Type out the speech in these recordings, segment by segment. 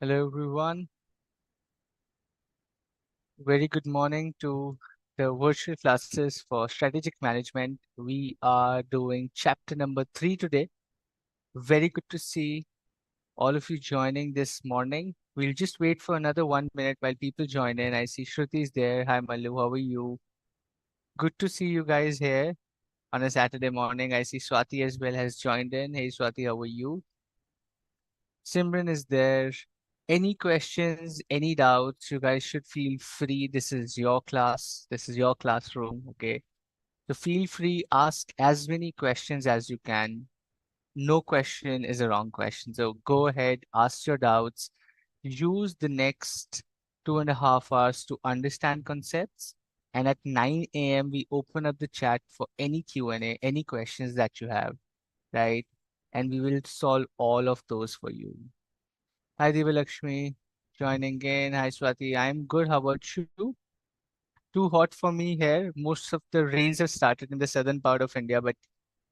Hello, everyone. Very good morning to the virtual classes for strategic management. We are doing chapter number 3 today. Very good to see all of you joining this morning. We'll just wait for another 1 minute while people join in. I see Shruti is there. Hi, Malu. How are you? Good to see you guys here on a Saturday morning. I see Swati as well has joined in. Hey, Swati, how are you? Simran is there. Any questions, any doubts, you guys should feel free. This is your class. This is your classroom. Okay. So feel free, ask as many questions as you can. No question is a wrong question. So go ahead, ask your doubts. Use the next 2.5 hours to understand concepts. And at 9 a.m., we open up the chat for any Q&A, any questions that you have, right? And we will solve all of those for you. Hi, Lakshmi, joining in. Hi, Swati. I'm good. How about you? Too hot for me here. Most of the rains have started in the southern part of India, but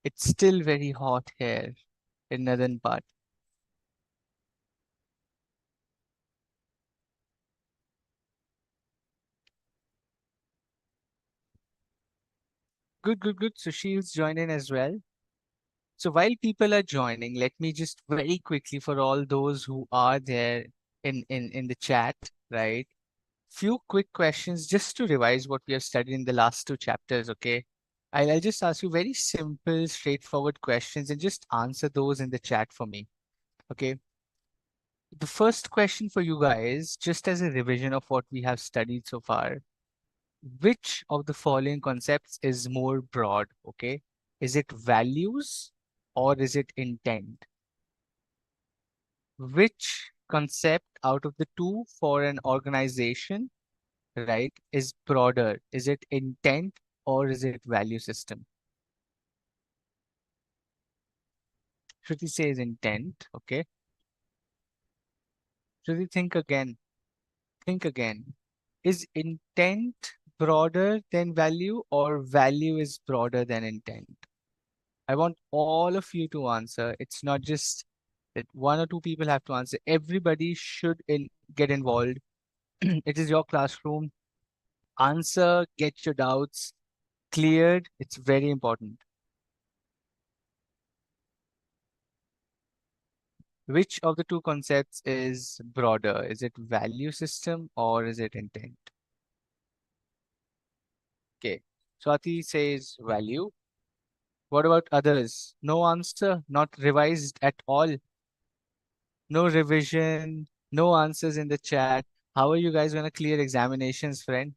it's still very hot here in northern part. Good, good, good. So she's joining as well. So while people are joining, let me just very quickly for all those who are there in the chat, right? Few quick questions just to revise what we have studied in the last two chapters, okay? I'll just ask you very simple, straightforward questions and just answer those in the chat for me, okay? The first question for you guys, just as a revision of what we have studied so far, which of the following concepts is more broad, okay? Is it values or is it intent? Which concept out of the two for an organization, right, is broader? Is it intent or is it value system? Shruti says intent, okay? Shruti, think again. Think again. Is intent broader than value or value is broader than intent? I want all of you to answer. It's not just that one or two people have to answer. Everybody should get involved. It is your classroom. Answer, get your doubts cleared. It's very important. Which of the two concepts is broader? Is it value system or is it intent? Okay. Swati says value. What about others? No answer, not revised at all. No revision, no answers in the chat. How are you guys going to clear examinations, friend?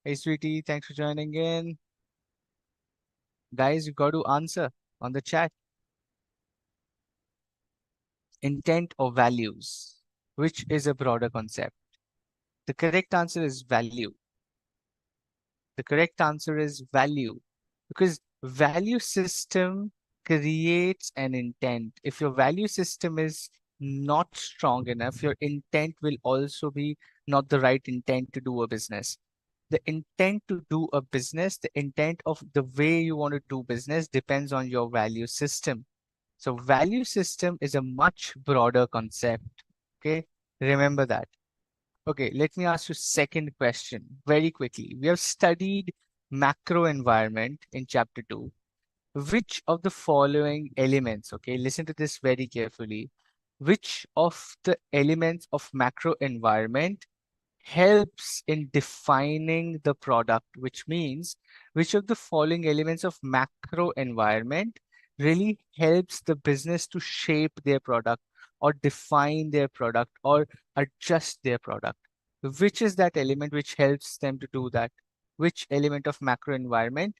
Hey, sweetie, thanks for joining in. Guys, you got to answer on the chat. Intent or values? Which is a broader concept? The correct answer is value. The correct answer is value because value system creates an intent. If your value system is not strong enough, your intent will also be not the right intent to do a business. The intent to do a business, the intent of the way you want to do business depends on your value system. So value system is a much broader concept. Okay, remember that. Okay, let me ask you second question very quickly. We have studied macro environment in chapter 2. Which of the following elements, okay, listen to this very carefully. Which of the elements of macro environment helps in defining the product, which means which of the following elements of macro environment really helps the business to shape their product or define their product or adjust their product? Which is that element which helps them to do that? Which element of macro environment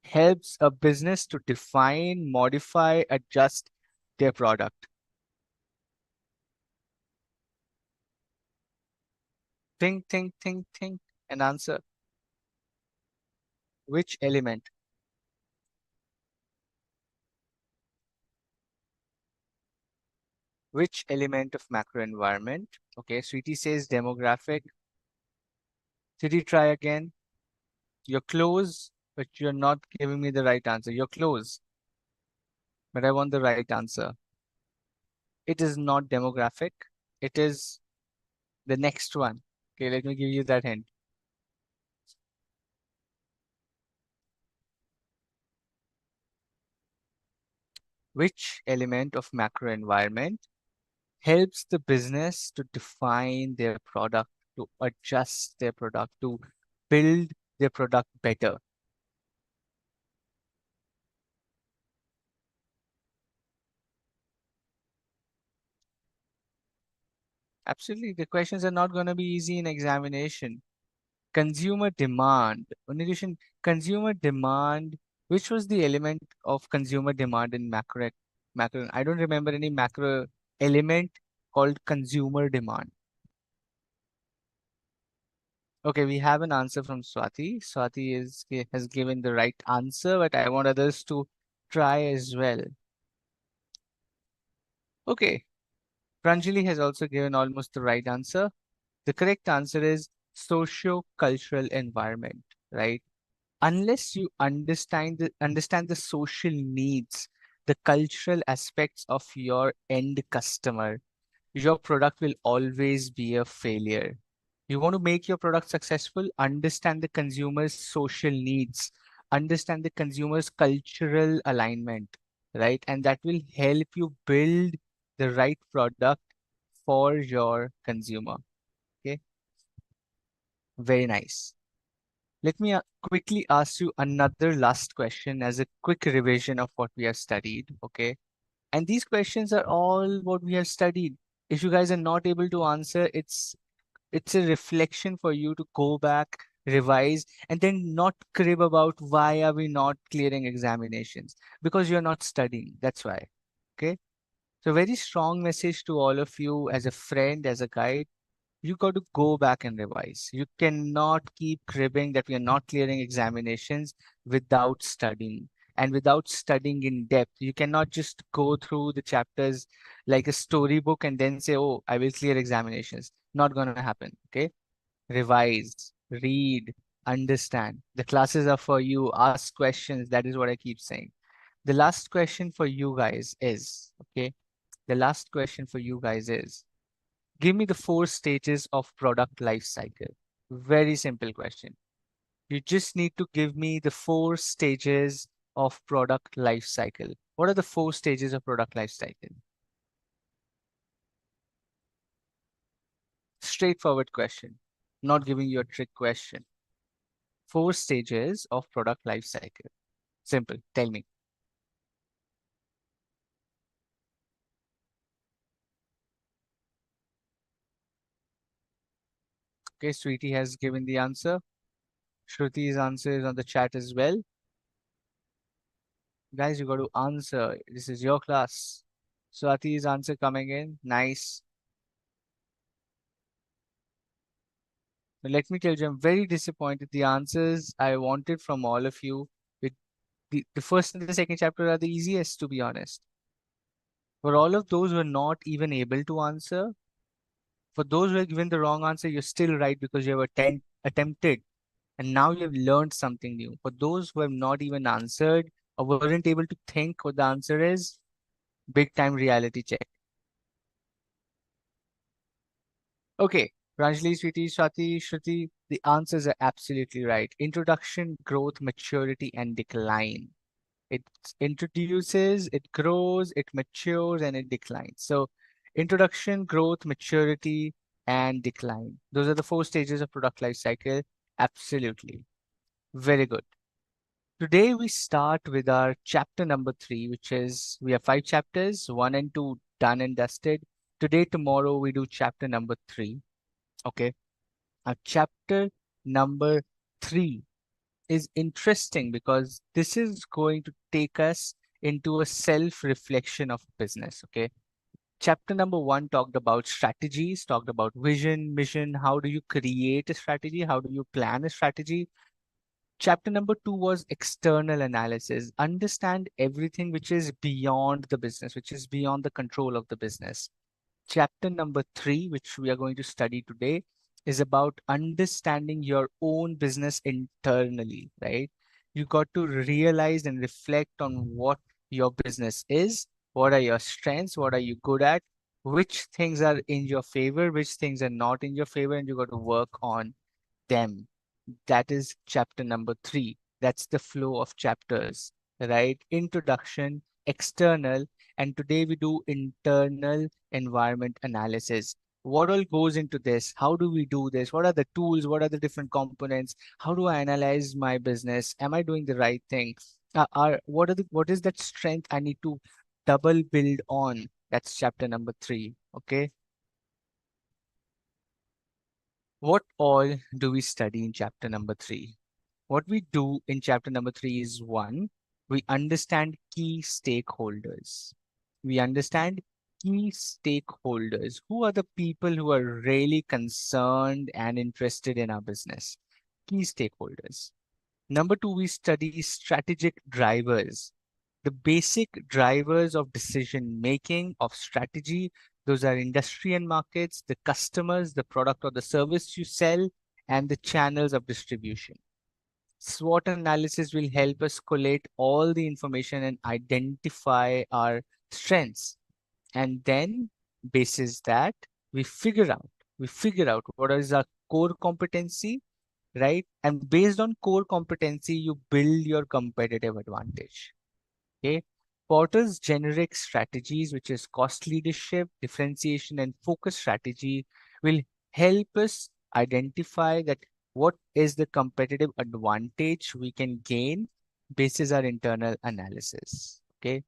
helps a business to define, modify, adjust their product? Think, and answer. Which element? Which element of macro environment? Okay, Sweetie says demographic. Did you try again? You're close, but you're not giving me the right answer. You're close, but I want the right answer. It is not demographic. It is the next one. Okay, let me give you that hint. Which element of macro environment helps the business to define their product, to adjust their product, to build their product better? Absolutely. The questions are not going to be easy in examination. Consumer demand. In addition, consumer demand, which was the element of consumer demand in macro? I don't remember any macro element called consumer demand. Okay, we have an answer from Swati. Has given the right answer, but I want others to try as well. Okay, Pranjali has also given almost the right answer. The correct answer is socio-cultural environment, right? Unless you understand the social needs, the cultural aspects of your end customer, your product will always be a failure. You want to make your product successful, understand the consumer's social needs, understand the consumer's cultural alignment, right? And that will help you build the right product for your consumer. Okay, very nice. Let me quickly ask you another last question as a quick revision of what we have studied. Okay, and these questions are all what we have studied. If you guys are not able to answer, it's a reflection for you to go back, revise, and then not crib about why are we not clearing examinations, because you're not studying. That's why. Okay, so very strong message to all of you as a friend, as a guide. You got to go back and revise. You cannot keep cribbing that we are not clearing examinations without studying. And without studying in depth, you cannot just go through the chapters like a storybook and then say, oh, I will clear examinations. Not going to happen. Okay. Revise, read, understand. The classes are for you. Ask questions. That is what I keep saying. The last question for you guys is, okay. The last question for you guys is, give me the 4 stages of product life cycle. Very simple question. You just need to give me the 4 stages of product life cycle. What are the 4 stages of product life cycle? Straightforward question. Not giving you a trick question. 4 stages of product life cycle. Simple. Tell me. Okay, Sweetie has given the answer. Shruti's answer is on the chat as well. Guys, you got to answer. This is your class. Swati's answer coming in. Nice. But let me tell you, I'm very disappointed. The answers I wanted from all of you, it, the first and the second chapter are the easiest, to be honest. For all of those who are not even able to answer, for those who have given the wrong answer, you're still right because you have attempted and now you have learned something new. For those who have not even answered or weren't able to think what the answer is, big time reality check. Okay, Ranjali, Sweetie, Swati, Shruti, the answers are absolutely right. Introduction, growth, maturity, and decline. It introduces, it grows, it matures, and it declines. So, introduction, growth, maturity, and decline. Those are the 4 stages of product life cycle. Absolutely. Very good. Today, we start with our chapter number 3, which is we have 5 chapters, 1 and 2 done and dusted. Today, tomorrow, we do chapter number 3. Okay. Chapter number 3 is interesting because this is going to take us into a self-reflection of business. Okay. Chapter number 1 talked about strategies, talked about vision, mission. How do you create a strategy? How do you plan a strategy? Chapter number 2 was external analysis. Understand everything which is beyond the business, which is beyond the control of the business. Chapter number 3, which we are going to study today, is about understanding your own business internally, right? You got to realize and reflect on what your business is, what are your strengths, what are you good at, which things are in your favor, which things are not in your favor, and you got to work on them. That is chapter number 3. That's the flow of chapters, right? Introduction, external, and today we do internal environment analysis. What all goes into this? How do we do this? What are the tools? What are the different components? How do I analyze my business? Am I doing the right thing? What is that strength I need to double build on? That's chapter number 3. Okay. What all do we study in chapter number 3? What we do in chapter number 3 is one, we understand key stakeholders. We understand key stakeholders. Who are the people who are really concerned and interested in our business? Key stakeholders. Number 2, we study strategic drivers, the basic drivers of decision making, of strategy. Those are industry and markets, the customers, the product or the service you sell, and the channels of distribution. SWOT analysis will help us collate all the information and identify our strengths. And then, basis that, we figure out, what is our core competency, right? And based on core competency, you build your competitive advantage. Okay. Porter's generic strategies, which is cost leadership, differentiation, and focus strategy, will help us identify that what is the competitive advantage we can gain basis our internal analysis. Okay.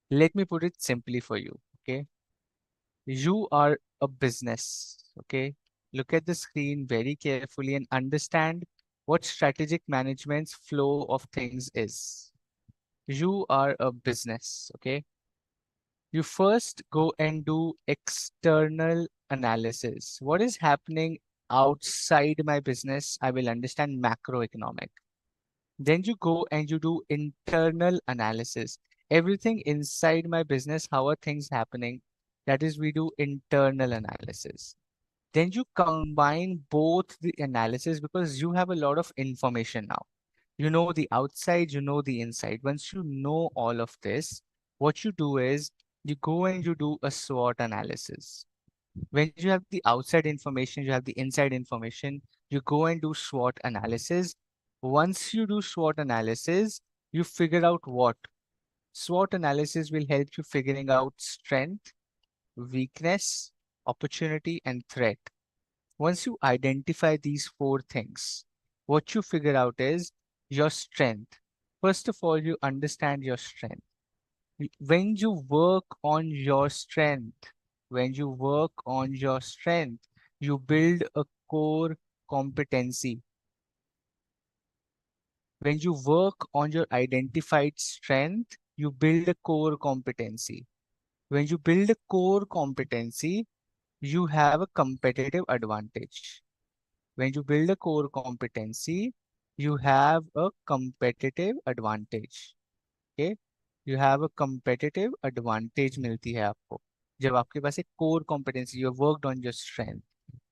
Let me put it simply for you. Okay. You are a business. Okay. Look at the screen very carefully and understand what strategic management's flow of things is. You are a business, okay? You first go and do external analysis. What is happening outside my business? I will understand macroeconomic. Then you go and you do internal analysis. Everything inside my business, how are things happening? That is, we do internal analysis. Then you combine both the analysis because you have a lot of information now. You know the outside, you know the inside. Once you know all of this, what you do is you go and you do a SWOT analysis. When you have the outside information, you have the inside information, you go and do SWOT analysis. Once you do SWOT analysis, you figure out what? SWOT analysis will help you figuring out strength, weakness, opportunity, and threat. Once you identify these 4 things, what you figure out is your strength. First of all, you understand your strength. When you work on your strength, you build a core competency. When you work on your identified strength, you build a core competency. When you build a core competency, you have a competitive advantage. When you build a core competency, you have a competitive advantage. Okay? You have a competitive advantage मिलती है आपको जब आपके पास एक core competency, you have worked on your strength,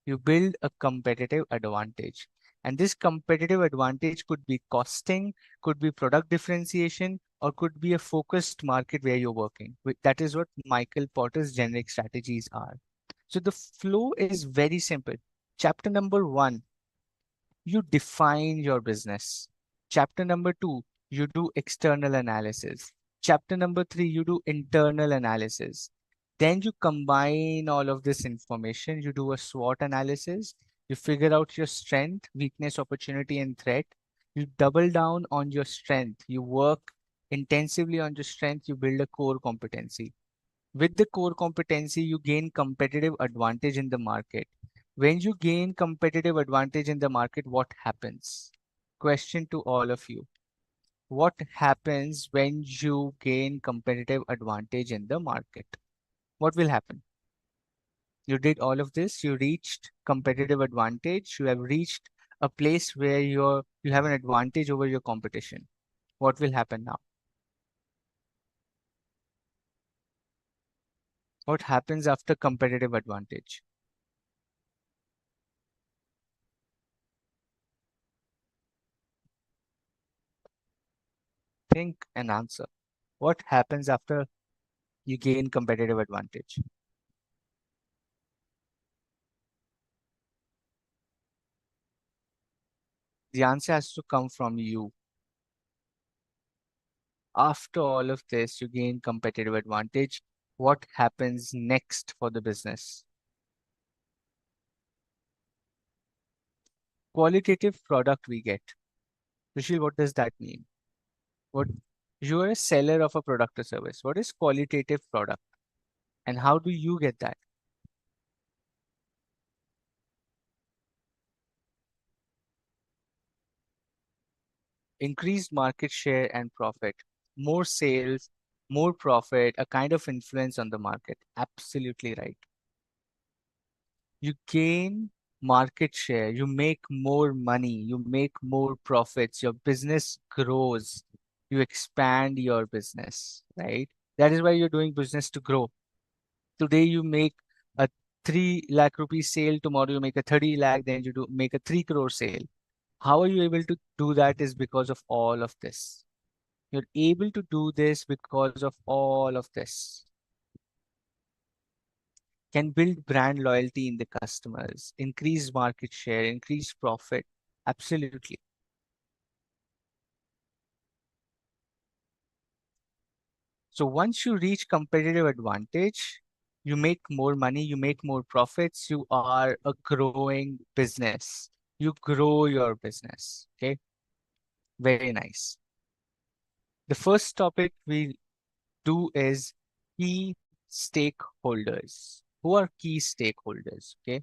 you build a competitive advantage. And this competitive advantage could be costing, could be product differentiation, or could be a focused market where you're working. That is what Michael Porter's generic strategies are. So the flow is very simple. Chapter number 1, you define your business. Chapter number 2, you do external analysis. Chapter number 3, you do internal analysis. Then you combine all of this information. You do a SWOT analysis. You figure out your strength, weakness, opportunity, and threat. You double down on your strength. You work intensively on your strength. You build a core competency. With the core competency, you gain competitive advantage in the market. When you gain competitive advantage in the market, what happens? Question to all of you. What happens when you gain competitive advantage in the market? What will happen? You did all of this, you reached competitive advantage, you have reached a place where you have an advantage over your competition. What will happen now? What happens after competitive advantage? Think and answer. What happens after You gain competitive advantage. The answer has to come from you. After all of this, you gain competitive advantage. What happens next for the business? Qualitative product we get. Sushil, what does that mean? What You are a seller of a product or service. What is qualitative product? And how do you get that? Increased market share and profit. More sales, more profit, a kind of influence on the market. Absolutely right. You gain market share, you make more money, you make more profits, your business grows, you expand your business, right? That is why you're doing business to grow. Today you make a 3 lakh rupees sale, tomorrow you make a 30 lakh, then you do make a 3 crore sale. How are you able to do that is because of all of this. You're able to do this because of all of this. Can build brand loyalty in the customers, increase market share, increase profit. Absolutely. So once you reach competitive advantage, you make more money, you make more profits, you are a growing business. You grow your business. Okay. Very nice. The first topic we do is key stakeholders. Who are key stakeholders? Okay.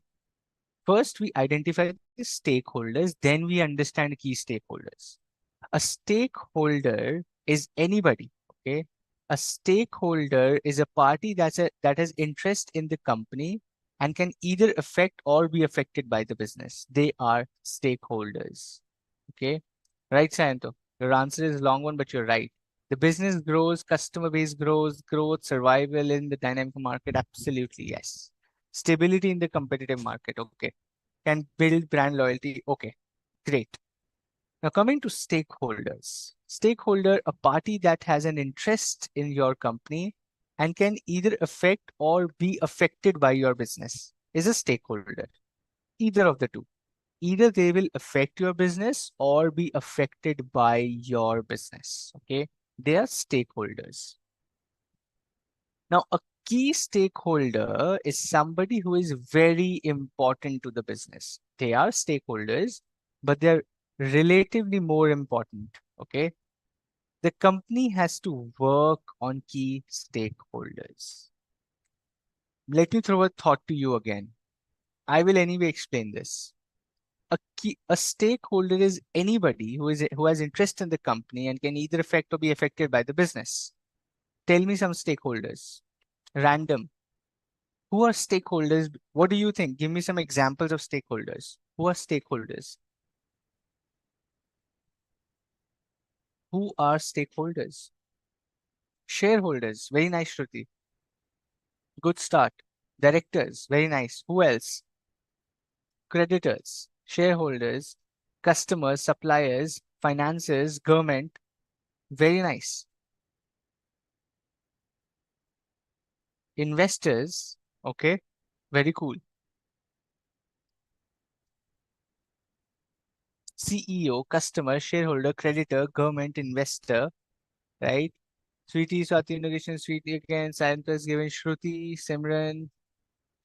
First, we identify the stakeholders, then we understand key stakeholders. A stakeholder is anybody, okay? A stakeholder is a party that has interest in the company and can either affect or be affected by the business. They are stakeholders, okay? Right, Sayanto? Your answer is a long one, but you're right. The business grows, customer base grows, growth, survival in the dynamic market. Absolutely, yes. Stability in the competitive market. Okay. Can build brand loyalty. Okay. Great. Now, coming to stakeholders, stakeholder, a party that has an interest in your company and can either affect or be affected by your business, is a stakeholder. Either of the two. Either they will affect your business or be affected by your business. Okay. They are stakeholders. Now, a key stakeholder is somebody who is very important to the business. They are stakeholders, but they're relatively more important. Okay. The company has to work on key stakeholders. Let me throw a thought to you again. I will anyway explain this. A stakeholder is anybody who has interest in the company and can either affect or be affected by the business. Tell me some stakeholders. Random. Who are stakeholders? What do you think? Give me some examples of stakeholders. Who are stakeholders? Who are stakeholders? Shareholders. Very nice, Shruti. Good start. Directors. Very nice. Who else? Creditors, shareholders, customers, suppliers, finances, government. Very nice. Investors. Okay. Very cool. CEO, customer, shareholder, creditor, government, investor. Right? Sweetie, Swati, innovation, Sweetie again, scientists given Shruti, Simran,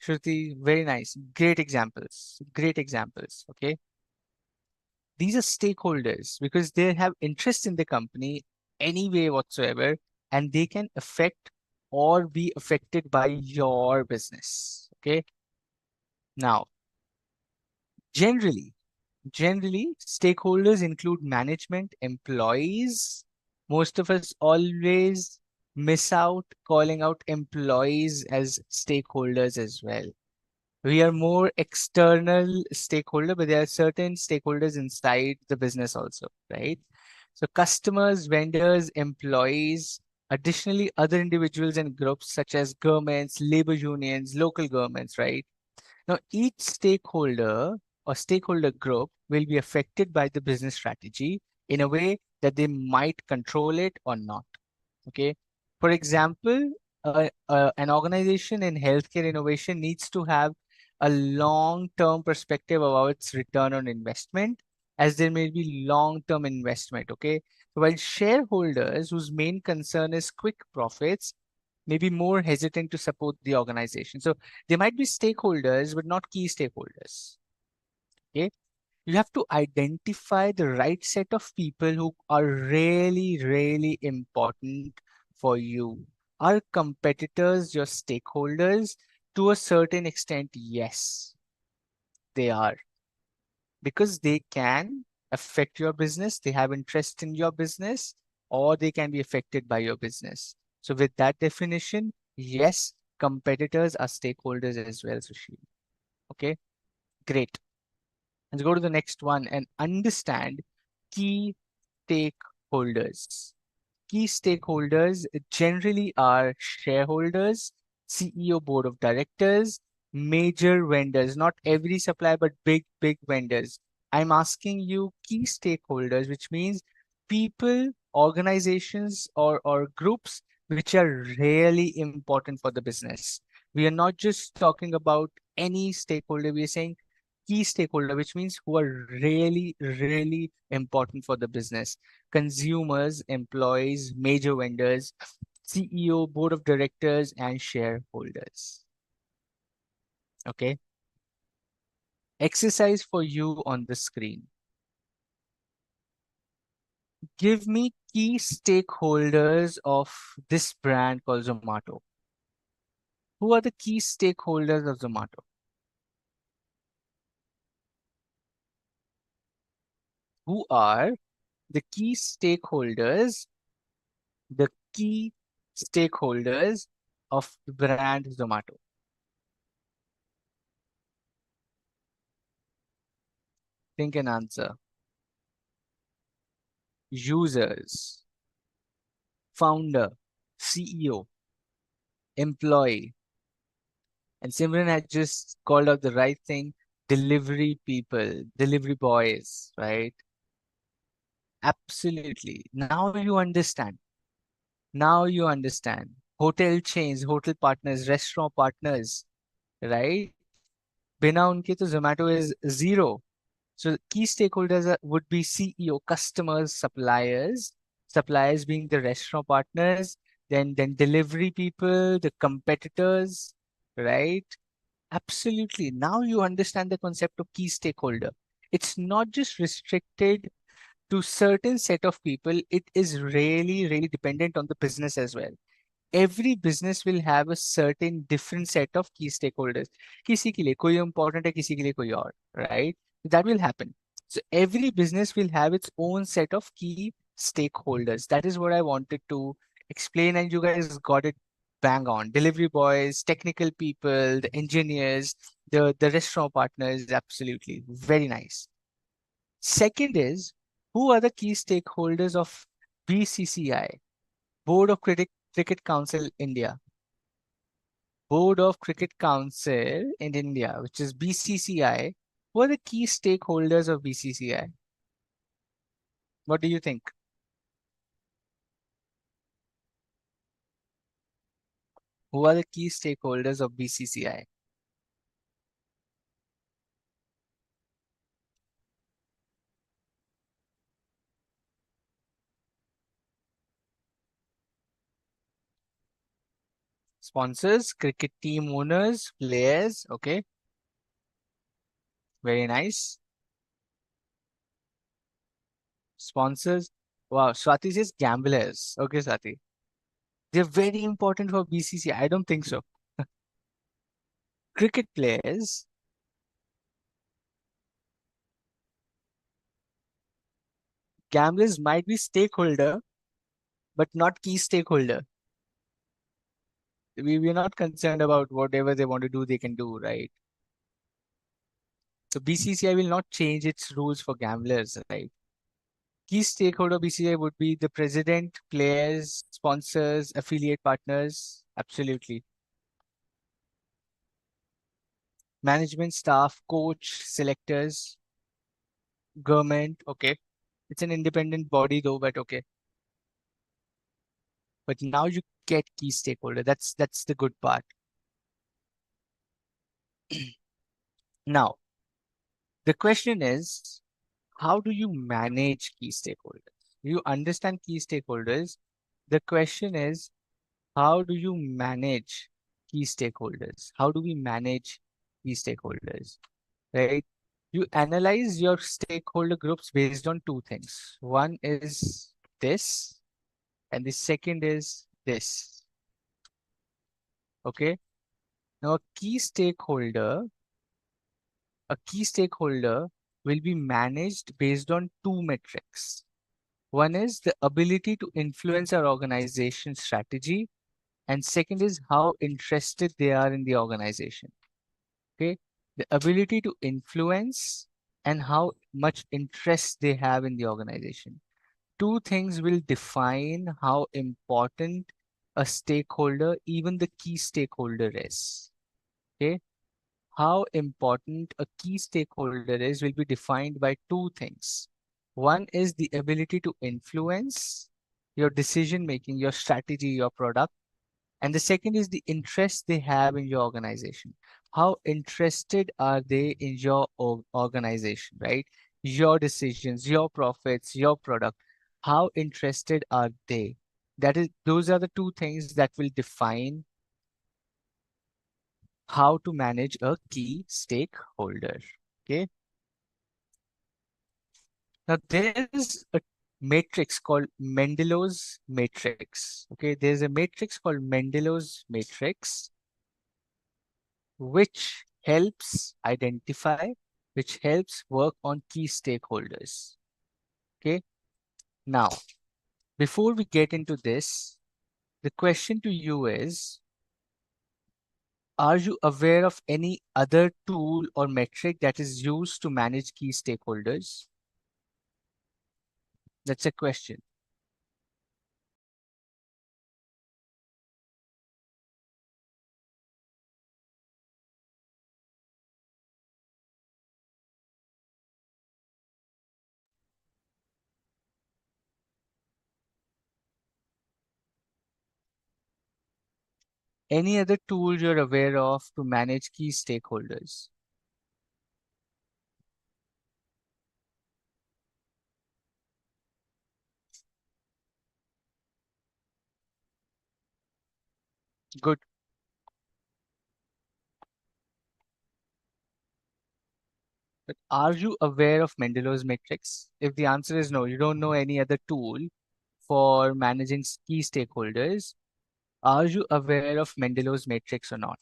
Shruti, very nice. Great examples. Great examples. Okay. These are stakeholders because they have interest in the company any way whatsoever, and they can affect or be affected by your business. Okay. Now, generally, generally, stakeholders include management, employees. Most of us always miss out calling out employees as stakeholders as well. We are more external stakeholder, but there are certain stakeholders inside the business also, right? So customers, vendors, employees, additionally other individuals and groups such as governments, labor unions, local governments, right? Now each stakeholder or stakeholder group will be affected by the business strategy in a way that they might control it or not. Okay. For example, an organization in healthcare innovation needs to have a long-term perspective about its return on investment, as there may be long-term investment. Okay. So while shareholders whose main concern is quick profits may be more hesitant to support the organization. So there might be stakeholders, but not key stakeholders. Okay. You have to identify the right set of people who are really, really important for you. Are competitors your stakeholders? To a certain extent, yes, they are, because they can affect your business, they have interest in your business, or they can be affected by your business. So, with that definition, yes, competitors are stakeholders as well, Sushil. Okay, great. Let's go to the next one and understand key stakeholders. Key stakeholders generally are shareholders, CEO, board of directors, major vendors, not every supplier, but big, big vendors. I'm asking you key stakeholders, which means people, organizations, or groups which are really important for the business. We are not just talking about any stakeholder, we are saying key stakeholder, which means who are really, really important for the business. Consumers, employees, major vendors, CEO, board of directors, and shareholders. Okay. Exercise for you on the screen. Give me key stakeholders of this brand called Zomato. Who are the key stakeholders of Zomato? Who are the key stakeholders, the key stakeholders of the brand Zomato? Think and answer. Users, founder, CEO, employee. And Simran had just called out the right thing, delivery people, delivery boys, right? Absolutely. Now you understand. Now you understand. Hotel chains, hotel partners, restaurant partners, right? बिना उनके तो Zomato is zero. So key stakeholders would be CEO, customers, suppliers being the restaurant partners, then delivery people, the competitors, right? Absolutely. Now you understand the concept of key stakeholder. It's not just restricted to certain set of people. It is really, really dependent on the business as well. Every business will have a certain different set of key stakeholders. किसी के लिए कोई important है, किसी के लिए कोई और, right? That will happen. So every business will have its own set of key stakeholders. That is what I wanted to explain, and you guys got it bang on. Delivery boys, technical people, the engineers, the restaurant partners, absolutely. Very nice. Second is, who are the key stakeholders of BCCI, Board of Cricket Council India? Board of Cricket Council in India, which is BCCI. Who are the key stakeholders of BCCI? What do you think? Who are the key stakeholders of BCCI? Sponsors, cricket team owners, players. Okay, very nice. Sponsors. Wow, Swati says gamblers. Okay, Swati. They're very important for BCCI. I don't think so. Cricket players, gamblers might be stakeholder, but not key stakeholder. We're not concerned about whatever they want to do, they can do, right? So BCCI will not change its rules for gamblers, right? Key stakeholder BCCI would be the president, players, sponsors, affiliate partners. Absolutely. Management staff, coach, selectors, government. Okay. It's an independent body though, but okay. But now you get key stakeholder. That's the good part. Now, the question is, how do you manage key stakeholders? You understand key stakeholders. The question is, how do you manage key stakeholders? How do we manage key stakeholders? Right? You analyze your stakeholder groups based on two things. One is this, and the second is this. Okay. Now, a key stakeholder will be managed based on two metrics. One is the ability to influence our organization strategy, and second is how interested they are in the organization. Okay, the ability to influence and how much interest they have in the organization. Two things will define how important a stakeholder, even the key stakeholder, is. Okay, how important a key stakeholder is will be defined by two things. One is the ability to influence your decision making, your strategy, your product. And the second is the interest they have in your organization. How interested are they in your organization, right? Your decisions, your profits, your product. How interested are they? Those are the two things that will define how to manage a key stakeholder. Okay. Now there is a matrix called Mendelow's matrix. Okay, there's a matrix called Mendelow's matrix, which helps identify, which helps work on key stakeholders. Okay. Now, before we get into this, the question to you is, are you aware of any other tool or metric that is used to manage key stakeholders? That's a question. Any other tool you're aware of to manage key stakeholders? Good. But are you aware of Mendelow's matrix? If the answer is no, you don't know any other tool for managing key stakeholders, are you aware of Mendelow's matrix or not?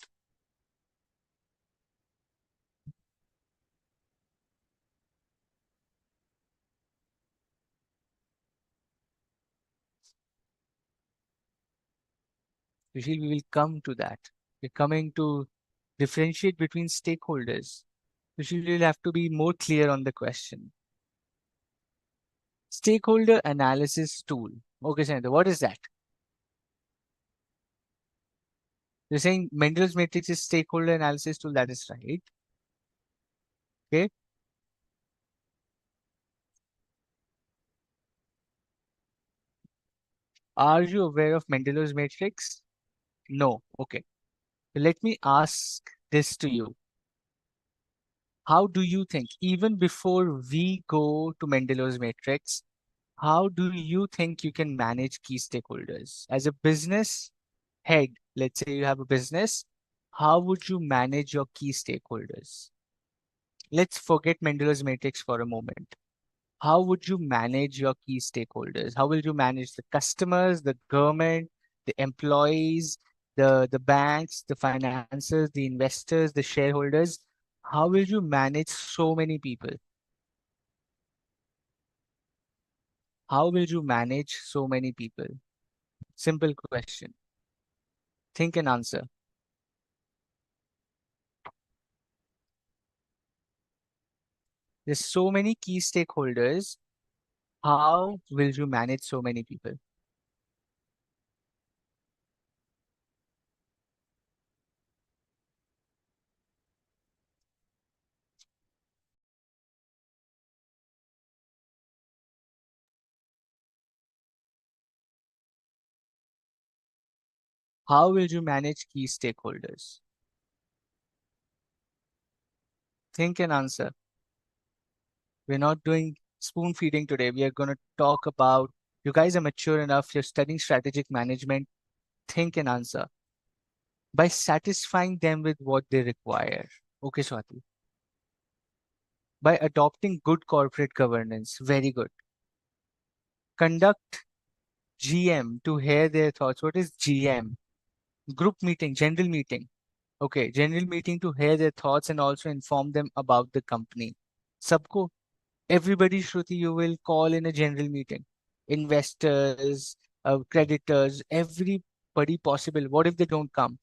Usually we will come to that. We're coming to differentiate between stakeholders. Usually you'll have to be more clear on the question. Stakeholder analysis tool. Okay, Sanjay, what is that? You're saying Mendel's matrix is stakeholder analysis tool. That is right. Okay. Are you aware of Mendelow's matrix? No. Okay. Let me ask this to you. How do you think, even before we go to Mendelow's matrix, how do you think you can manage key stakeholders? As a business head, let's say you have a business, how would you manage your key stakeholders? Let's forget Mendelow's matrix for a moment. How would you manage your key stakeholders? How will you manage the customers, the government, the employees, the banks, the financiers, the investors, the shareholders? How will you manage so many people? How will you manage so many people? Simple question. Think and answer. There's so many key stakeholders. How will you manage so many people? How will you manage key stakeholders? Think and answer. We're not doing spoon feeding today. We are going to talk about, you guys are mature enough, you're studying strategic management. Think and answer by satisfying them with what they require. Okay, Swati. By adopting good corporate governance. Very good. Conduct GM to hear their thoughts. What is GM? Group meeting, general meeting. Okay, general meeting to hear their thoughts and also inform them about the company. Sabko, everybody, Shruti, you will call in a general meeting. Investors, creditors, everybody possible. What if they don't come?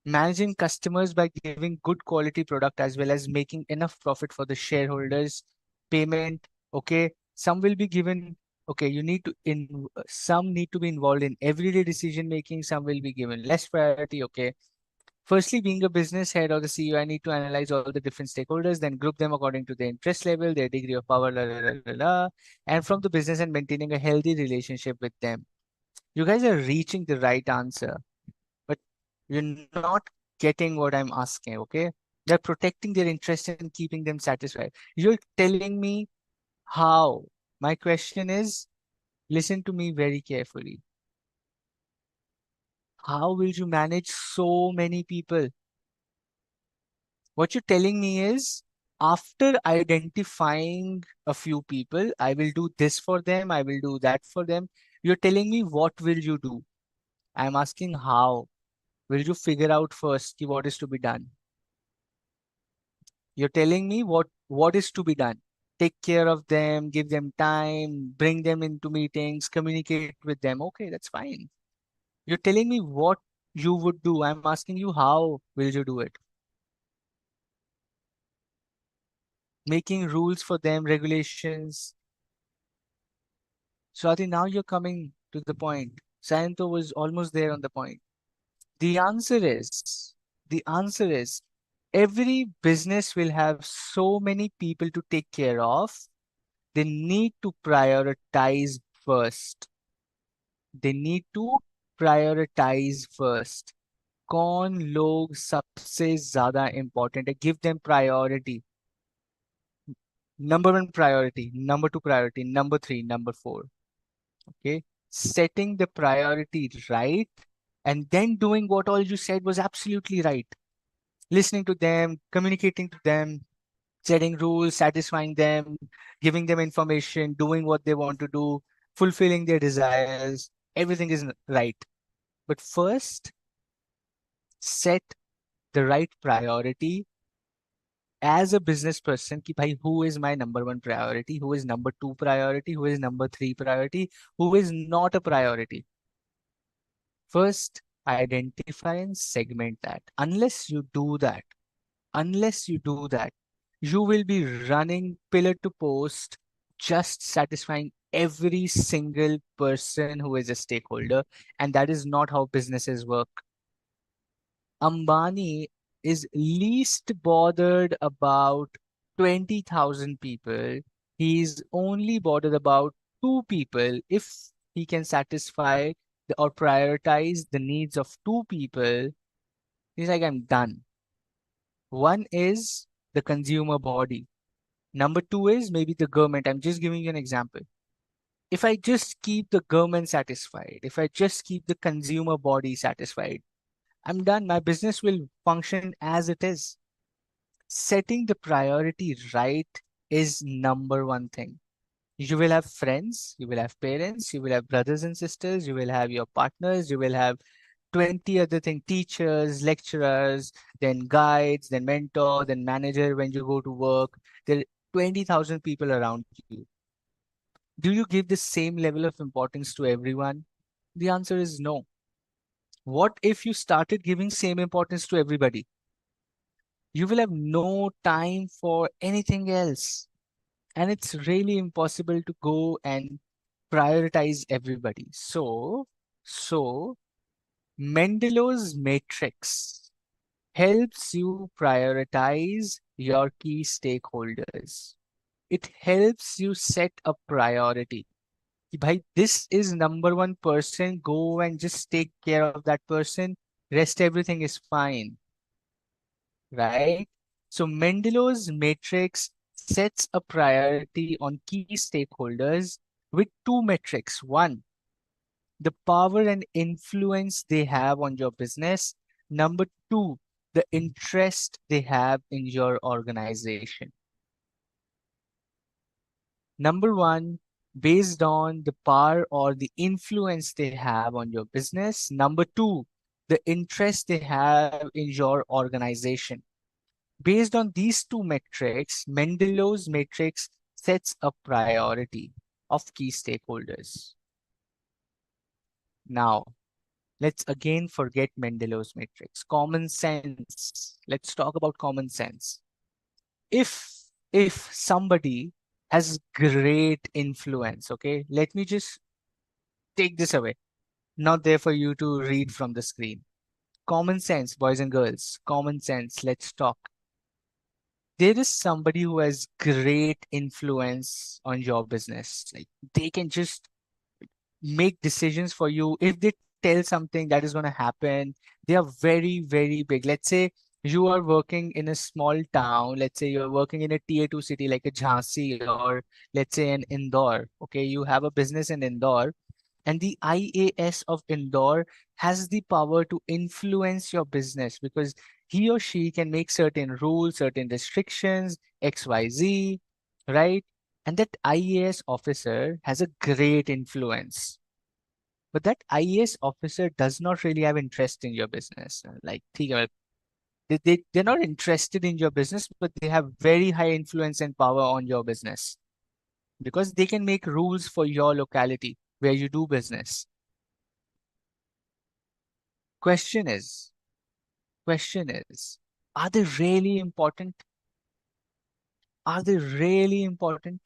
Managing customers by giving good quality product as well as making enough profit for the shareholders. Payment, okay. Some will be given. Okay, you need to in some need to be involved in everyday decision making. Some will be given less priority. Okay. Firstly, being a business head or the CEO, I need to analyze all the different stakeholders, then group them according to their interest level, their degree of power, and from the business and maintaining a healthy relationship with them. You guys are reaching the right answer, but you're not getting what I'm asking, okay? They're protecting their interest and keeping them satisfied. You're telling me how. My question is, listen to me very carefully. How will you manage so many people? What you're telling me is, after identifying a few people, I will do this for them, I will do that for them. You're telling me, what will you do? I'm asking how. Will you figure out first what is to be done? You're telling me what is to be done. Take care of them, give them time, bring them into meetings, communicate with them. Okay, that's fine. You're telling me what you would do. I'm asking you, how will you do it? Making rules for them, regulations. Swati, now you're coming to the point. Sayanto was almost there on the point. The answer is, the answer is, every business will have so many people to take care of. They need to prioritize first. They need to prioritize first. कौन लोग सबसे ज्यादा important है? Give them priority. Number one priority, number two priority, number three, number four. Okay, setting the priority right and then doing what all you said was absolutely right. Listening to them, communicating to them, setting rules, satisfying them, giving them information, doing what they want to do, fulfilling their desires. Everything is right. But first, set the right priority as a business person. Ki bhai, who is my number one priority? Who is number two priority? Who is number three priority? Who is not a priority? First, identify and segment that. Unless you do that, you will be running pillar to post, just satisfying every single person who is a stakeholder. And that is not how businesses work. Ambani is least bothered about 20,000 people. He's only bothered about two people. If he can satisfy or prioritize the needs of two people, he's like, I'm done. One is the consumer body. Number two is maybe the government. I'm just giving you an example. If I just keep the government satisfied, if I just keep the consumer body satisfied, I'm done. My business will function as it is. Setting the priority right is number one thing. You will have friends, you will have parents, you will have brothers and sisters, you will have your partners, you will have 20 other things, teachers, lecturers, then guides, then mentor, then manager when you go to work. There are 20,000 people around you. Do you give the same level of importance to everyone? The answer is no. What if you started giving same importance to everybody? You will have no time for anything else. And it's really impossible to go and prioritize everybody. So Mendelow's matrix helps you prioritize your key stakeholders. It helps you set a priority. Bhai, this is number one person. Go and just take care of that person. Rest everything is fine, right? So Mendelow's matrix sets a priority on key stakeholders with two metrics. One, the power and influence they have on your business. Number two, the interest they have in your organization. Number one, based on the power or the influence they have on your business. Number two, the interest they have in your organization. Based on these two metrics, Mendelow's matrix sets a priority of key stakeholders. Now, let's again forget Mendelow's matrix. Common sense. Let's talk about common sense. If somebody has great influence, okay, let me just take this away. Not there for you to read from the screen. Common sense, boys and girls. Common sense. Let's talk. There is somebody who has great influence on your business. Like they can just make decisions for you. If they tell something that is going to happen, they are very, very big. Let's say you are working in a small town. Let's say you're working in a tier 2 city like a Jhansi, or let's say an Indore. Okay, you have a business in Indore, and the IAS of Indore has the power to influence your business because he or she can make certain rules, certain restrictions, XYZ, right? And that IAS officer has a great influence. But that IAS officer does not really have interest in your business. Like, ठीक है, they're not interested in your business, but they have very high influence and power on your business because they can make rules for your locality where you do business. Question is, question is, are they really important? Are they really important?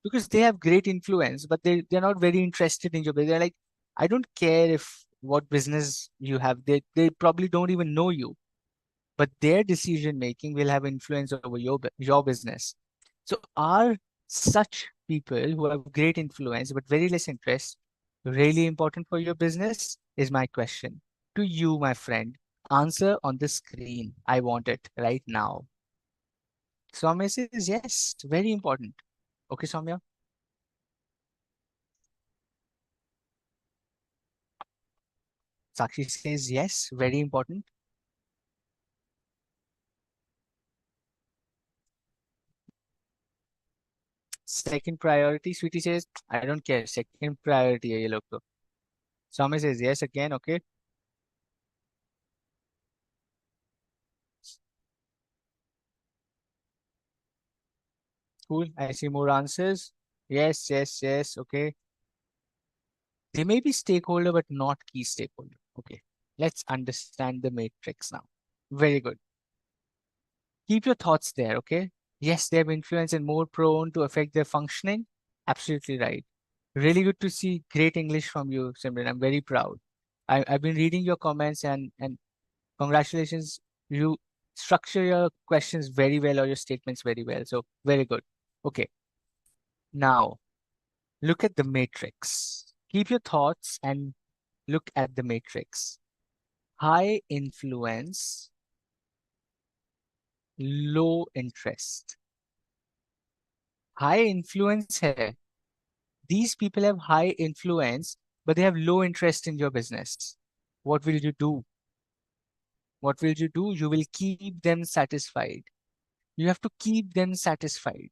Because they have great influence, but they're not very interested in your business. They're like, I don't care if what business you have. They probably don't even know you, but their decision making will have influence over your business. So are such people who have great influence but very less interest really important for your business? Is my question to you, my friend. Answer on the screen. I want it right now. Soumya says yes, very important. Okay, Soumya. Sakshi says yes, very important. Second priority, Sweetie says, I don't care. Second priority है ये लोग तो. Soumya says yes again, okay. Cool. I see more answers. Yes, yes, yes. Okay. They may be stakeholder, but not key stakeholder. Okay. Let's understand the matrix now. Very good. Keep your thoughts there. Okay. Yes, they have influence and more prone to affect their functioning. Absolutely right. Really good to see great English from you, Simran. I'm very proud. I've been reading your comments and congratulations. You structure your questions very well or your statements very well. So very good. Okay. Now, look at the matrix. Keep your thoughts and look at the matrix. High influence, low interest. High influence hai. These people have high influence, but they have low interest in your business. What will you do? What will you do? You will keep them satisfied. You have to keep them satisfied.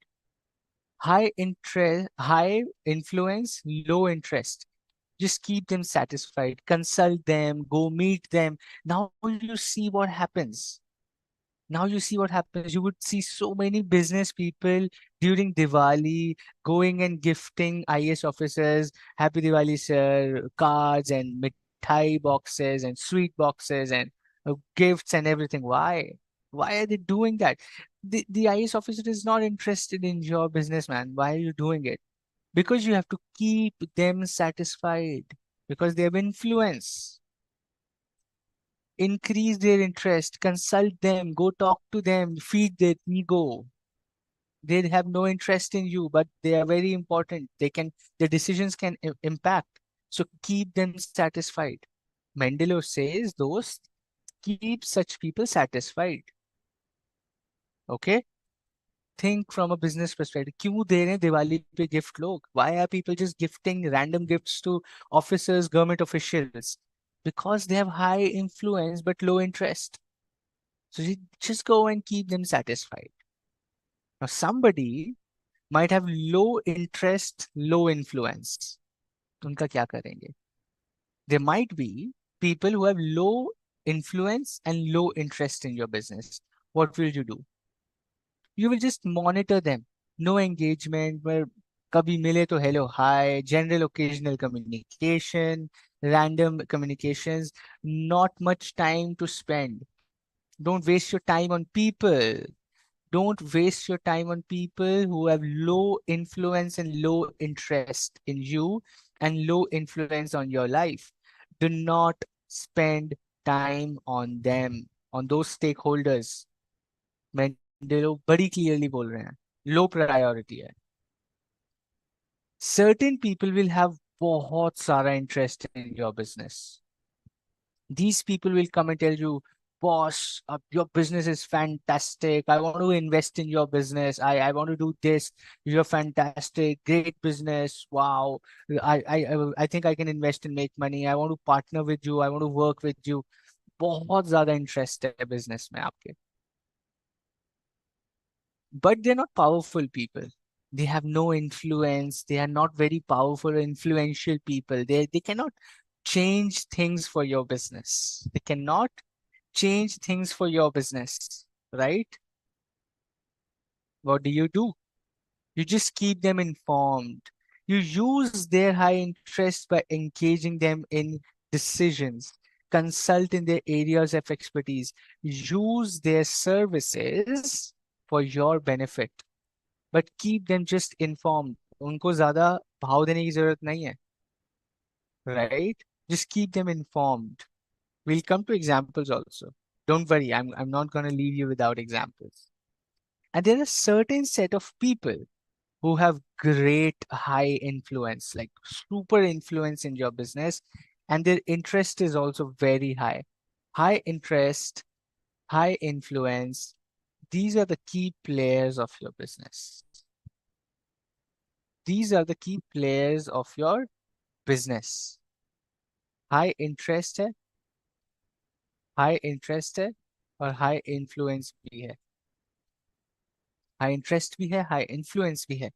High interest, high influence, low interest. Just keep them satisfied. Consult them, go meet them. Now you see what happens. Now you see what happens. You would see so many business people during Diwali going and gifting IS officers Happy Diwali, sir, cards and mithai boxes and sweet boxes and gifts and everything. Why? Why are they doing that? The IS officer is not interested in your business, man. Why are you doing it? Because you have to keep them satisfied because they have influence. Increase their interest, consult them, go talk to them, feed their ego. They have no interest in you, but they are very important. Their decisions can impact. So keep them satisfied. Mendelow says those keep such people satisfied. Okay? Think from a business perspective. क्यों दे रहे हैं दिवाली पे gift लोग? Why are people just gifting random gifts to officers, government officials? Because they have high influence but low interest. So you just go and keep them satisfied. Now somebody might have low interest, low influence. उनका क्या करेंगे? There might be people who have low influence and low interest in your business. What will you do? You will just monitor them. No engagement, where कभी मिले तो hello, hi, general occasional communication, random communications, not much time to spend. Don't waste your time on people. Don't waste your time on people who have low influence and low interest in you and low influence on your life. Do not spend time on them, on those stakeholders. मेंडेलो बड़ी clearly बोल रहे हैं, low priority है. Certain people will have बहुत सारा interest in your business. These people will come and tell you, boss, your business is fantastic. I want to invest in your business. I want to do this. You're fantastic. Great business. Wow. I think I can invest and make money. I want to partner with you. I want to work with you. बहुत ज्यादा interest है business में आपके. But they're not powerful people. They have no influence. They are not very powerful or influential people. They cannot change things for your business. They cannot change things for your business, right? What do? You just keep them informed. You use their high interest by engaging them in decisions, consult in their areas of expertise, use their services for your benefit, but keep them just informed. उनको ज्यादा भाव देने की जरूरत नहीं है, right? Just keep them informed. We'll come to examples also. Don't worry, I'm not going to leave you without examples. And there are certain set of people who have great high influence, like super influence in your business, and their interest is also very high. High interest, high influence. These are the key players of your business. These are the key players of your business. High interest है, high interest है, और high influence भी है. High interest भी है, high influence भी है.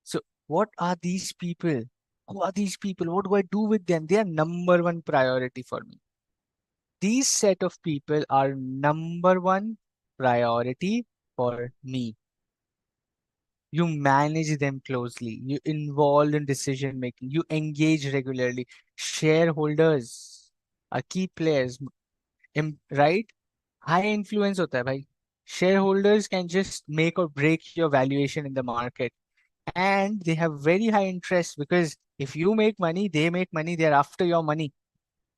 So what are these people? Who are these people? What do I do with them? They are number one priority for me. These set of people are number one priority for me. You manage them closely. You involve in decision making. You engage regularly. Shareholders are key players, right? High influence होता है भाई. Shareholders can just make or break your valuation in the market. And they have very high interest because if you make money, they make money, they're after your money.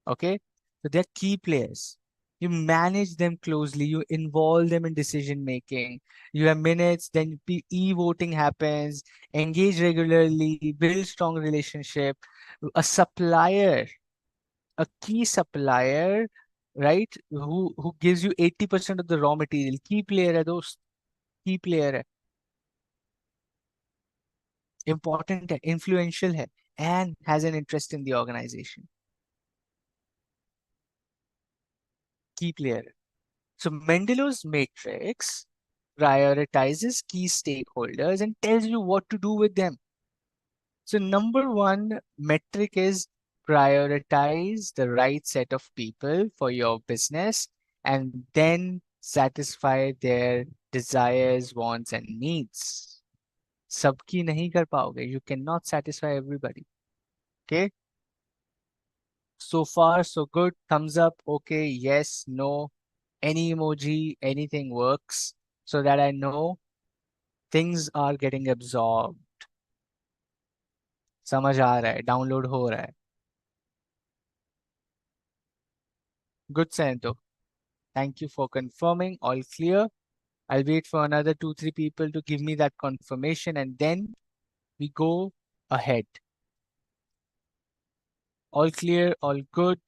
Okay, so they're key players. You manage them closely, you involve them in decision making, you have minutes, then e-voting happens, engage regularly, build strong relationship. A supplier, a key supplier, right, who gives you 80% of the raw material, key player है दोस्त, key player है, important है, influential है, and has an interest in the organization. Key player. So Mendelow's matrix prioritizes key stakeholders and tells you what to do with them. So number one metric is prioritize the right set of people for your business and then satisfy their desires, wants and needs. सबकी नहीं कर पाओगे. You cannot satisfy everybody. Okay. So far, so good. Thumbs up. Okay. Yes. No. Any emoji, anything works so that I know things are getting absorbed. समझ आ रहा है, download हो रहा है. Good, Santo. Thank you for confirming. All clear. I'll wait for another two, three people to give me that confirmation, and then we go ahead. All clear, all good.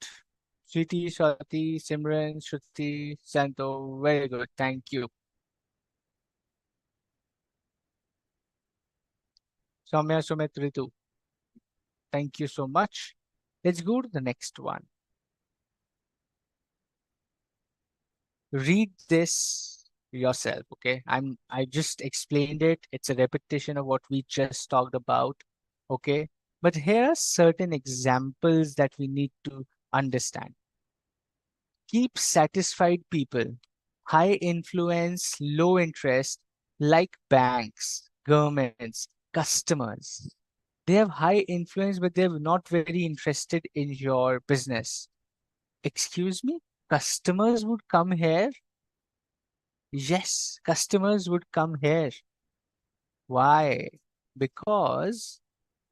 Sweetie, Swati, Simran, Shruti, Santo, very good. Thank you. Soumya, Sumit, Ritu, thank you so much. Let's go to the next one. Read this yourself, okay? I just explained it. It's a repetition of what we just talked about, okay? But here are certain examples that we need to understand. Keep satisfied people, high influence, low interest, like banks, governments, customers. They have high influence, but they're not very interested in your business. Excuse me? Customers would come here? Yes, customers would come here. Why? Because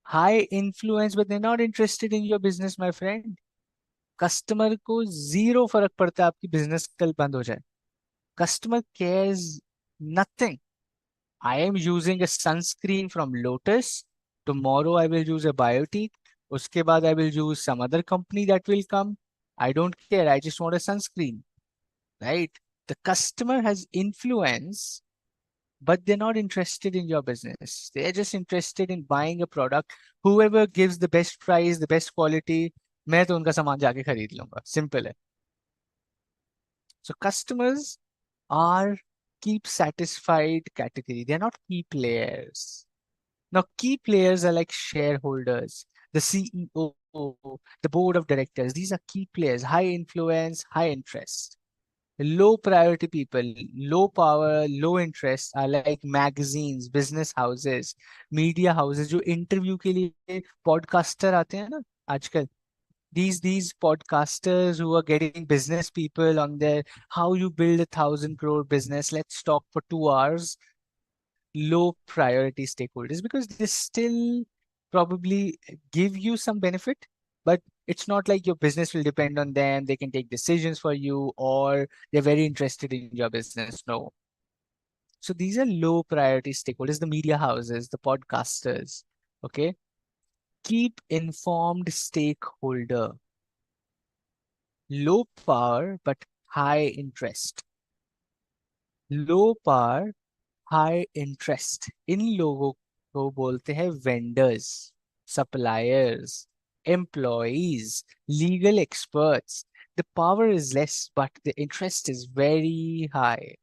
high influence, but they're not interested in your business, my friend. Customer को zero फर्क पड़ता है आपकी business कल बंद हो जाए. Customer cares nothing. I am using a sunscreen from Lotus. Tomorrow I will use a Biotique. Uske baad I will use some other company that will come. I don't care. I just want a sunscreen, right? The customer has influence, but they're not interested in your business. They're just interested in buying a product. Whoever gives the best price, the best quality, मैं तो उनका सामान जाके खरीद लूंगा. Simple है. So customers are keep satisfied category. They're not key players. Now, key players are like shareholders, the CEO, the board of directors. These are key players, high influence, high interest. Low priority people, low power, low interest are like magazines, business houses, media houses जो interview के लिए podcaster आते हैं ना आजकल. These podcasters who are getting business people on their how you build 1,000 crore business. Let's talk for 2 hours. Low priority stakeholders because they still probably give you some benefit, but it's not like your business will depend on them. They can take decisions for you or they're very interested in your business. No. So these are low priority stakeholders, the media houses, the podcasters. Okay. Keep informed stakeholder. Low power, but high interest. Low power, high interest. इन लोगों को बोलते हैं vendors, suppliers, employees, legal experts. The power is less but the interest is very high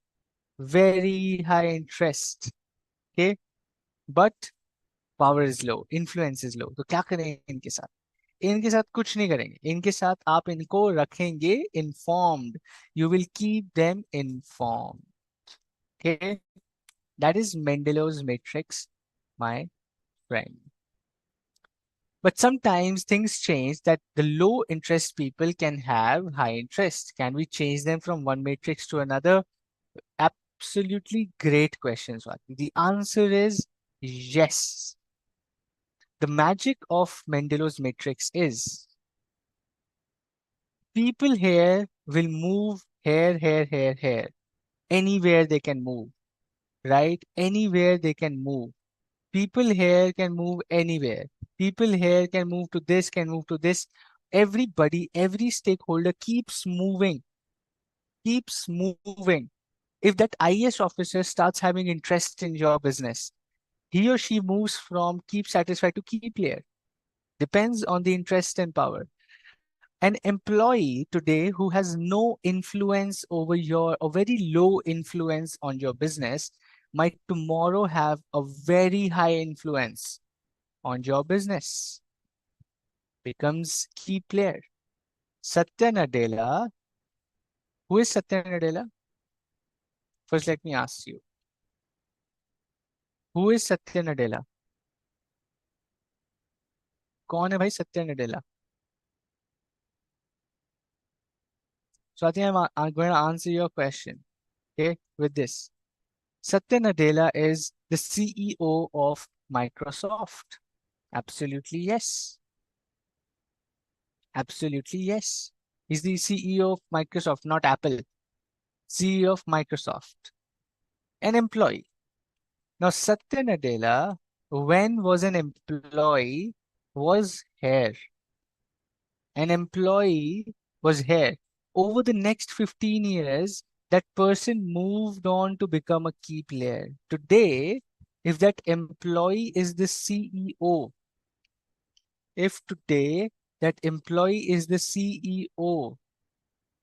interest. Okay, but power is low, influence is low. तो क्या करें इनके साथ? इनके साथ कुछ नहीं करेंगे. इनके साथ आप इनको रखेंगे informed. You will keep them informed. Okay, that is Mendelow's matrix, my friend. But sometimes things change that the low interest people can have high interest. Can we change them from one matrix to another? Absolutely great question, Swati. The answer is yes. The magic of Mendelow's matrix is people here will move here. Anywhere they can move, right? Anywhere they can move. People here can move anywhere. People here can move to this, can move to this. Everybody, every stakeholder keeps moving, keeps moving. If that IS officer starts having interest in your business, he or she moves from keep satisfied to key player. Depends on the interest and power. An employee today who has no influence over your, or very low influence on your business, might tomorrow have a very high influence on your business, becomes key player. Satya Nadella, who is Satya Nadella? First, let me ask you, who is Satya Nadella? कौन है भाई Satya Nadella? So I think I'm going to answer your question, okay, with this. Satya Nadella is the CEO of Microsoft. Absolutely yes. Absolutely yes. He's the CEO of Microsoft, not Apple. CEO of Microsoft. An employee. Now, Satya Nadella, when was an employee, was here. An employee was here. Over the next 15 years, that person moved on to become a key player. Today, if that employee is the CEO, if today that employee is the CEO,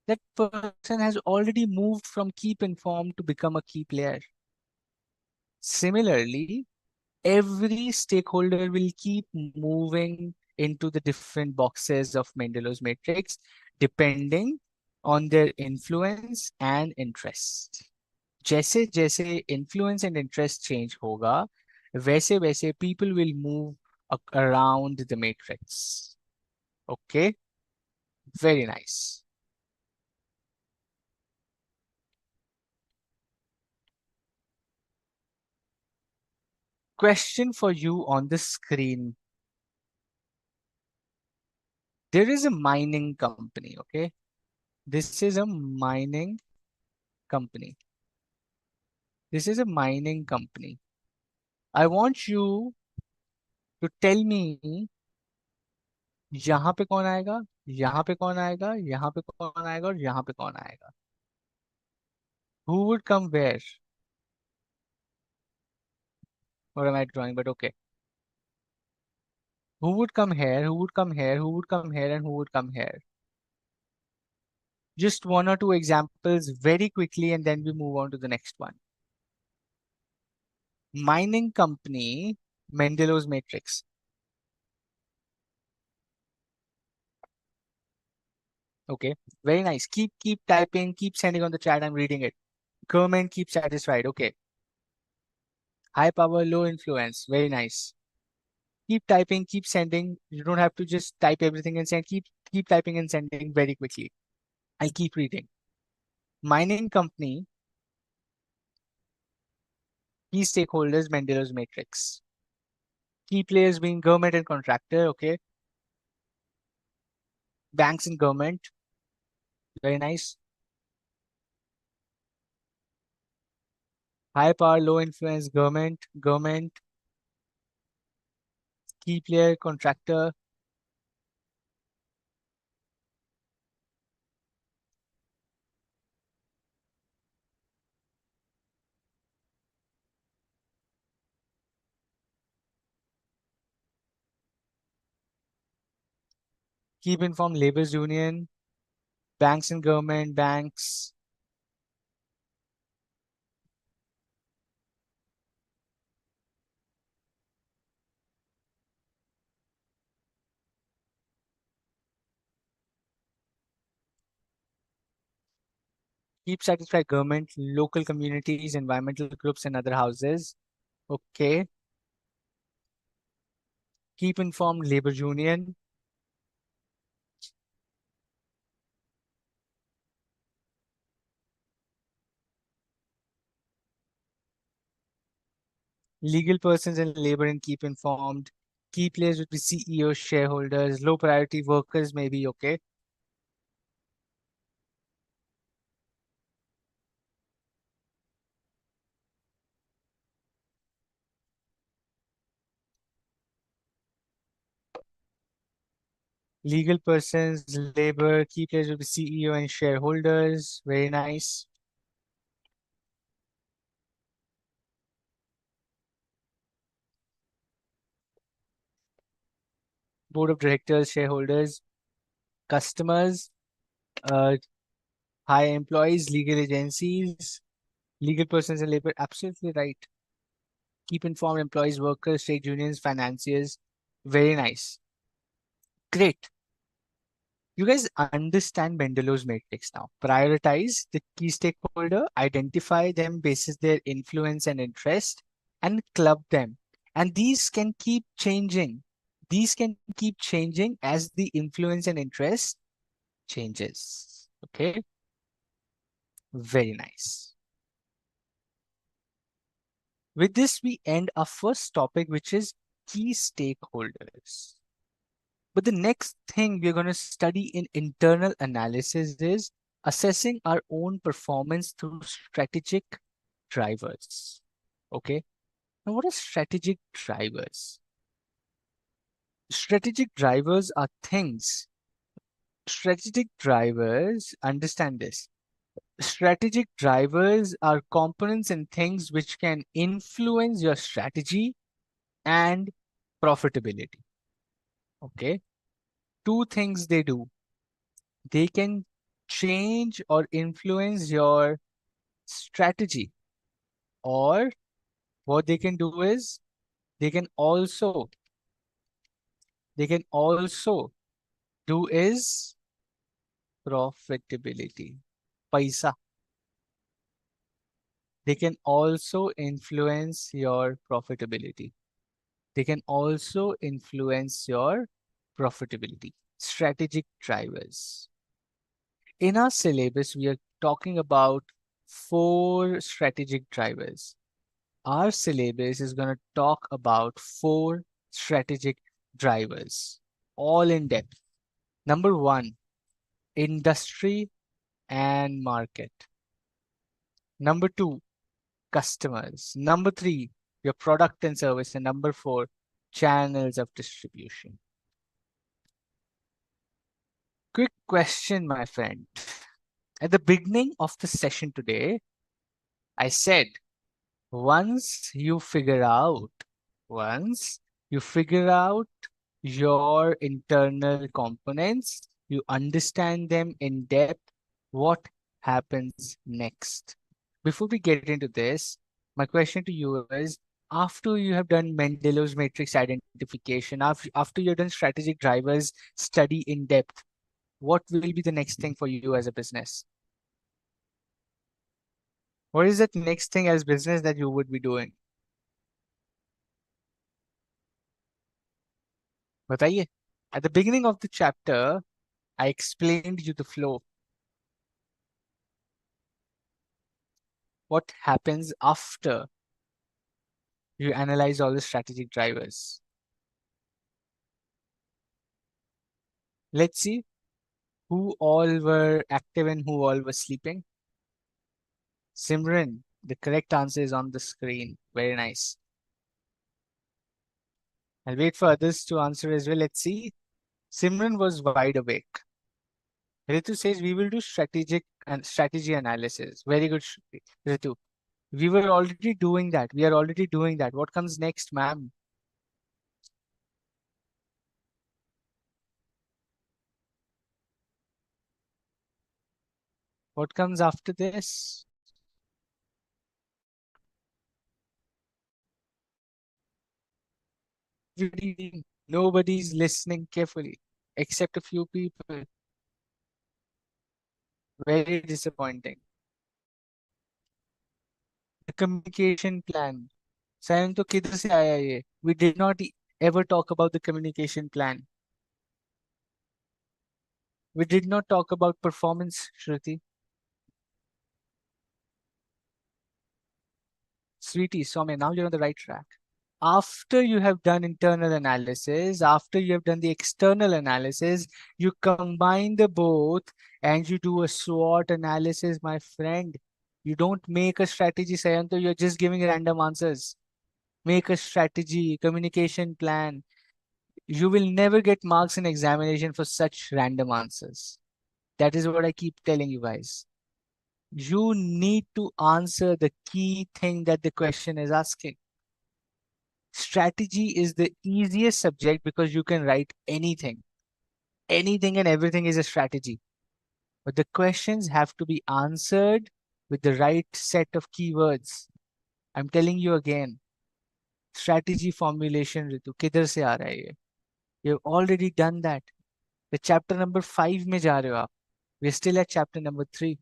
that person has already moved from keep informed to become a key player. Similarly, every stakeholder will keep moving into the different boxes of Mendelow's matrix depending on their influence and interest. जैसे जैसे influence and interest change होगा वैसे वैसे people will move around the matrix. Okay, very nice. Question for you on the screen. There is a mining company, okay? This is a mining company. This is a mining company. I want you to tell me यहाँ पे कौन आएगा, यहाँ पे कौन आएगा, यहाँ पे कौन आएगा और यहाँ पे कौन आएगा. Who would come where? What am I drawing? But okay. Who would come here? Who would come here? Who would come here? And who would come here? Just one or two examples very quickly and then we move on to the next one. Mining company, Mendelow's matrix. Okay, very nice. Keep typing, keep sending on the chat. I'm reading it. Government keep satisfied. Okay. High power, low influence. Very nice. Keep typing, keep sending. You don't have to just type everything and send. Keep typing and sending very quickly. I'll keep reading. Mining company, key stakeholders, Mendelow's matrix. Key players being government and contractor. Okay. Banks and government. Very nice. High power, low influence, government, key player, contractor. Keep informed, labor's union, banks and government, banks. Keep satisfied, government, local communities, environmental groups, and other houses. Okay. Keep informed, labor union. Legal persons and labor and keep informed. Key players would be CEOs, shareholders, low priority workers, maybe. Okay. Legal persons, labor, key players would be CEO and shareholders. Very nice. Board of directors, shareholders, customers, uh, high employees, legal agencies, legal persons and labor. Absolutely right. Keep informed employees, workers, trade unions, financiers. Very nice. Great. You guys understand Mendelow's matrix now. Prioritize the key stakeholder, identify them basis their influence and interest, and club them. And these can keep changing. These can keep changing as the influence and interest changes. Okay. Very nice. With this, we end our first topic, which is key stakeholders. But the next thing we're going to study in internal analysis is assessing our own performance through strategic drivers. Okay. Now, what are strategic drivers? Strategic drivers are things. Strategic drivers, understand this. Strategic drivers are components and things which can influence your strategy and profitability. Okay. Two things they do. They can change or influence your strategy, or what they can do is they can also they can also do is profitability. Paisa. They can also influence your profitability. They can also influence your profitability. Strategic drivers. In our syllabus, we are talking about 4 strategic drivers. Our syllabus is going to talk about 4 strategic drivers, all in depth. Number 1, industry and market. Number 2, customers. Number 3, your product and service. And number 4, channels of distribution. Quick question, my friend. At the beginning of the session today, I said, once you figure out, once you figure out your internal components, you understand them in depth, what happens next? Before we get into this, my question to you is, after you have done Mendelow's matrix identification, after you've done strategic drivers study in depth, what will be the next thing for you as a business? What is that next thing as business that you would be doing? बताइए. At the beginning of the chapter, I explained you the flow. What happens after you analyze all the strategic drivers? Let's see who all were active and who all were sleeping. Simran, the correct answer is on the screen. Very nice. I'll wait for others to answer as well. Let's see. Simran was wide awake. Ritu says we will do strategic and strategy analysis. Very good, Ritu. We were already doing that. We are already doing that. What comes next, ma'am? What comes after this? Nobody's listening carefully, except a few people. Very disappointing. The communication plan. Sayan to kidhar se aaya ye? We did not ever talk about the communication plan. We did not talk about performance, Shruti. Sweetie, Soumya, now you're on the right track. After you have done internal analysis, after you have done the external analysis, you combine the both and you do a SWOT analysis, my friend. You don't make a strategy, Sayanto, you're just giving random answers. Make a strategy, communication plan. You will never get marks in examination for such random answers. That is what I keep telling you guys. You need to answer the key thing that the question is asking. Strategy is the easiest subject because you can write anything. Anything and everything is a strategy. But the questions have to be answered with the right set of keywords. I'm telling you again. Strategy formulation, Ritu, किधर से आ रहा है ये? You've already done that. The chapter number 5 में जा रहे हो आप. We're still at chapter number 3,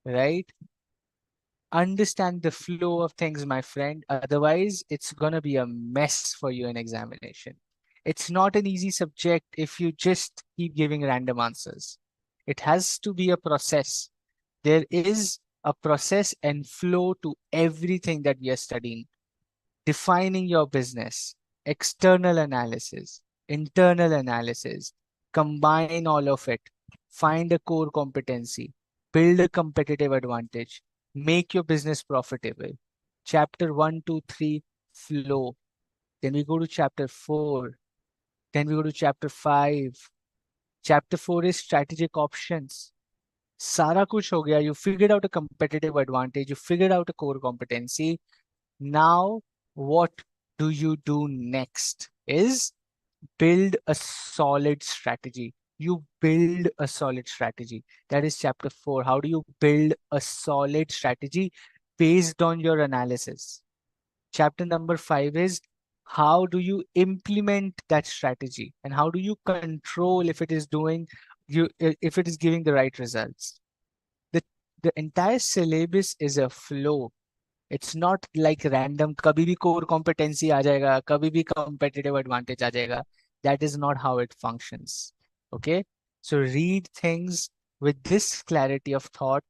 right? Understand the flow of things, my friend. Otherwise, it's going to be a mess for you in examination. It's not an easy subject if you just keep giving random answers. It has to be a process. There is a process and flow to everything that we are studying. Defining your business, external analysis, internal analysis, combine all of it, find a core competency, build a competitive advantage, make your business profitable. Chapter 1, 2, 3, flow. Then we go to chapter 4. Then we go to chapter 5. Chapter 4 is strategic options. सारा कुछ हो गया. You figured out a competitive advantage. You figured out a core competency. Now, what do you do next is build a solid strategy. You build a solid strategy. That is chapter 4. How do you build a solid strategy based on your analysis? Chapter number 5 is how do you implement that strategy and how do you control if it is doing if it is giving the right results. The the entire syllabus is a flow. It's not like random कभी भी core competency आ जाएगा, कभी भी competitive advantage आ जाएगा. That is not how it functions. Okay? So read things with this clarity of thought.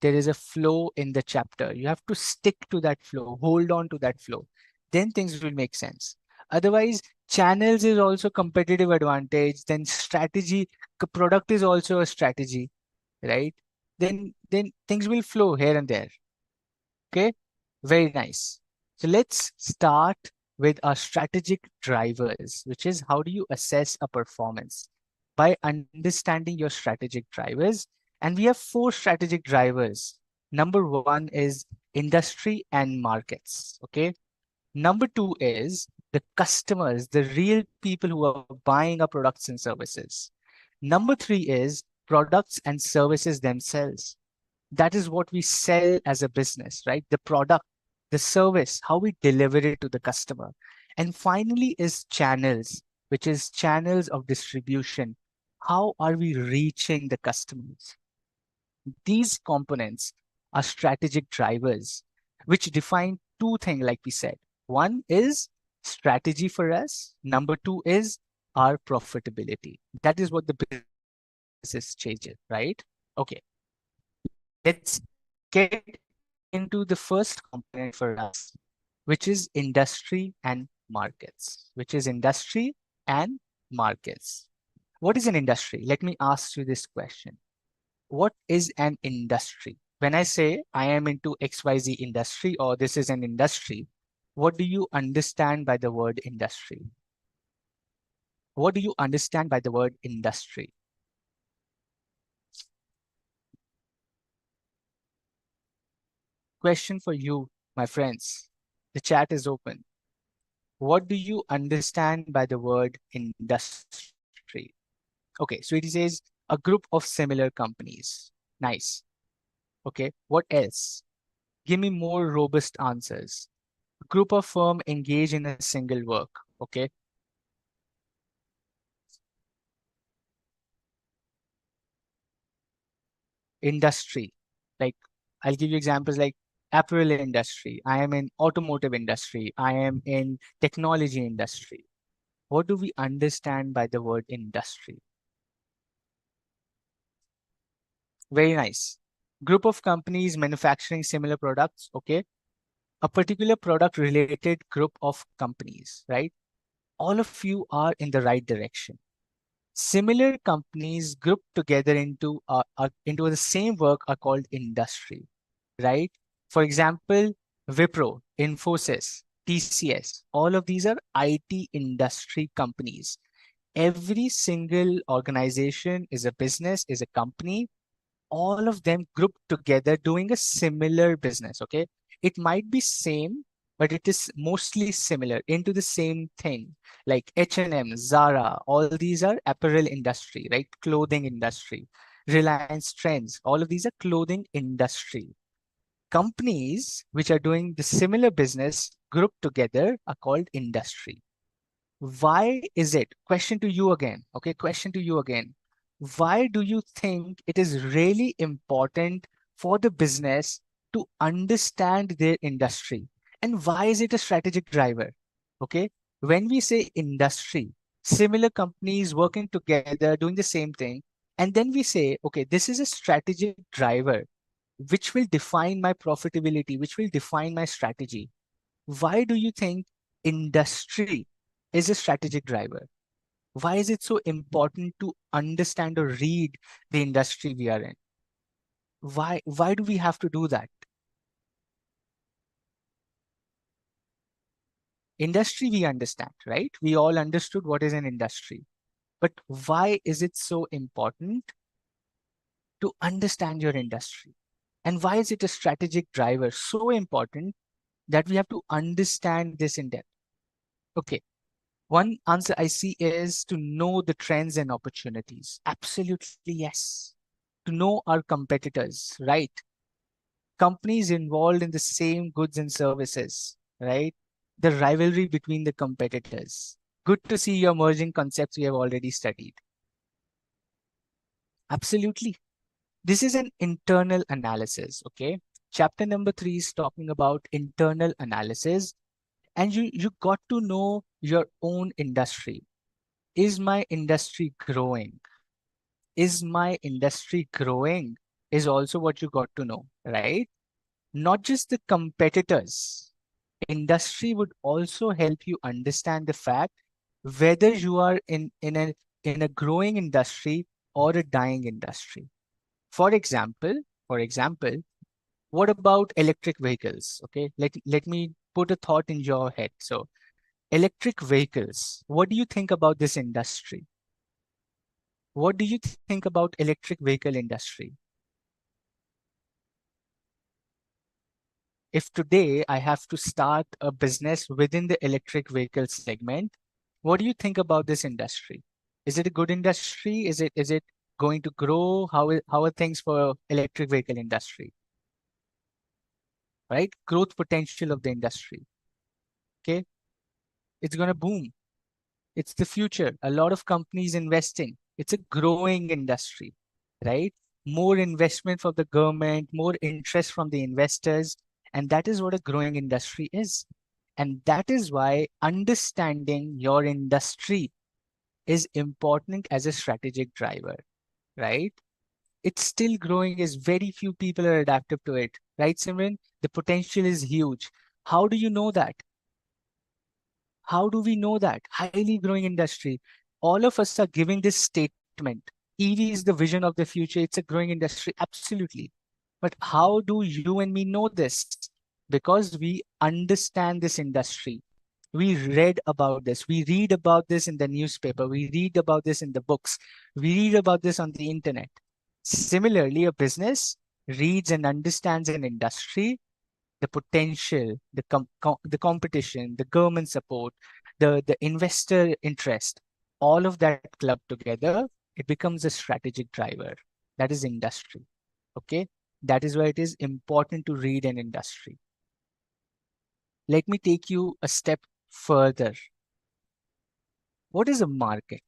There is a flow in the chapter. You have to stick to that flow, hold on to that flow. Then things will make sense. Otherwise, channels is also competitive advantage. Then strategy, product is also a strategy, right? Then things will flow here and there. Okay, very nice. So let's start with our strategic drivers, which is how do you assess a performance? By understanding your strategic drivers. And we have 4 strategic drivers. Number 1 is industry and markets. Okay. Number 2 is the customers, the real people who are buying our products and services. Number 3 is products and services themselves. That is what we sell as a business, right? The product, the service, how we deliver it to the customer. And finally is channels, which is channels of distribution. How are we reaching the customers? These components are strategic drivers, which define 2 things, like we said. One is strategy for us. Number 2 is our profitability. That is what the business changes, right? Okay. Let's get into the first component for us, which is industry and markets, which is industry and markets. What is an industry? Let me ask you this question. What is an industry? When I say I am into XYZ industry or this is an industry, what do you understand by the word industry? What do you understand by the word industry? Question for you, my friends. The chat is open. What do you understand by the word industry? Okay, so it says a group of similar companies. Nice. Okay, what else? Give me more robust answers. A group of firm engaged in a single work. Okay, industry. Like I'll give you examples like apparel industry. I am in automotive industry. I am in technology industry. What do we understand by the word industry? Very nice. Group of companies manufacturing similar products. Okay. A particular product related group of companies, right? All of you are in the right direction. Similar companies grouped together into the same work are called industry, right? For example, Wipro, Infosys, TCS, all of these are IT industry companies. Every single organization is a business, is a company, all of them grouped together doing a similar business. Okay, it might be same, but it is mostly similar into the same thing, like H&M, Zara, all these are apparel industry, right? Clothing industry. Reliance Trends, all of these are clothing industry. Companies which are doing the similar business grouped together are called industry. Why is it? Question to you again. Okay, question to you again. Why do you think it is really important for the business to understand their industry? And why is it a strategic driver? Okay, when we say industry, similar companies working together, doing the same thing, and then we say, okay, this is a strategic driver which will define my profitability, which will define my strategy. Why do you think industry is a strategic driver? Why is it so important to understand or read the industry we are in? Why do we have to do that? Industry we understand, right? We all understood what is an industry. But why is it so important to understand your industry? And why is it a strategic driver so important that we have to understand this in depth? Okay. One answer I see is to know the trends and opportunities. Absolutely, yes. To know our competitors, right? Companies involved in the same goods and services, right? The rivalry between the competitors. Good to see your merging concepts we have already studied. Absolutely. This is an internal analysis, okay? Chapter number 3 is talking about internal analysis, and you got to know your own industry. Is my industry growing? Is my industry growing? Is also what you got to know, right? Not just the competitors. Industry would also help you understand the fact whether you are in a growing industry or a dying industry. For example, for example, what about electric vehicles? Okay, let me put a thought in your head. So, electric vehicles, what do you think about this industry? What do you think about electric vehicle industry? If today I have to start a business within the electric vehicle segment, what do you think about this industry? Is it a good industry? Is it going to grow? How are things for electric vehicle industry? Right? Growth potential of the industry. Okay, it's gonna boom. It's the future. A lot of companies investing. It's a growing industry, right? More investment from the government, more interest from the investors. And that is what a growing industry is. And that is why understanding your industry is important as a strategic driver, right? It's still growing as very few people are adaptive to it, right, Simran? The potential is huge. How do you know that? How do we know that? Highly growing industry. All of us are giving this statement. EV is the vision of the future. It's a growing industry. Absolutely. But how do you and me know this? Because we understand this industry. We read about this. We read about this in the newspaper. We read about this in the books. We read about this on the internet. Similarly, a business reads and understands an industry, the potential, the competition, the government support, the investor interest, all of that clubbed together, it becomes a strategic driver. That is industry. Okay. That is why it is important to read an industry. Let me take you a step further. What is a market?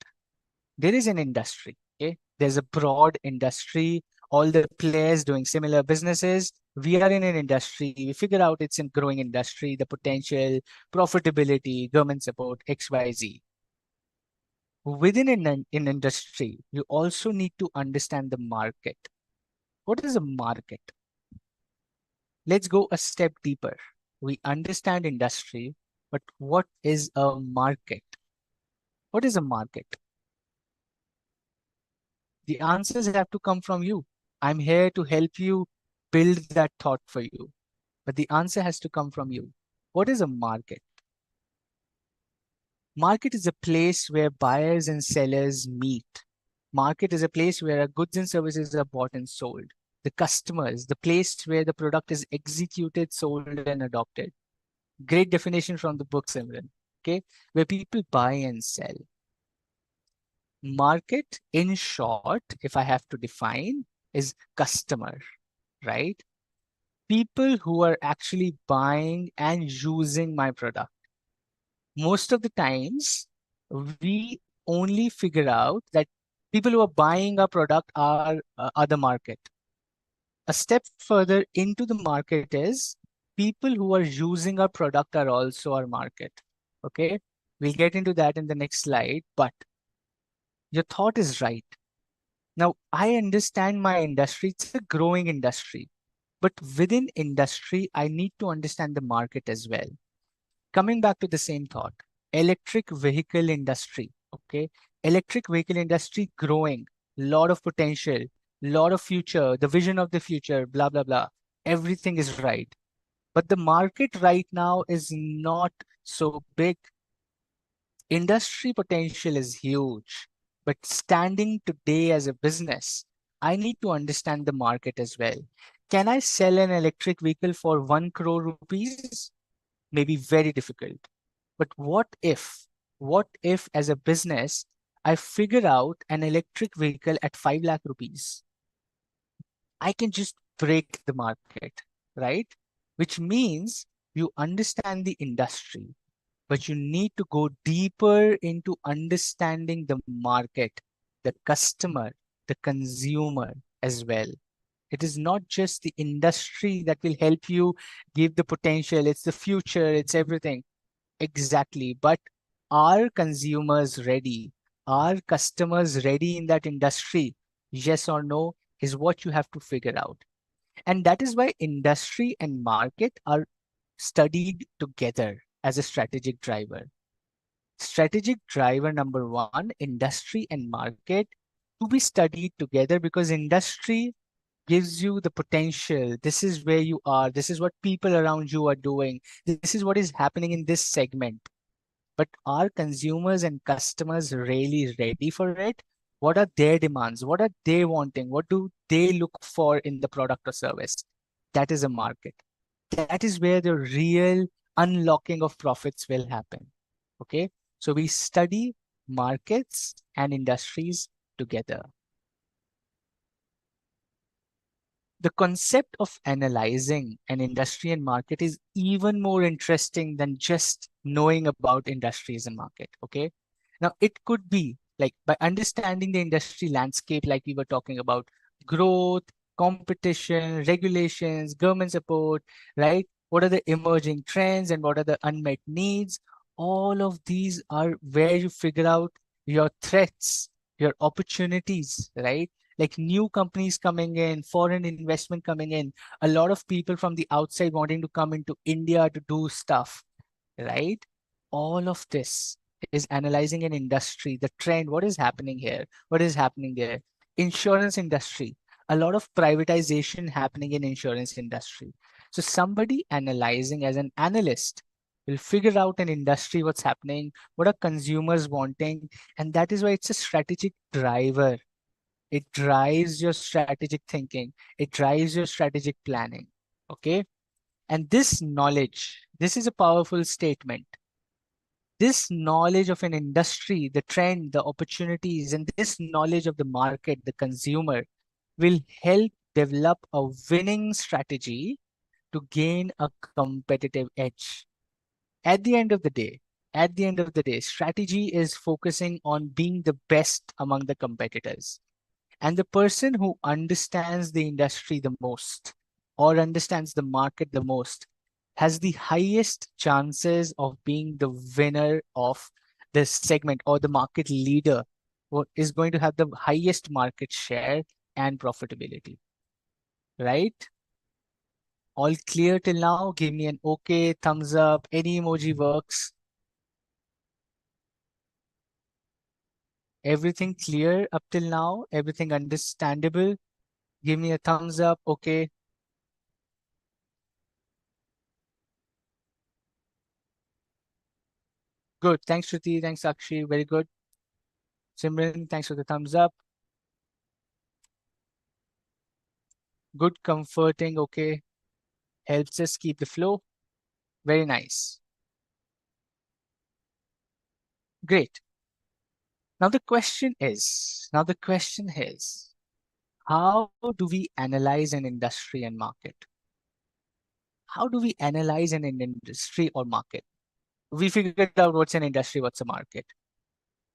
There is an industry. Okay. There's a broad industry, all the players doing similar businesses. We are in an industry. We figure out it's a growing industry, the potential, profitability, government support, XYZ. Within an industry, you also need to understand the market. What is a market? Let's go a step deeper. We understand industry, but what is a market? What is a market? The answers have to come from you. I'm here to help you build that thought for you. But the answer has to come from you. What is a market? Market is a place where buyers and sellers meet. Market is a place where goods and services are bought and sold. The customers, the place where the product is executed, sold, and adopted. Great definition from the book, Simran. Okay, where people buy and sell. Market, in short, if I have to define, is customer, right? People who are actually buying and using my product. Most of the times, we only figure out that people who are buying our product are the market. A step further into the market is people who are using our product are also our market. Okay, we'll get into that in the next slide, but your thought is right. Now, I understand my industry, it's a growing industry, but within industry, I need to understand the market as well. Coming back to the same thought, electric vehicle industry, okay? Electric vehicle industry growing, lot of potential, lot of future, the vision of the future, blah, blah, blah. Everything is right. But the market right now is not so big. Industry potential is huge, but standing today as a business, I need to understand the market as well. Can I sell an electric vehicle for 1 crore rupees? Maybe very difficult. But what if as a business, I figure out an electric vehicle at 5 lakh rupees? I can just break the market, right? Which means you understand the industry, but you need to go deeper into understanding the market, the customer, the consumer as well. It is not just the industry that will help you give the potential, it's the future, it's everything. Exactly. But are consumers ready? Are customers ready in that industry? Yes or no is what you have to figure out. And that is why industry and market are studied together as a strategic driver. Strategic driver number one, industry and market to be studied together because industry gives you the potential. This is where you are. This is what people around you are doing. This is what is happening in this segment. But are consumers and customers really ready for it? What are their demands? What are they wanting? What do they look for in the product or service? That is a market. That is where the real unlocking of profits will happen. Okay. So we study markets and industries together. The concept of analyzing an industry and market is even more interesting than just knowing about industries and market. Okay. Now, it could be like by understanding the industry landscape, like we were talking about growth, competition, regulations, government support, right? What are the emerging trends and what are the unmet needs? All of these are where you figure out your threats, your opportunities, right? Like new companies coming in, foreign investment coming in, a lot of people from the outside wanting to come into India to do stuff, right? All of this is analyzing an industry, the trend, what is happening here, what is happening there. Insurance industry, a lot of privatization happening in insurance industry. So somebody analyzing as an analyst will figure out an industry, what's happening, what are consumers wanting, and that is why it's a strategic driver. It drives your strategic thinking. It drives your strategic planning. Okay. And this knowledge, this is a powerful statement. This knowledge of an industry, the trend, the opportunities, and this knowledge of the market, the consumer, will help develop a winning strategy to gain a competitive edge. At the end of the day, strategy is focusing on being the best among the competitors. And the person who understands the industry the most or understands the market the most has the highest chances of being the winner of this segment or the market leader who is going to have the highest market share and profitability, right? All clear till now? Give me an okay, thumbs up, any emoji works. Everything clear up till now? Everything understandable? Give me a thumbs up, okay. Good. Thanks, Shruti. Thanks, Akshi. Very good. Simran, thanks for the thumbs up. Good, comforting. Okay. Helps us keep the flow. Very nice. Great. Now the question is, how do we analyze an industry and market? How do we analyze an industry or market? We figured out what's an industry, what's a market.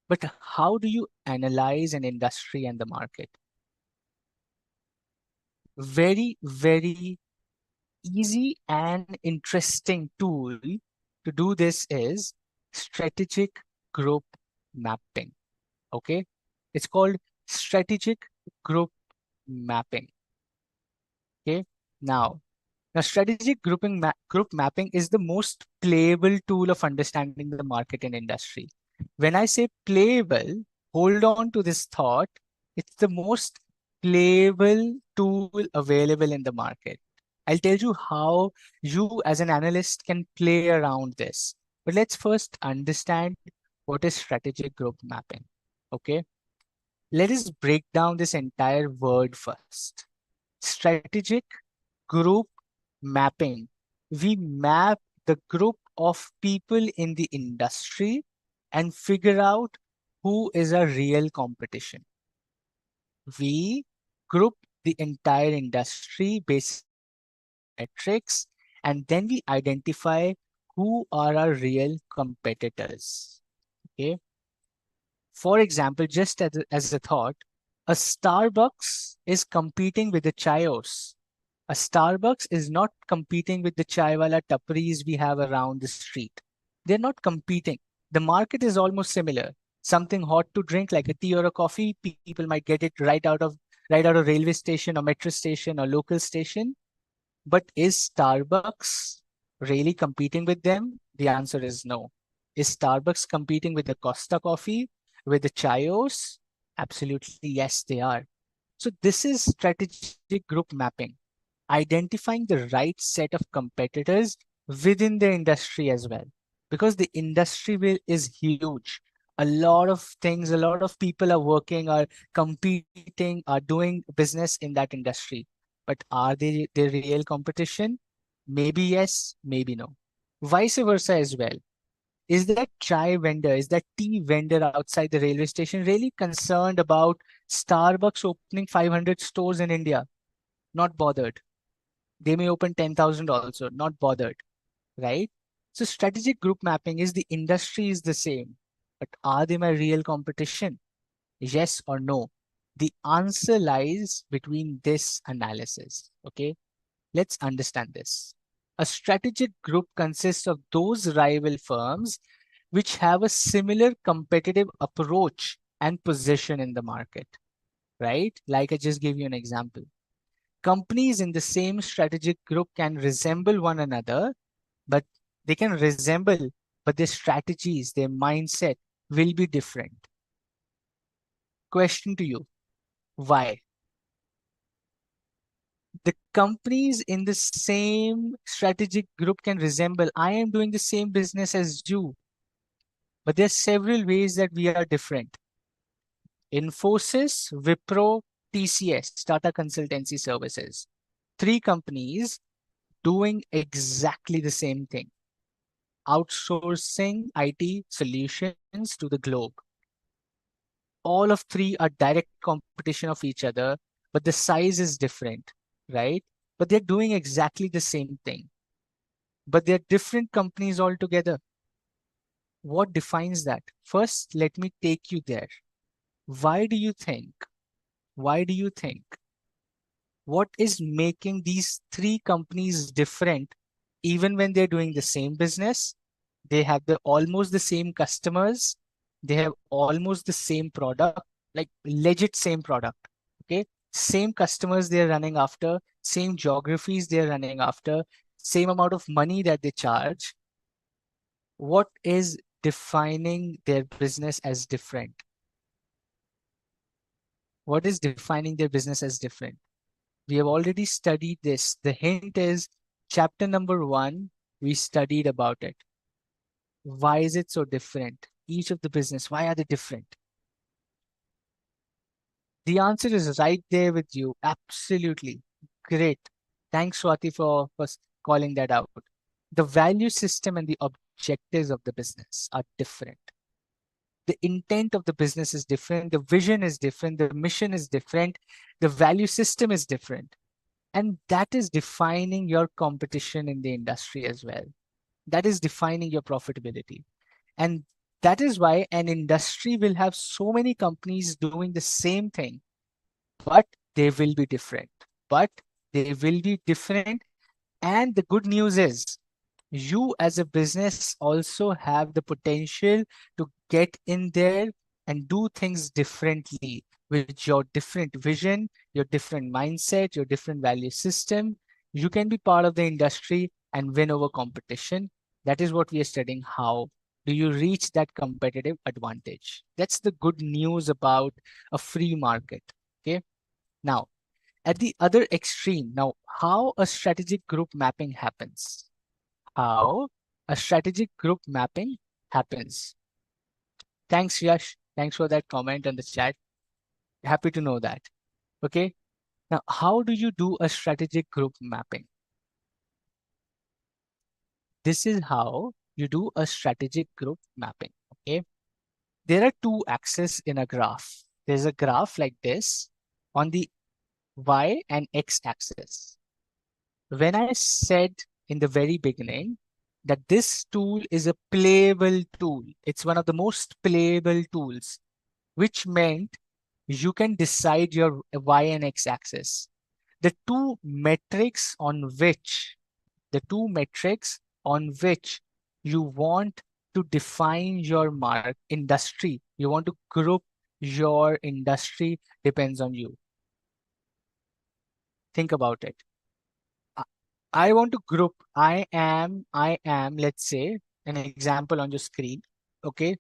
But how do you analyze an industry and the market? Very, very easy and interesting tool to do this is strategic group mapping. Okay. It's called strategic group mapping. Okay. Now strategic group mapping is the most playable tool of understanding the market and industry. When I say playable, hold on to this thought. It's the most playable tool available in the market. I'll tell you how you as an analyst can play around this. But let's first understand what is strategic group mapping. Okay, let us break down this entire word first. Strategic group mapping. We map the group of people in the industry and figure out who is a real competition. We group the entire industry based metrics, and then we identify who are our real competitors. Okay. For example, just as a thought, a Starbucks is competing with the Chios. A Starbucks is not competing with the chai wala tapris we have around the street. They're not competing. The market is almost similar. Something hot to drink like a tea or a coffee, people might get it right out of railway station or metro station or local station. But is Starbucks really competing with them? The answer is no. Is Starbucks competing with the Costa coffee, with the Chios? Absolutely, yes, they are. So this is strategic group mapping, identifying the right set of competitors within the industry as well. Because the industry is huge. A lot of people are working, are competing, are doing business in that industry. But are they the real competition? Maybe yes, maybe no. Vice versa as well. Is that chai vendor, is that tea vendor outside the railway station really concerned about Starbucks opening 500 stores in India? Not bothered. They may open 10,000 also, not bothered, right? So strategic group mapping is the industry is the same, but are they my real competition? Yes or no? The answer lies between this analysis. Okay, let's understand this. A strategic group consists of those rival firms which have a similar competitive approach and position in the market, right? Like I just gave you an example. Companies in the same strategic group can resemble one another, but they can resemble, but their strategies, their mindset will be different. Question to you, why? The companies in the same strategic group can resemble. I am doing the same business as you, but there are several ways that we are different. Infosys, Wipro, TCS, Tata Consultancy Services. Three companies doing exactly the same thing, outsourcing IT solutions to the globe. All of three are direct competition of each other, but the size is different, right? But they're doing exactly the same thing, but they're different companies altogether. What defines that? First, let me take you there. Why do you think? Why do you think? What is making these three companies different even when they're doing the same business? They have the almost the same customers. They have almost the same product, like legit same product. Okay. Same customers they're running after, same geographies they're running after, same amount of money that they charge. What is defining their business as different? What is defining their business as different? We have already studied this. The hint is chapter number 1, we studied about it. Why is it so different? Each of the business, why are they different? The answer is right there with you. Absolutely. Great. Thanks, Swati, for calling that out. The value system and the objectives of the business are different. The intent of the business is different. The vision is different. The mission is different. The value system is different. And that is defining your competition in the industry as well. That is defining your profitability. And that is why an industry will have so many companies doing the same thing, but they will be different. But they will be different. And the good news is, you as a business also have the potential to get in there and do things differently with your different vision, your different mindset, your different value system. You can be part of the industry and win over competition. That is what we are studying. How do you reach that competitive advantage? That's the good news about a free market. Okay. Now, at the other extreme, now how a strategic group mapping happens. How? a strategic group mapping happens. Thanks, Yash. Thanks for that comment on the chat. Happy to know that. Okay. Now, how do you do a strategic group mapping? This is how you do a strategic group mapping. Okay. There are two axes in a graph. There's a graph like this on the Y and X axis. When I said in the very beginning that this tool is a playable tool, it's one of the most playable tools, which meant you can decide your Y and X axis. The two metrics on which, the two metrics on which you want to define your industry, you want to group your industry depends on you. Think about it. I I want to group, let's say, an example on your screen. Okay.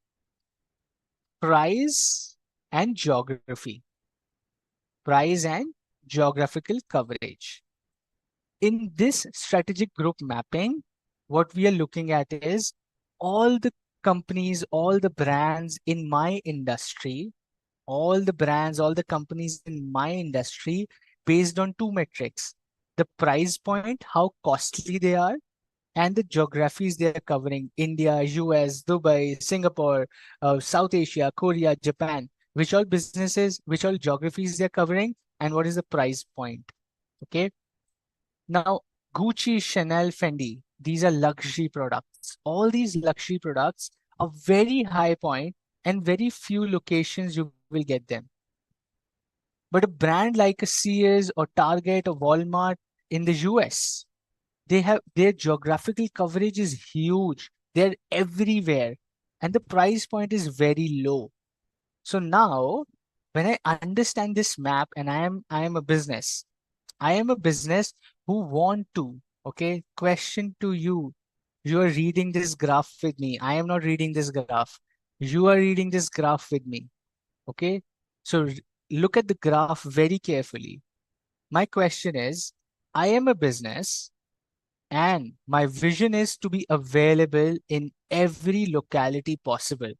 Price and geography, price and geographical coverage. In this strategic group mapping, what we are looking at is all the companies, all the brands in my industry, all the brands, all the companies in my industry based on two metrics: the price point, how costly they are, and the geographies they are covering: India, US, Dubai, Singapore, South Asia, Korea, Japan, which all businesses, which all geographies they're covering, and what is the price point. Okay. Now, Gucci, Chanel, Fendi, these are luxury products. All these luxury products are very high point and very few locations you will get them. But a brand like a Sears or Target or Walmart in the US, they have their geographical coverage is huge. They're everywhere. And the price point is very low. So now when I understand this map and I am a business, I am a business who want to, okay, question to you. You are reading this graph with me. I am not reading this graph. You are reading this graph with me. Okay. So look at the graph very carefully. My question is, I am a business and my vision is to be available in every locality possible.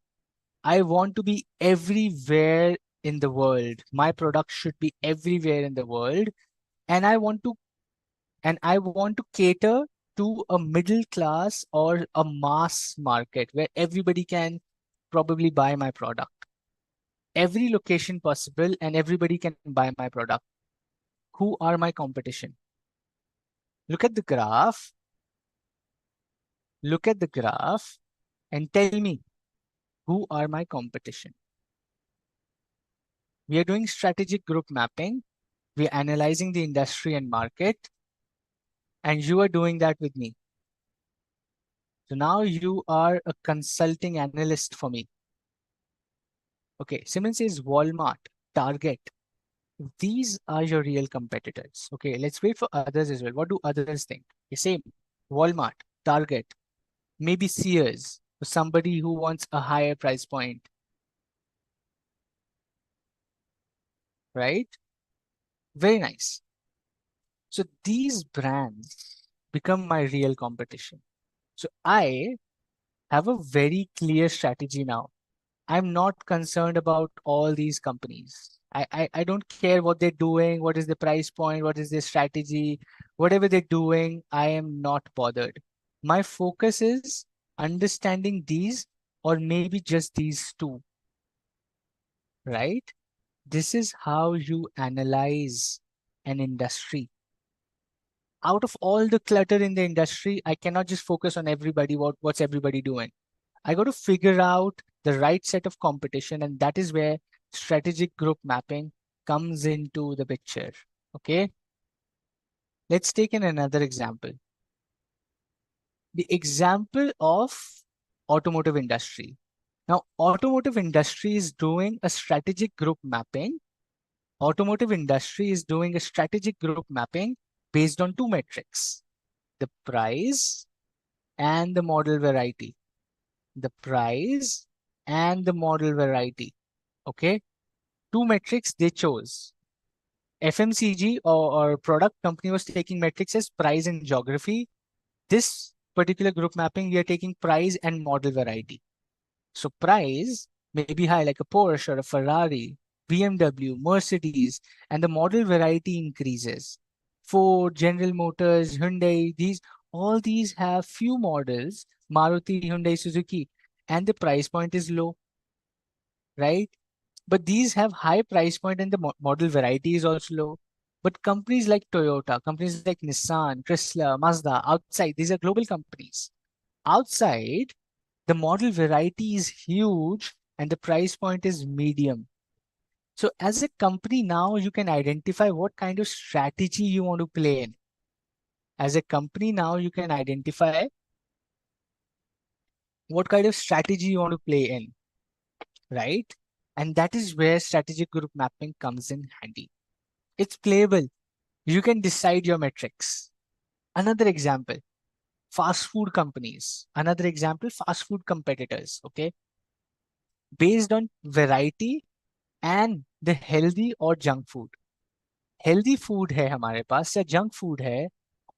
I want to be everywhere in the world. My product should be everywhere in the world. And I want to cater to a middle class or a mass market where everybody can probably buy my product. Every location possible and everybody can buy my product. Who are my competition? Look at the graph. Look at the graph and tell me who are my competition. We are doing strategic group mapping. We are analyzing the industry and market, and you are doing that with me. So now you are a consulting analyst for me. Okay, Simon says Walmart, Target. These are your real competitors. Okay, let's wait for others as well. What do others think? Okay, same. Walmart, Target, maybe Sears, for somebody who wants a higher price point, right? Very nice. So these brands become my real competition. So I have a very clear strategy now. I'm not concerned about all these companies. I don't care what they're doing, what is the price point, what is their strategy, whatever they're doing, I am not bothered. My focus is understanding these or maybe just these two, right? This is how you analyze an industry. Out of all the clutter in the industry, I cannot just focus on everybody, what's everybody doing. I got to figure out the right set of competition, and that is where strategic group mapping comes into the picture. Okay. Let's take in another example. The example of automotive industry. Now, automotive industry is doing a strategic group mapping. Automotive industry is doing a strategic group mapping based on two metrics: the price and the model variety. The price and the model variety. Okay. Two metrics they chose. FMCG or product company was taking metrics as price and geography. This particular group mapping, we are taking price and model variety. So price may be high, like a Porsche or a Ferrari, BMW, Mercedes, and the model variety increases. Ford, General Motors, Hyundai, all these have few models, Maruti, Hyundai, Suzuki, and the price point is low, right? But these have high price point and the model variety is also low. But companies like Toyota, companies like Nissan, Chrysler, Mazda, outside, these are global companies. Outside, the model variety is huge and the price point is medium. So as a company now, you can identify what kind of strategy you want to play in. As a company now, you can identify what kind of strategy you want to play in, right? And that is where strategic group mapping comes in handy. It's playable. You can decide your metrics. Another example, fast food companies. Another example, fast food competitors. Okay. Based on variety and the healthy or junk food. Healthy food है हमारे पास या junk food है,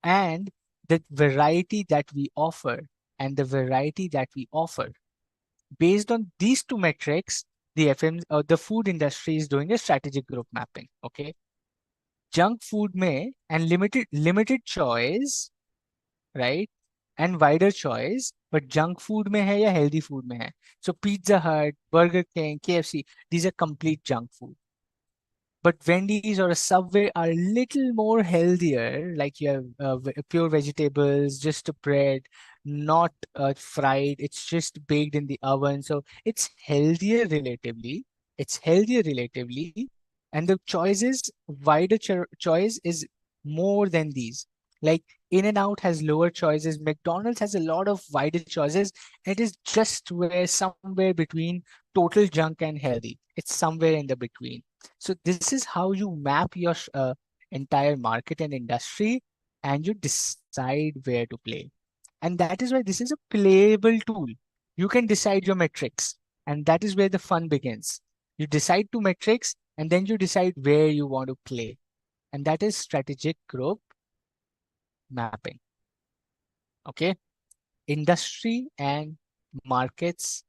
and the variety that we offer and the variety that we offer. Based on these two metrics, the FM or the food industry is doing a strategic group mapping. Okay. Junk food में and limited choice, right? And wider choice, but junk food में है या healthy food में है. So Pizza Hut, Burger King, KFC, these are complete junk food. But Wendy's or a Subway are a little more healthier, like you have pure vegetables, just a bread, not fried. It's just baked in the oven, so it's healthier relatively. It's healthier relatively, and the choices wider choice is more than these. Like In and Out has lower choices. McDonald's has a lot of wider choices. It is just where somewhere between total junk and healthy. It's somewhere in the between. So this is how you map your entire market and industry, and you decide where to play. And that is why this is a playable tool. You can decide your metrics, and that is where the fun begins. You decide two metrics, and then you decide where you want to play. And that is strategic group mapping. Okay. Industry and markets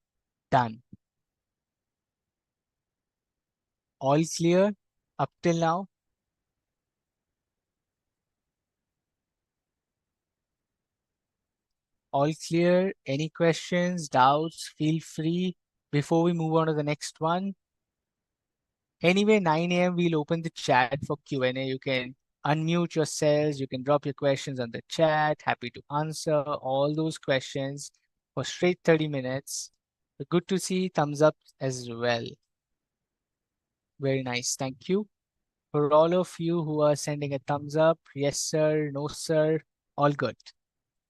done. All clear up till now? All clear? Any questions, doubts? Feel free before we move on to the next one. Anyway, 9 a.m. we'll open the chat for Q&A. You can unmute yourselves. You can drop your questions on the chat. Happy to answer all those questions for straight 30 minutes. Good to see thumbs up as well. Very nice. Thank you. For all of you who are sending a thumbs up, yes, sir, no, sir, all good.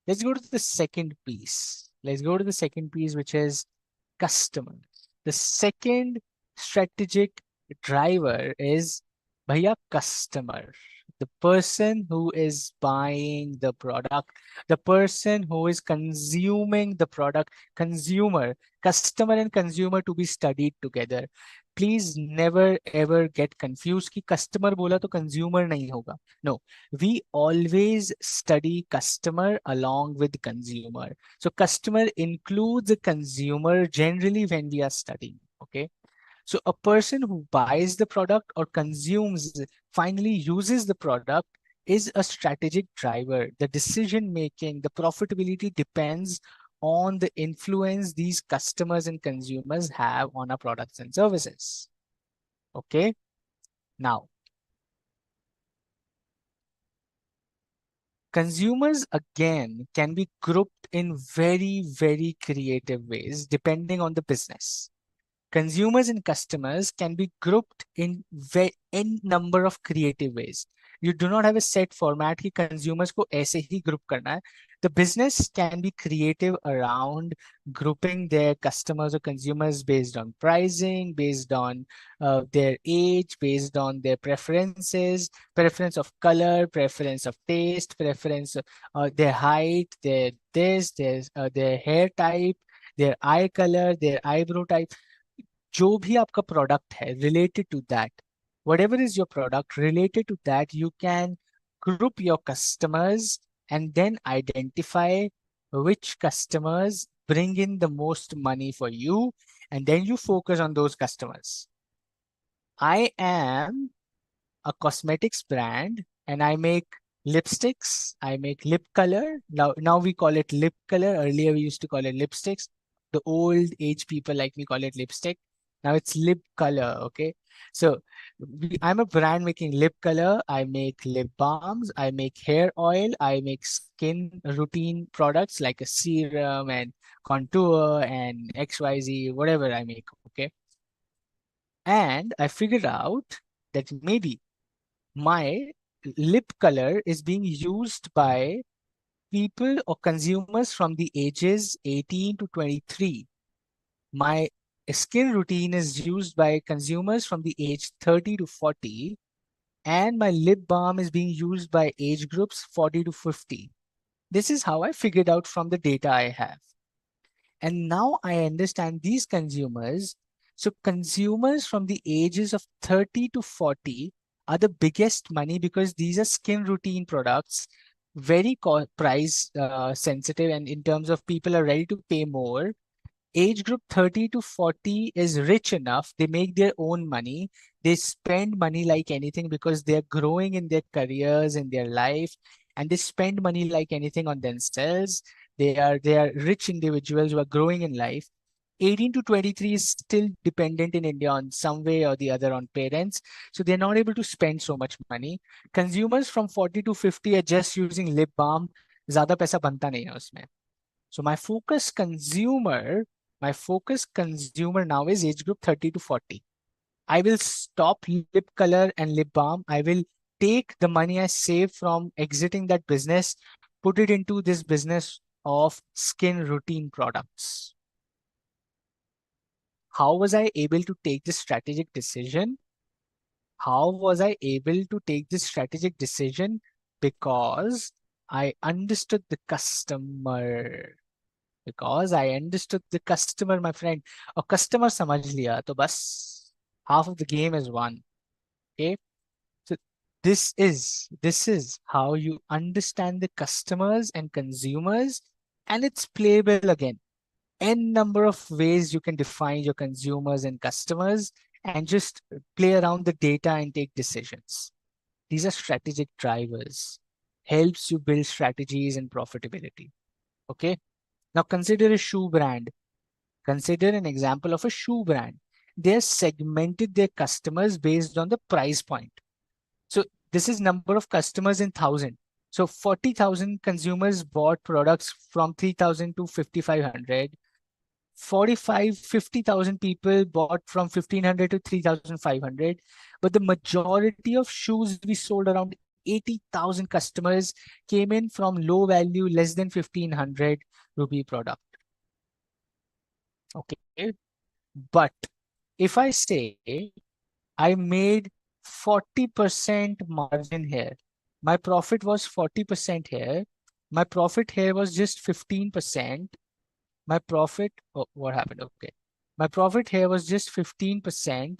Let's go to the second piece. Let's go to the second piece, which is customer. The second strategic driver is bhaiya customer. The person who is buying the product, the person who is consuming the product, consumer, customer and consumer to be studied together. Please never ever get confused कि customer बोला तो consumer नहीं होगा. No, we always study customer along with consumer. So customer includes a consumer generally when we are studying. Okay. So a person who buys the product or consumes, finally uses the product, is a strategic driver. The decision making, the profitability depends on the influence these customers and consumers have on our products and services. Okay. Now, consumers again can be grouped in very creative ways depending on the business. Consumers and customers can be grouped in n number of creative ways. You do not have a set format कि consumers को ऐसे ही group करना है. The business can be creative around grouping their customers or consumers based on pricing, based on their age, based on their preferences, preference of color, preference of taste, preference of their height, their hair type, their eye color, their eyebrow type. जो भी आपका product है related to that, whatever is your product related to that, you can group your customers and then identify which customers bring in the most money for you, and then you focus on those customers. I am a cosmetics brand and I make lipsticks. I make lip color. Now we call it lip color. Earlier we used to call it lipsticks. The old age people like me call it lipstick. Now it's lip color. Okay. So I'm a brand making lip color. I make lip balms. I make hair oil. I make skin routine products like a serum and contour and XYZ, whatever I make. Okay. And I figured out that maybe my lip color is being used by people or consumers from the ages 18 to 23. My skin routine is used by consumers from the age 30 to 40. And my lip balm is being used by age groups 40 to 50. This is how I figured out from the data I have. And now I understand these consumers. So consumers from the ages of 30 to 40 are the biggest money because these are skin routine products, very price sensitive, and in terms of people are ready to pay more. Age group 30 to 40 is rich enough. They make their own money. They spend money like anything because they're growing in their careers, in their life, and they spend money like anything on themselves. They are rich individuals who are growing in life. 18 to 23 is still dependent in India on some way or the other on parents. So they're not able to spend so much money. Consumers from 40 to 50 are just using lip balm. ज़्यादा पैसा बनता नहीं है उसमें. So my focus consumer now is age group 30 to 40. I will stop lip color and lip balm. I will take the money I save from exiting that business, put it into this business of skin routine products. How was I able to take this strategic decision? How was I able to take this strategic decision? Because I understood the customer. Because I understood the customer, my friend. और customer समझ लिया तो बस half of the game is won. Okay. So this is how you understand the customers and consumers, and it's playable again. N number of ways you can define your consumers and customers and just play around the data and take decisions. These are strategic drivers. Helps you build strategies and profitability. Okay. Now consider a shoe brand. Consider an example of a shoe brand. They have segmented their customers based on the price point. So this is number of customers in thousand. So 40,000 consumers bought products from 3,000 to 5,500. 50,000 people bought from 1,500 to 3,500. But the majority of shoes we sold, around 80,000 customers, came in from low value, less than 1,500 rupee product. Okay. But if I say I made 40% margin here, my profit was 40% here, my profit here was just 15%. My profit, oh, what happened? Okay. My profit here was just 15%,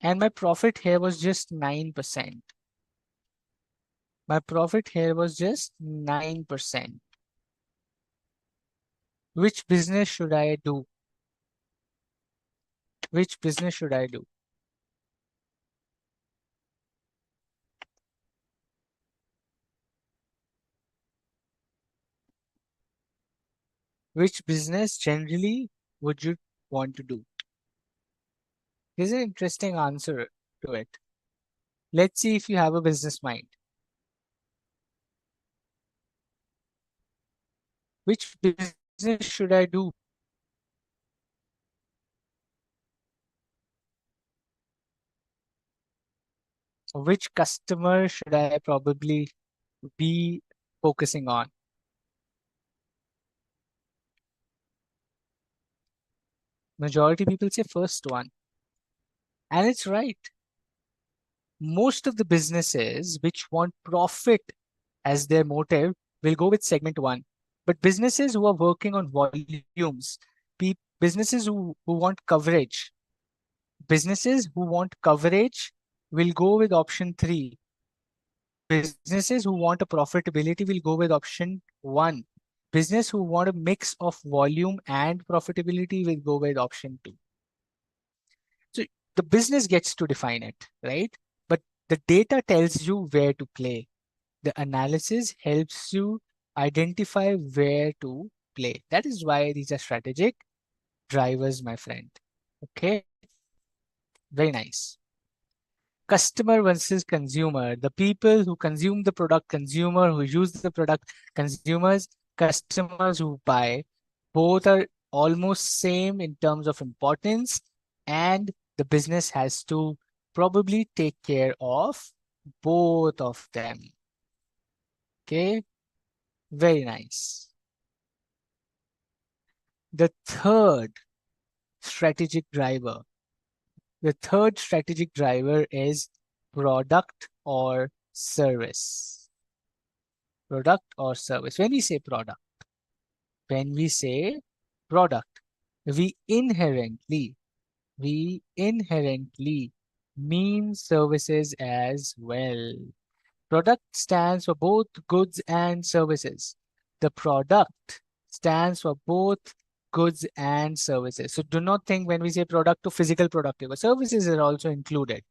and my profit here was just 9%. My profit here was just 9%. Which business should I do? Which business should I do? Which business generally would you want to do? There's an interesting answer to it. Let's see if you have a business mind. Which business should I do? Which customer should I probably be focusing on? Majority people say first one. And it's right. Most of the businesses which want profit as their motive will go with segment one. But businesses who are working on volumes, businesses who want coverage, businesses who want coverage will go with option three. Businesses who want a profitability will go with option one. Business who want a mix of volume and profitability will go with option two. So the business gets to define it, right? But the data tells you where to play. The analysis helps you identify where to play. That is why these are strategic drivers, my friend. Okay, very nice. Customer versus consumer. The people who consume the product, consumer who use the product, consumers, customers who buy, both are almost same in terms of importance, and the business has to probably take care of both of them. Okay, very nice. The third strategic driver. The third strategic driver is product or service. Product or service. When we say product, we inherently mean services as well. Product stands for both goods and services. The product stands for both goods and services. So do not think when we say product to physical product, services are also included.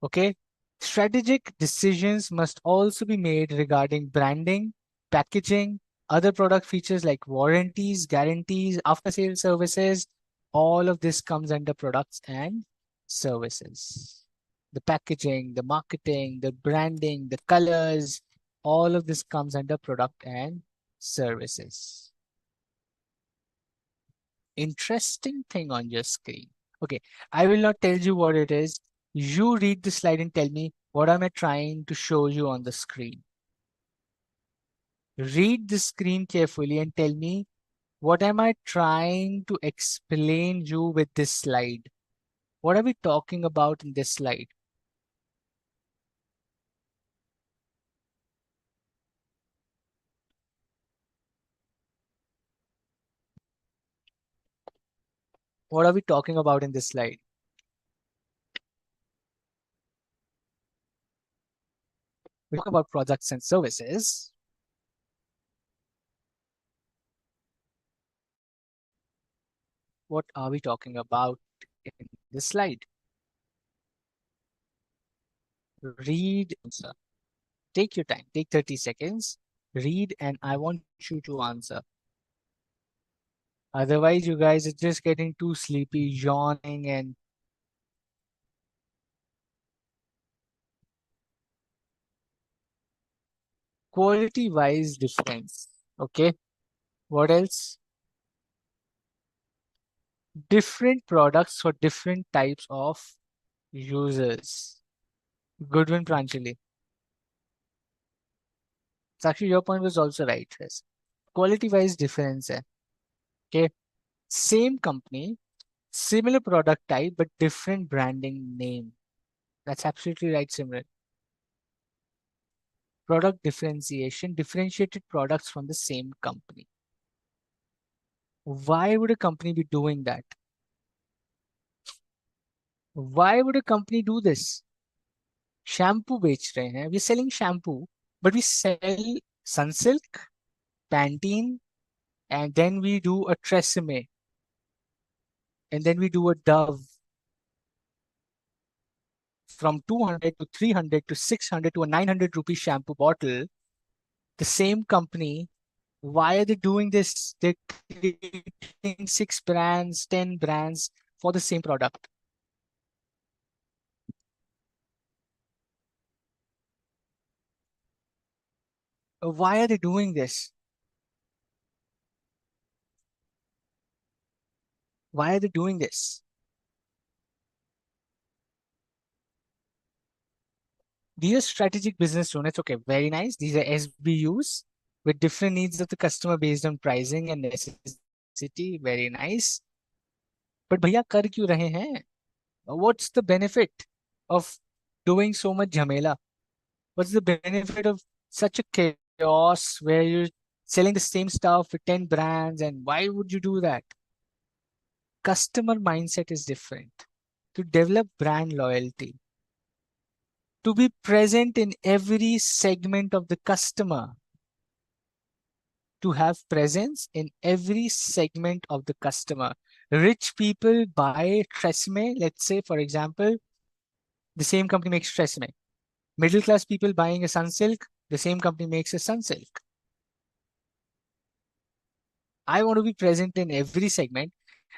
Okay. Strategic decisions must also be made regarding branding, packaging, other product features like warranties, guarantees, after sale services. All of this comes under products and services. The packaging, the marketing, the branding, the colors, all of this comes under product and services. Interesting thing on your screen. Okay, I will not tell you what it is. You read the slide and tell me what am I trying to show you on the screen. Read the screen carefully and tell me what am I trying to explain you with this slide. What are we talking about in this slide? What are we talking about in this slide? We talk about products and services. What are we talking about in this slide? Read, answer. Take your time, take 30 seconds, read, and I want you to answer. Otherwise, you guys are just getting too sleepy, yawning, and quality-wise difference. Okay, what else? Different products for different types of users. Good one, Pranjali. So actually, your point was also right. Yes. Quality-wise difference. Okay, same company, similar product type, but different branding name. That's absolutely right, Simran. Product differentiation, differentiated products from the same company. Why would a company be doing that? Why would a company do this? Shampoo बेच रहे हैं. We're selling shampoo, but we sell Sunsilk, Pantene, and then we do a Tresemme, and then we do a Dove. From 200 to 300 to 600 to a 900 rupee shampoo bottle. The same company, why are they doing this? They're creating 6 brands, 10 brands for the same product. Why are they doing this? Why are they doing this? These are strategic business units. Okay, very nice. These are SBUs with different needs of the customer based on pricing and necessity. Very nice. But भैया कर क्यों रहे हैं? What's the benefit of doing so much jhamela? What's the benefit of such a chaos where you're selling the same stuff with 10 brands, and why would you do that? Customer mindset is different. To develop brand loyalty, to be present in every segment of the customer, to have presence in every segment of the customer. Rich people buy Tresemme, let's say, for example, the same company makes Tresemme. Middle class people buying a Sunsilk, the same company makes a Sunsilk. I want to be present in every segment.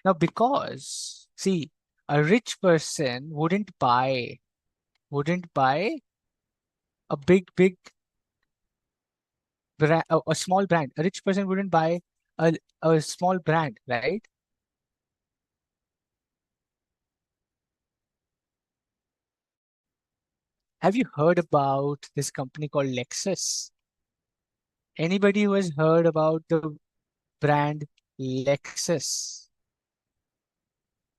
Now, because see, a rich person wouldn't buy a big brand, a small brand. A rich person wouldn't buy a, a small brand, right? Have you heard about this company called Lexus? Anybody who has heard about the brand Lexus?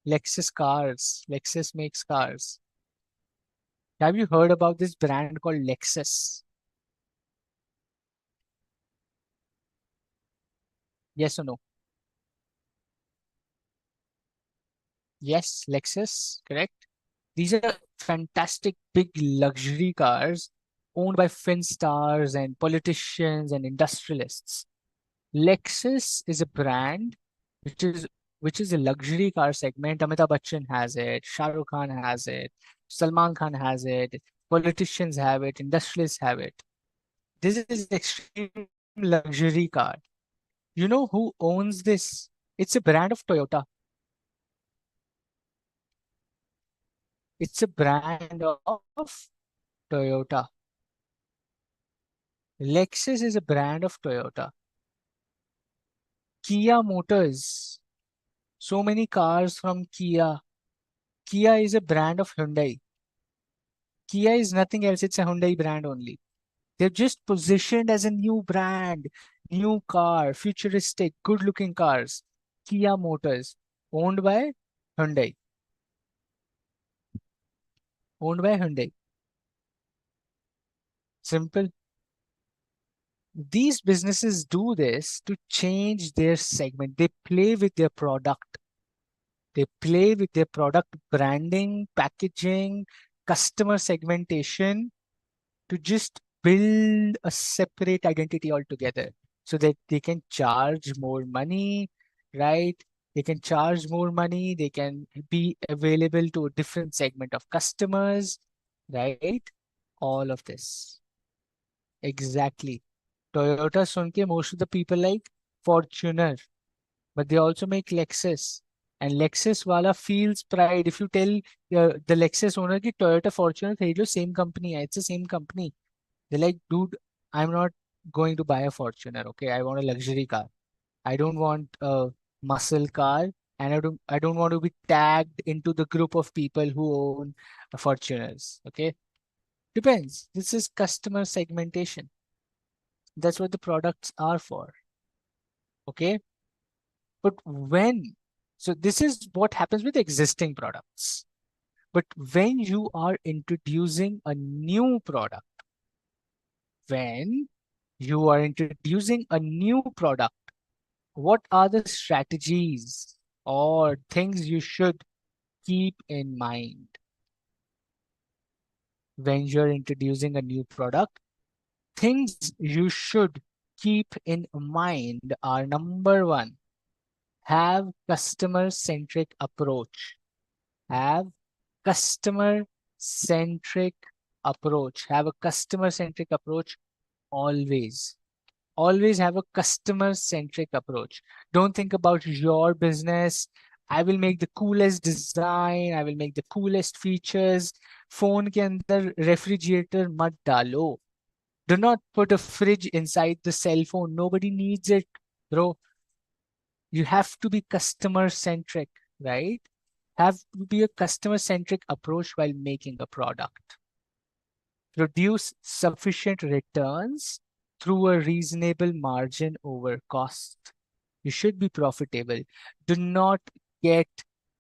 Lexus cars. Lexus makes cars. Have you heard about this brand called Lexus? Yes or no? Yes, Lexus, correct. These are fantastic big luxury cars owned by fin stars and politicians and industrialists. Lexus is a brand which is which is a luxury car segment. Amitabh Bachchan has it, Shah Rukh Khan has it, Salman Khan has it, politicians have it, industrialists have it. This is extreme luxury car. You know who owns this? It's a brand of Toyota. It's a brand of Toyota. Lexus is a brand of Toyota. Kia Motors. So many cars from Kia. Kia is a brand of Hyundai. Kia is nothing else, it's a Hyundai brand only. They're just positioned as a new brand, new car, futuristic, good looking cars. Kia Motors, owned by Hyundai. Owned by Hyundai. Simple. These businesses do this to change their segment. They play with their product. They play with their product branding, packaging, customer segmentation to just build a separate identity altogether so that they can charge more money, right? They can charge more money, they can be available to a different segment of customers, right? All of this. Exactly. Toyota Sunke, most of the people like Fortuner, but they also make Lexus. And Lexus wala feels pride. If you tell the Lexus owner ki Toyota Fortuner खरीद लो, same company है, it's the same company. They're like, dude, I'm not going to buy a Fortuner. Okay, I want a luxury car. I don't want a muscle car, and I don't want to be tagged into the group of people who own Fortuners. Okay, depends. This is customer segmentation. That's what the products are for. Okay, but so this is what happens with existing products. But when you are introducing a new product, when you are introducing a new product, what are the strategies or things you should keep in mind when you're introducing a new product? Things you should keep in mind are: number one, have customer centric approach. Have customer centric approach. Have a customer centric approach always. Always have a customer centric approach. Don't think about your business. I will make the coolest design, I will make the coolest features. Phone के अंदर refrigerator मत डालो. Do not put a fridge inside the cell phone. Nobody needs it, bro. You have to be customer centric, right? Have to be a customer centric approach while making a product. Produce sufficient returns through a reasonable margin over cost. You should be profitable. Do not get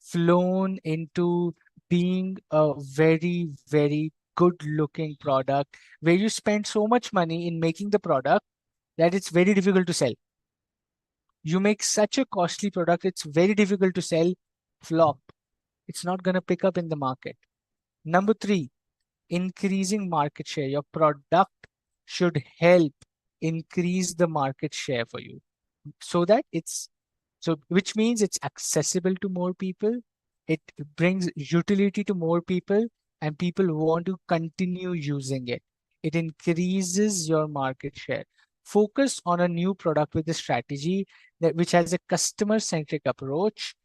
flown into being a very, very good looking product where you spend so much money in making the product that it's very difficult to sell. You make such a costly product, it's very difficult to sell. Flop. It's not going to pick up in the market. Number three, increasing market share. Your product should help increase the market share for you so that which means it's accessible to more people. It brings utility to more people and people want to continue using it. It increases your market share. Focus on a new product with a strategy that which has a customer centric approach,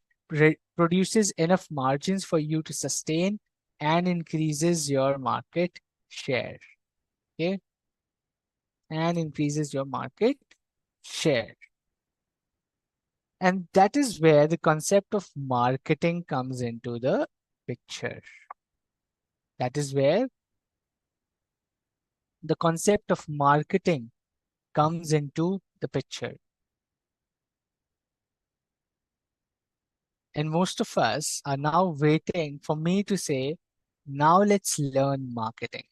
produces enough margins for you to sustain and increases your market share. Okay, and increases your market share. And that is where the concept of marketing comes into the picture. That is where the concept of marketing comes into the picture. And most of us are now waiting for me to say, now let's learn marketing.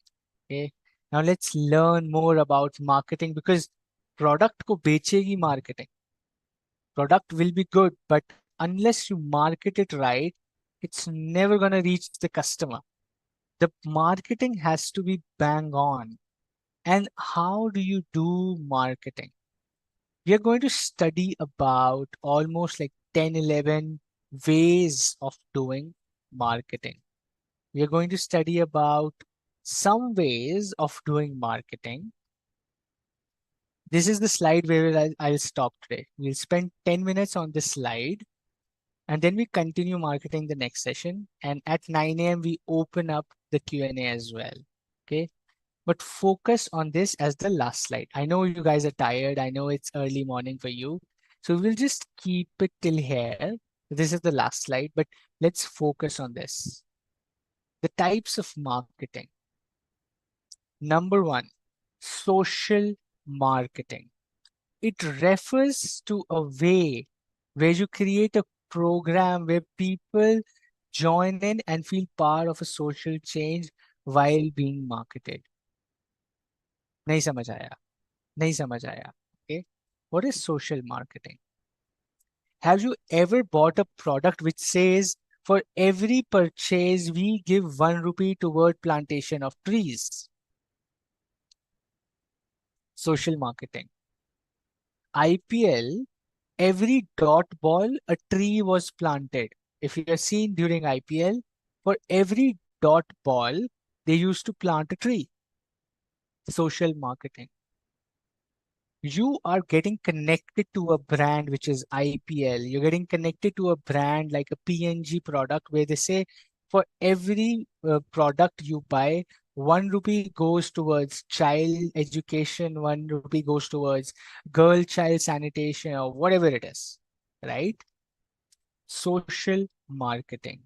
Okay. Now let's learn more about marketing because product ko bechegi marketing. Product will be good, but unless you market it right, it's never going to reach the customer. The marketing has to be bang on. And how do you do marketing? We are going to study about almost like 10, 11 ways of doing marketing. We are going to study about some ways of doing marketing. This is the slide where I'll stop today. We'll spend 10 minutes on this slide and then we continue marketing the next session. And at 9 a.m. we open up the Q&A as well. Okay. But focus on this as the last slide. I know you guys are tired. I know it's early morning for you. So we'll just keep it till here. This is the last slide, but let's focus on this. The types of marketing. Number one, social marketing. It refers to a way where you create a program where people join in and feel part of a social change while being marketed. नहीं समझ आया, नहीं समझ आया. Okay. What is social marketing? Have you ever bought a product which says for every purchase we give 1 rupee toward plantation of trees? Social marketing. IPL, every dot ball, a tree was planted. If you have seen during IPL, for every dot ball, they used to plant a tree. Social marketing. You are getting connected to a brand which is IPL. You're getting connected to a brand like a PNG product where they say for every product you buy, 1 rupee goes towards child education, 1 rupee goes towards girl child sanitation or whatever it is, right? Social marketing.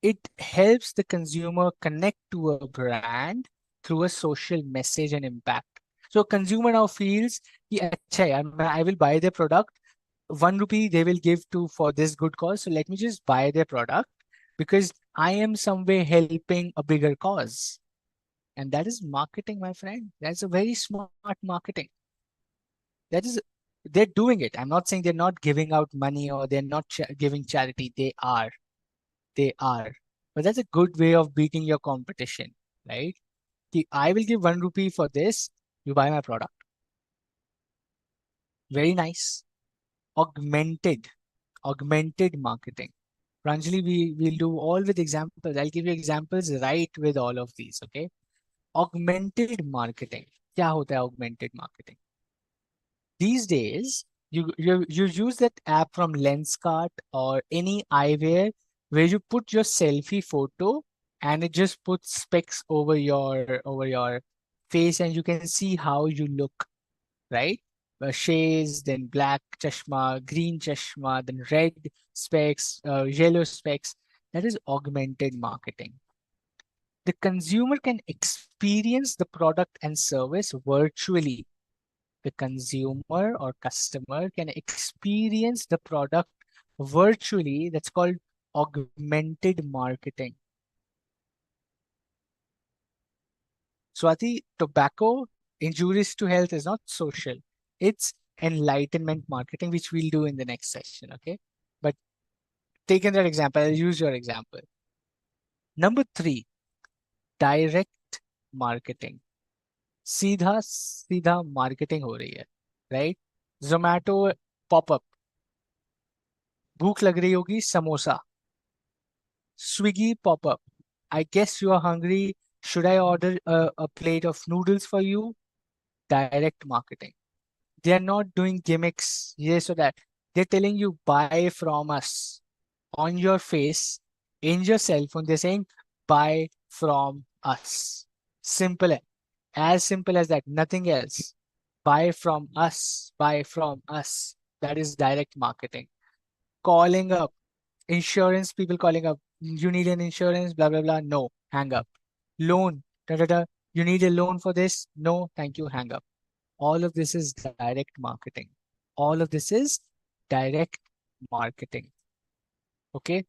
It helps the consumer connect to a brand through a social message and impact. So consumer now feels, "Achha yaar, I will buy their product. 1 rupee they will give to for this good cause. So let me just buy their product because I am some way helping a bigger cause." And that is marketing, my friend. That's a very smart marketing. That is, they're doing it. I'm not saying they're not giving out money or they're not giving charity. They are. They are. But that's a good way of beating your competition, right? I will give 1 rupee for this. You buy my product. Very nice. Augmented marketing. Pranjali, we'll do all with examples. I'll give you examples right with all of these, okay? Augmented marketing. क्या होता है augmented marketing? These days, you use that app from Lenskart or any eyewear where you put your selfie photo and it just puts specs over your face and you can see how you look, right? Shades, then black chashma, green chashma, then red specs, yellow specs. That is augmented marketing. The consumer can experience the product and service virtually. The consumer or customer can experience the product virtually. That's called augmented marketing. Swati, tobacco injuries to health is not social. It's enlightenment marketing, which we'll do in the next session. Okay. But taking that example, I'll use your example. Number 3, direct marketing. सीधा सीधा marketing हो रही है, right? Zomato popup, भूख लग रही होगी, samosa. Swiggy popup, I guess you are hungry, should I order a plate of noodles for you? Direct marketing. They are not doing gimmicks, yes or that. They're telling you buy from us on your face, in your cell phone. They're saying buy from us. Simple, as simple as that, nothing else. Buy from us, buy from us. That is direct marketing. Calling up, insurance people calling up, you need an insurance, blah blah blah, no, hang up. Loan, da da da, you need a loan for this, no thank you, hang up. All of this is direct marketing. All of this is direct marketing. Okay?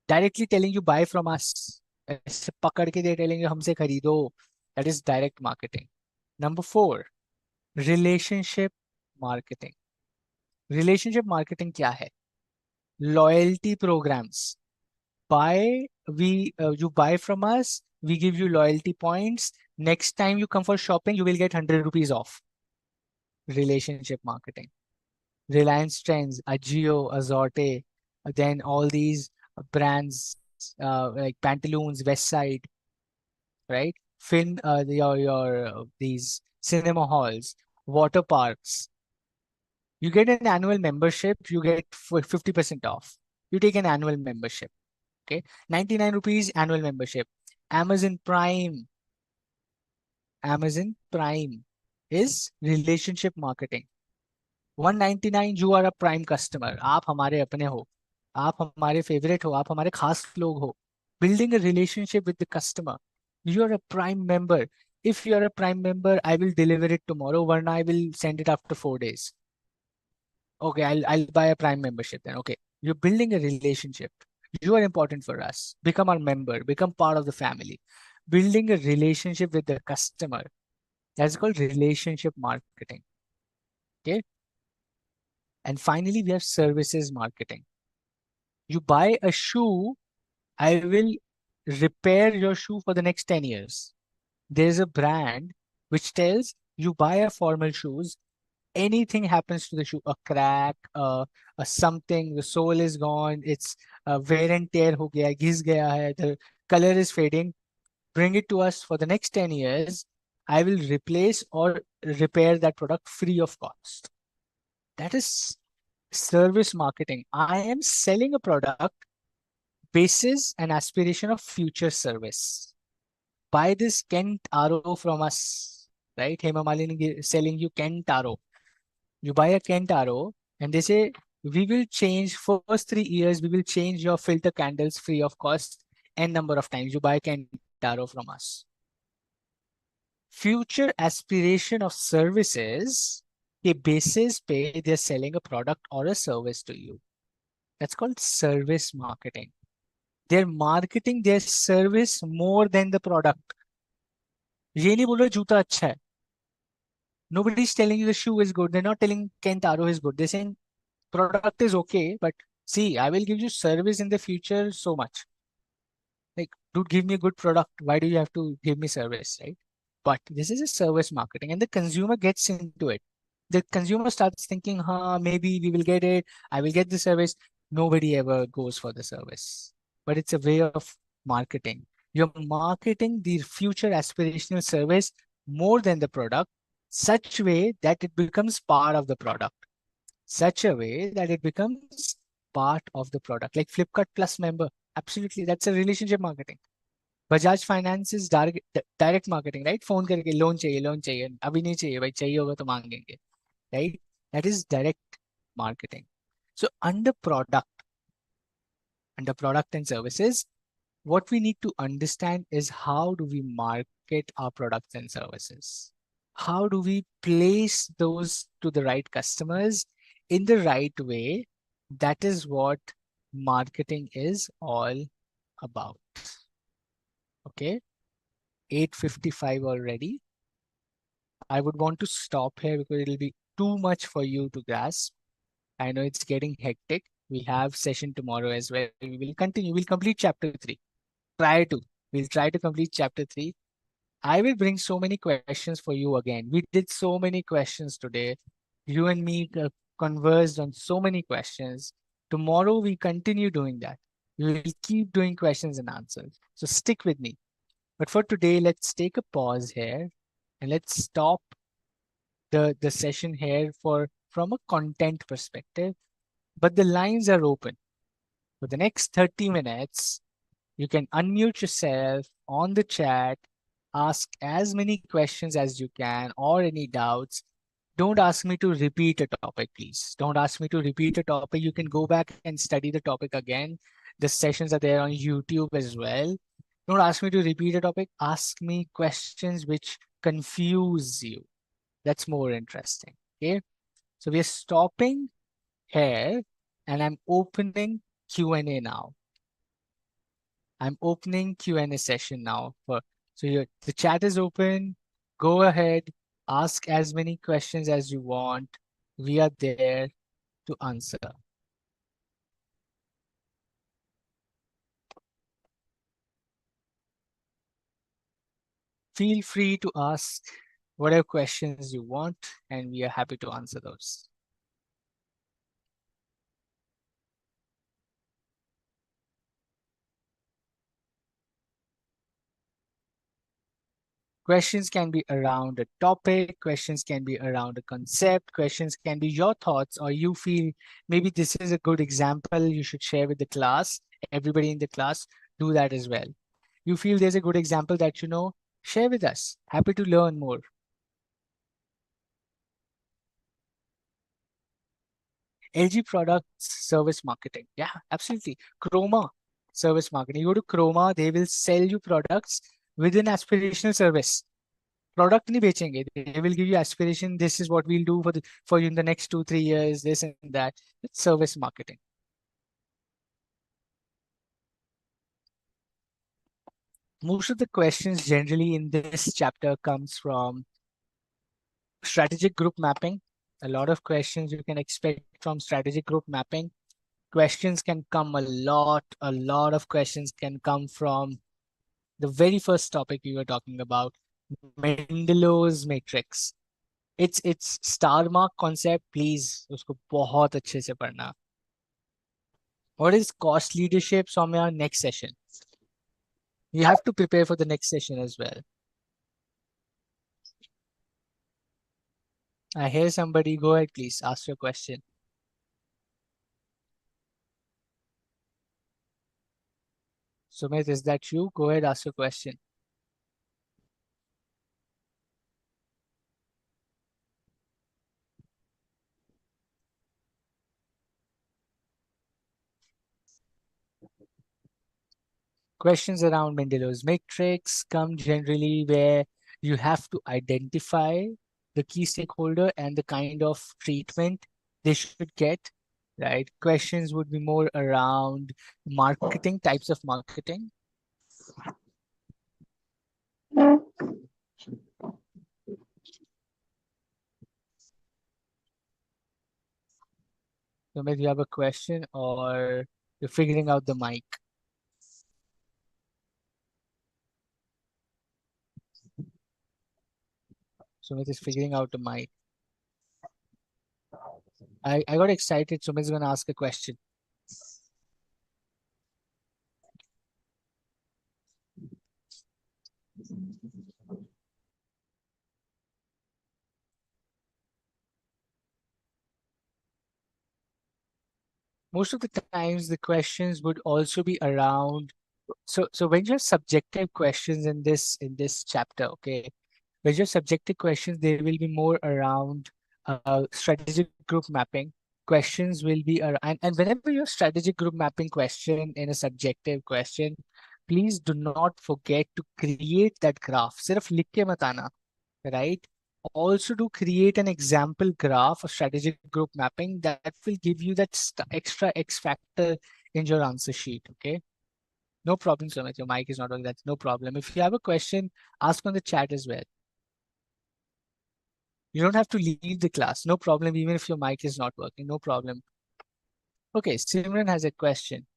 Directly telling you buy from us. ऐसे पकड़ के they're telling you हमसे खरीदो. That is direct marketing. Number 4, relationship marketing. Relationship marketing क्या है? Loyalty programs. Buy, you buy from us, we give you loyalty points. Next time you come for shopping, you will get 100 rupees off. Relationship marketing. Reliance Trends, Agio, Azorte, then all these brands like Pantaloons, Westside, right? These cinema halls, water parks. You get an annual membership, you get 50% off. You take an annual membership, okay? 99 rupees annual membership. Amazon Prime, Amazon Prime is relationship marketing. 199, you are a prime customer. आप हमारे अपने हो, आप हमारे favourite हो, आप हमारे खास लोग हो. Building a relationship with the customer. You are a prime member. If you are a prime member, I will deliver it tomorrow. Varna, I will send it after 4 days. Okay, I'll buy a prime membership then. Okay, you're building a relationship. You are important for us. Become our member. Become part of the family. Building a relationship with the customer. That's called relationship marketing. Okay. And finally, we have services marketing. You buy a shoe, I will repair your shoe for the next 10 years. There's a brand which tells you buy a formal shoes, anything happens to the shoe, a crack, a something, the sole is gone, it's wear and tear ho gaya, ghis gaya hai, the color is fading, bring it to us for the next 10 years. I will replace or repair that product free of cost. That is service marketing. I am selling a product basis an aspiration of future service. Buy this Kent RO from us, right? Hema Malini selling you Kent RO. You buy a Kent RO and they say, we will change first 3 years, we will change your filter candles free of cost n number of times. You buy Kent RO from us. Future aspiration of services के basis पे they're selling a product or a service to you. That's called service marketing. They're marketing their service more than the product. ये नहीं बोल रहे जूता अच्छा है. Nobody is telling you the shoe is good. They're not telling Kent Arrow is good. They're saying product is okay, but see, I will give you service in the future so much. Like, dude, give me a good product. Why do you have to give me service, right? But this is a service marketing, and the consumer gets into it. The consumer starts thinking, huh, maybe we will get it. I will get the service. Nobody ever goes for the service. But it's a way of marketing. You're marketing the future aspirational service more than the product, such way that it becomes part of the product. Such a way that it becomes part of the product. Like Flipkart Plus member. Absolutely. That's a relationship marketing. Bajaj Finance is direct marketing, right? Phone करके loan चाहिए, अभी नहीं चाहिए भाई, चाहिए होगा तो मांगेंगे, right? That is direct marketing. So under product and services, what we need to understand is how do we market our products and services? How do we place those to the right customers in the right way? That is what marketing is all about. Okay, 8:55 already. I would want to stop here because it'll be too much for you to grasp. I know it's getting hectic. We have session tomorrow as well. We will continue. We'll complete chapter 3. Try to. We'll try to complete chapter 3. I will bring so many questions for you again. We did so many questions today. You and me conversed on so many questions. Tomorrow we continue doing that. We will keep doing questions and answers. So stick with me. But for today, let's take a pause here and let's stop the session here for from a content perspective. But the lines are open. For the next 30 minutes, you can unmute yourself on the chat, ask as many questions as you can or any doubts. Don't ask me to repeat a topic, please. Don't ask me to repeat a topic. You can go back and study the topic again. The sessions are there on YouTube as well. Don't ask me to repeat a topic. Ask me questions which confuse you. That's more interesting. Okay. So we are stopping here and I'm opening Q&A now. I'm opening Q&A session now. So the chat is open. Go ahead, ask as many questions as you want. We are there to answer. Feel free to ask whatever questions you want, and we are happy to answer those. Questions can be around a topic, questions can be around a concept, questions can be your thoughts, or you feel maybe this is a good example you should share with the class. Everybody in the class, do that as well. You feel there's a good example that you know, share with us. Happy to learn more. LG products service marketing. Yeah, absolutely. Chroma service marketing. You go to Chroma, they will sell you products with an aspirational service. Product नहीं बेचेंगे. They will give you aspiration. This is what we'll do for you in the next 2-3 years. This and that. It's service marketing. Most of the questions generally in this chapter comes from strategic group mapping. A lot of questions you can expect from strategic group mapping. Questions can come a lot of questions can come from the very first topic we were talking about, Mendelow's matrix. It's star mark concept. Please उसको बहुत अच्छे से पढ़ना. What is cost leadership? Soumya, next session. You have to prepare for the next session as well. I hear somebody. Go ahead, please. Ask your question. Sumit, is that you? Go ahead, ask your question. Questions around Mendelow's matrix come generally where you have to identify the key stakeholder and the kind of treatment they should get, right? Questions would be more around marketing, types of marketing. So maybe you have a question or you're figuring out the mic. Sumit is figuring out the mic. I got excited. Sumit's going to ask a question. Most of the times the questions would also be around. So when you have subjective questions in this chapter, okay, when you have subjective questions, they will be more around strategic group mapping. Questions will be around, and whenever you have strategic group mapping question in a subjective question, please do not forget to create that graph. सिर्फ लिख के मत आना, right? Also to create an example graph of strategic group mapping that will give you that extra X factor in your answer sheet. Okay. No problem, Sumit. Your mic is not on. That's no problem. If you have a question, ask on the chat as well. You don't have to leave the class. No problem. Even if your mic is not working, no problem. Okay. Simran has a question.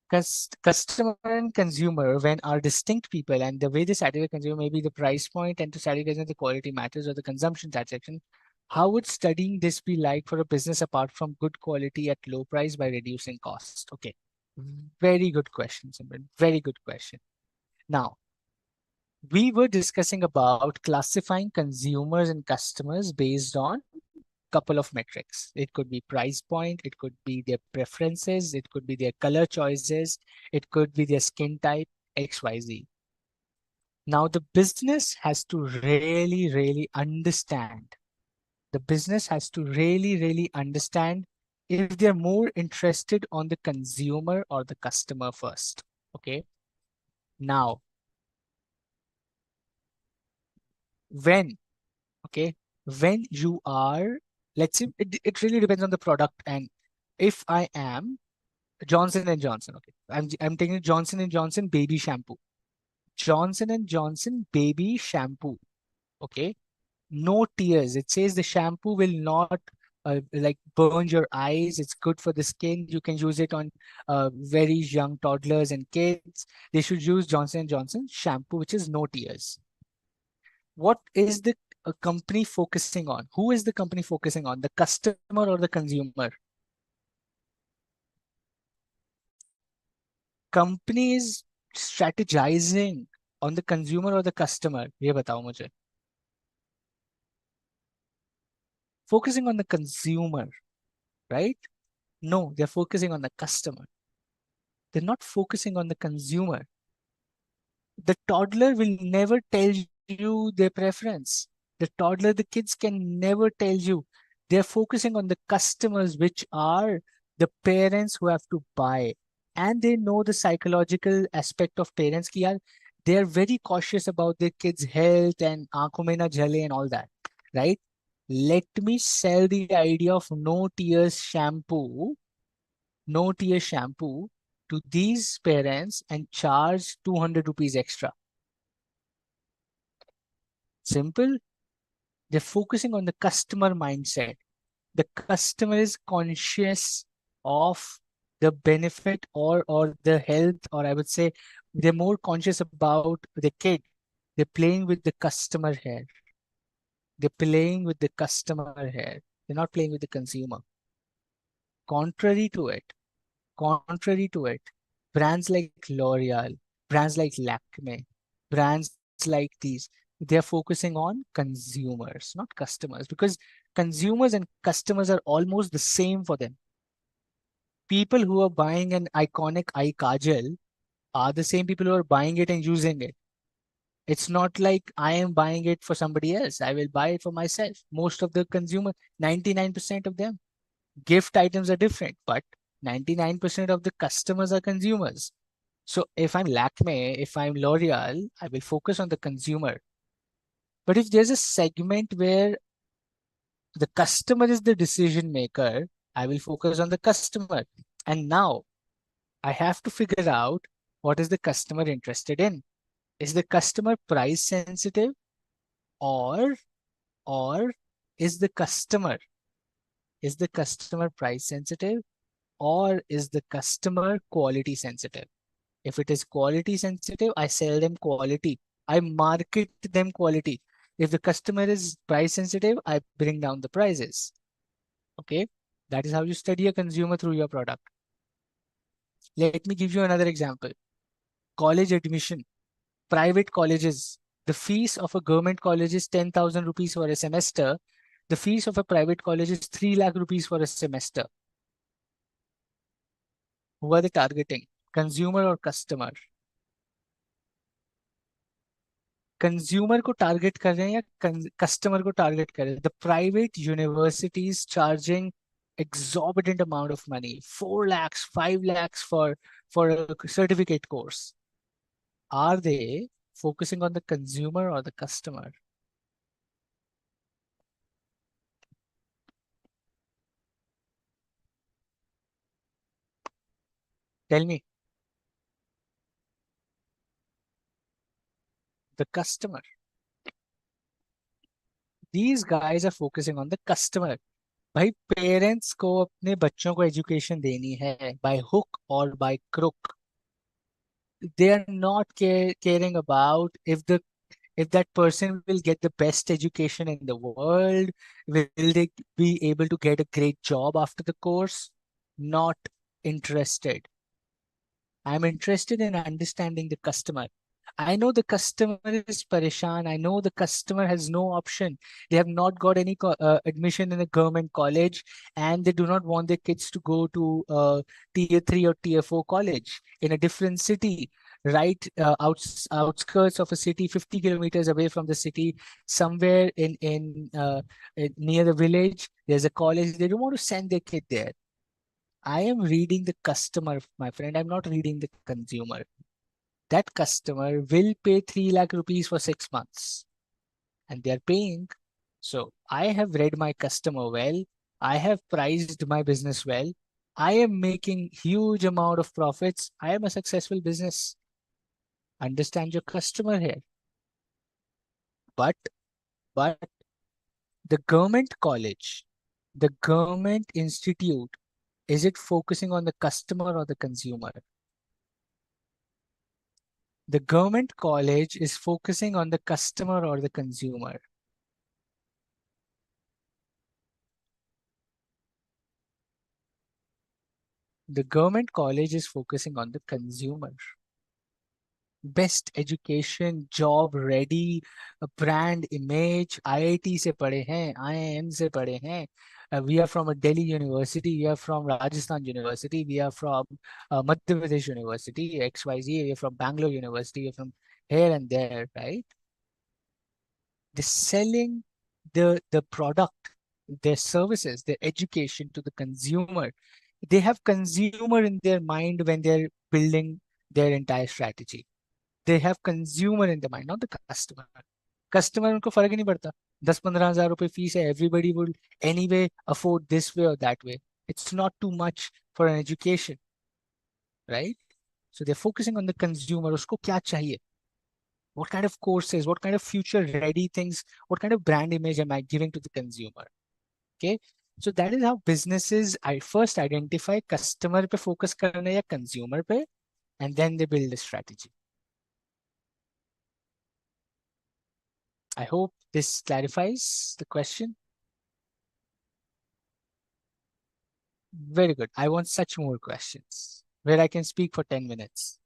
Customer and consumer, when are distinct people, and the way they satisfy consumer, maybe the price point, and to satisfy the quality matters or the consumption transaction. How would studying this be like for a business apart from good quality at low price by reducing cost? Okay, very good question, Simran. Very good question. Now, we were discussing about classifying consumers and customers based on couple of metrics. It could be price point, it could be their preferences, it could be their color choices, it could be their skin type, XYZ. Now, the business has to really understand. The business has to really understand if they're more interested on the consumer or the customer first. Okay. Now, when, okay, when you are, let's say, it really depends on the product. And if I am Johnson and Johnson. Okay, I'm taking Johnson and Johnson baby shampoo. Johnson and Johnson baby shampoo. Okay, no tears. It says the shampoo will not like burn your eyes. It's good for the skin. You can use it on very young toddlers and kids. They should use Johnson and Johnson shampoo, which is no tears. What is the company focusing on? Who is the company focusing on? The customer or the consumer? Company is strategizing on the consumer or the customer? ये बताओ मुझे. Focusing on the consumer, right? No, they're focusing on the customer. They're not focusing on the consumer. The toddler will never tell you their preference. The toddler, the kids can never tell you. They're focusing on the customers, which are the parents who have to buy. And they know the psychological aspect of parents. Ki yaar, they are very cautious about their kids' health and aankhon mein na jhale and all that, right? Let me sell the idea of no tears shampoo to these parents and charge 200 rupees extra. Simple. They're focusing on the customer mindset. The customer is conscious of the benefit or the health, or I would say they're more conscious about the kid. They're playing with the customer here. They're playing with the customer here. They're not playing with the consumer. Contrary to it, contrary to it, brands like L'Oreal, brands like Lakme, brands like these, they're focusing on consumers, not customers, because consumers and customers are almost the same for them. People who are buying an iconic eye kajal are the same people who are buying it and using it. It's not like I am buying it for somebody else. I will buy it for myself. Most of the consumer, 99% of them, gift items are different, but 99% of the customers are consumers. So if I'm Lakme, if I'm L'Oreal, I will focus on the consumer. But if there's a segment where the customer is the decision maker, I will focus on the customer. And now I have to figure out what is the customer interested in. Is the customer price sensitive, or or is the customer price sensitive, or is the customer quality sensitive? If it is quality sensitive, I sell them quality. I market them quality. If the customer is price sensitive, I bring down the prices. Okay. That is how you study a consumer through your product. Let me give you another example. College admission, private colleges. The fees of a government college is 10,000 rupees for a semester. The fees of a private college is 3 lakh rupees for a semester. Who are they targeting? Consumer or customer? Consumer को target कर रहे हैं या customer को target कर रहे हैं? The private universities charging exorbitant amount of money, 4 lakhs, 5 lakhs for a certificate course. Are they focusing on the consumer or the customer? Tell me. The customer. These guys are focusing on the customer. भाई parents को अपने बच्चों को education देनी है, by hook और by crook. they are not caring about if that person will get the best education in the world, will they be able to get a great job after the course. Not interested. I'm interested in understanding the customer. I know the customer is pareshan. I know the customer has no option. They have not got any admission in a government college, and they do not want their kids to go to tier 3 or tier 4 college in a different city, right? Outskirts of a city, 50 kilometers away from the city, somewhere near the village, there's a college. They don't want to send their kid there. I am reading the customer, my friend. I'm not reading the consumer. That customer will pay 3 lakh rupees for 6 months, and they're paying. So I have read my customer well. I have priced my business well. I am making huge amount of profits. I am a successful business. Understand your customer here. But but the government college, the government institute, is it focusing on the customer or the consumer? The government college is focusing on the customer or the consumer. The government college is focusing on the consumer. Best education, job ready, brand image, IIT से पढ़े हैं, IIM से पढ़े हैं. We are from a Delhi university, we are from Rajasthan University, we are from Madhya Pradesh University, XYZ, we are from Bangalore University, we are from here and there, right? They're selling the product, their services, their education to the consumer. They have consumer in their mind when they're building their entire strategy. They have consumer in the mind, not the customer. Customer उनको फर्क ही नहीं पड़ता. 10-15 हजार रुपए fees है. Everybody will anyway afford this way or that way. It's not too much for an education, right? So they're focusing on the consumer. उसको क्या चाहिए? What kind of courses, what kind of future ready things, what kind of brand image am I giving to the consumer? Okay. So that is how businesses I first identify customer पे focus करना या consumer पे, and then they build a strategy. I hope this clarifies the question. Very good. I want such more questions where I can speak for 10 minutes.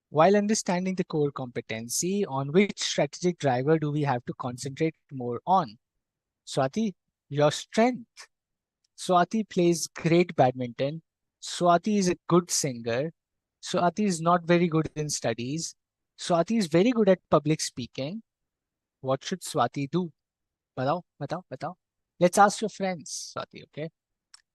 While understanding the core competency, on which strategic driver do we have to concentrate more on? Swati, your strength. Swati plays great badminton. Swati is a good singer. Swati is not very good in studies. Swati is very good at public speaking. What should Swati do? Batao, batao, batao. Let's ask your friends, Swati, okay?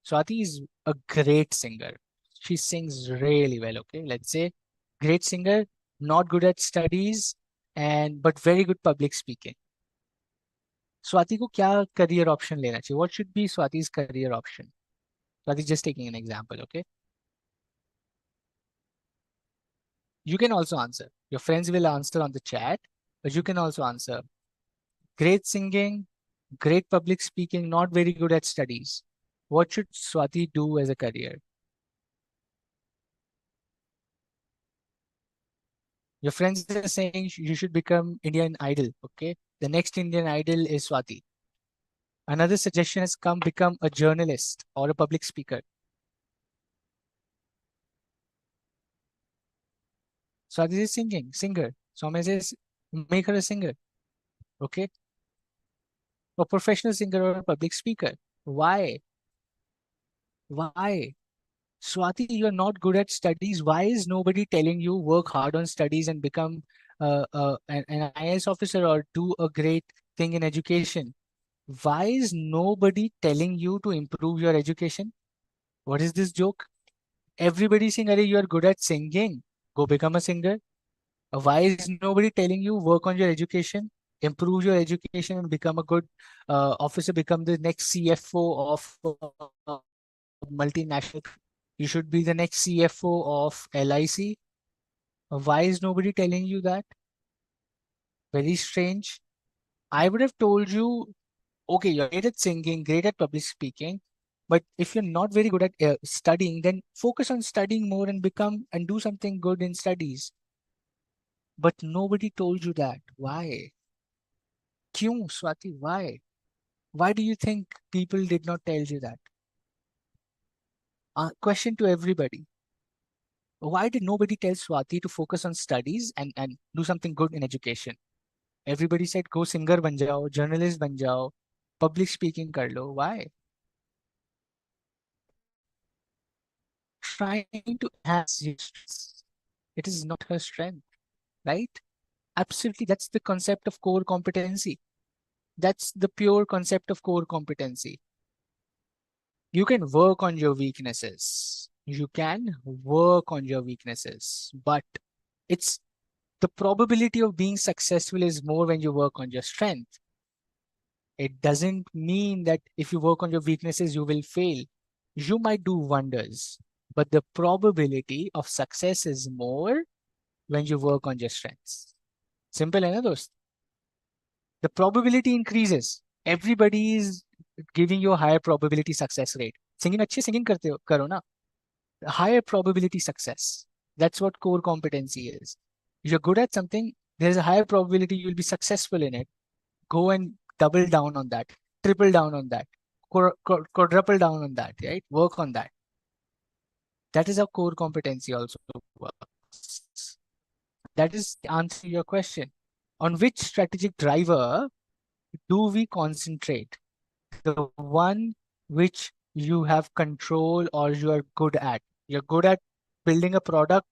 Swati is a great singer. She sings really well, okay? Let's say great singer, not good at studies, and but very good public speaking. Swati को क्या career option लेना चाहिए? What should be Swati's career option? Swati just taking an example, okay? You can also answer. Your friends will answer on the chat, but you can also answer. Great singing, great public speaking, not very good at studies. What should Swati do as a career? Your friends are saying you should become Indian Idol, okay? The next Indian Idol is Swati. Another suggestion has come, become a journalist or a public speaker. Swati is singing, singer. Soumya says, make her a singer, okay? A professional singer or a public speaker. Why? Why? Swati, you're not good at studies. Why is nobody telling you work hard on studies and become an IAS officer or do a great thing in education? Why is nobody telling you to improve your education? What is this joke? Everybody saying, Are you are good at singing. Go become a singer. Why is nobody telling you work on your education, improve your education and become a good officer, become the next CFO of multinational. You should be the next CFO of LIC. Why is nobody telling you that? Very strange. I would have told you, okay, you're great at singing, great at public speaking. But if you're not very good at studying, then focus on studying more and become and do something good in studies. But nobody told you that. Why? Kyun, Swati? Why? Why do you think people did not tell you that? Question to everybody. Why did nobody tell Swati to focus on studies and do something good in education? Everybody said go singer ban jao, journalist ban jao, public speaking kar lo. Why? Trying to enhance your strengths. It is not her strength, right? Absolutely, that's the concept of core competency. That's the pure concept of core competency. You can work on your weaknesses. You can work on your weaknesses, but it's the probability of being successful is more when you work on your strength. It doesn't mean that if you work on your weaknesses, you will fail. You might do wonders, but the probability of success is more when you work on your strengths. Simple, hai na, dost? The probability increases. Everybody is giving you a higher probability success rate. Singing अच्छी singing करते हो करो ना. Higher probability success. That's what core competency is. If you're good at something, there's a higher probability you'll be successful in it. Go and double down on that, triple down on that, quadruple down on that, right? Work on that. That is how core competency also works. That is the answer to your question. On which strategic driver do we concentrate? The one which you have control or you are good at. You're good at building a product,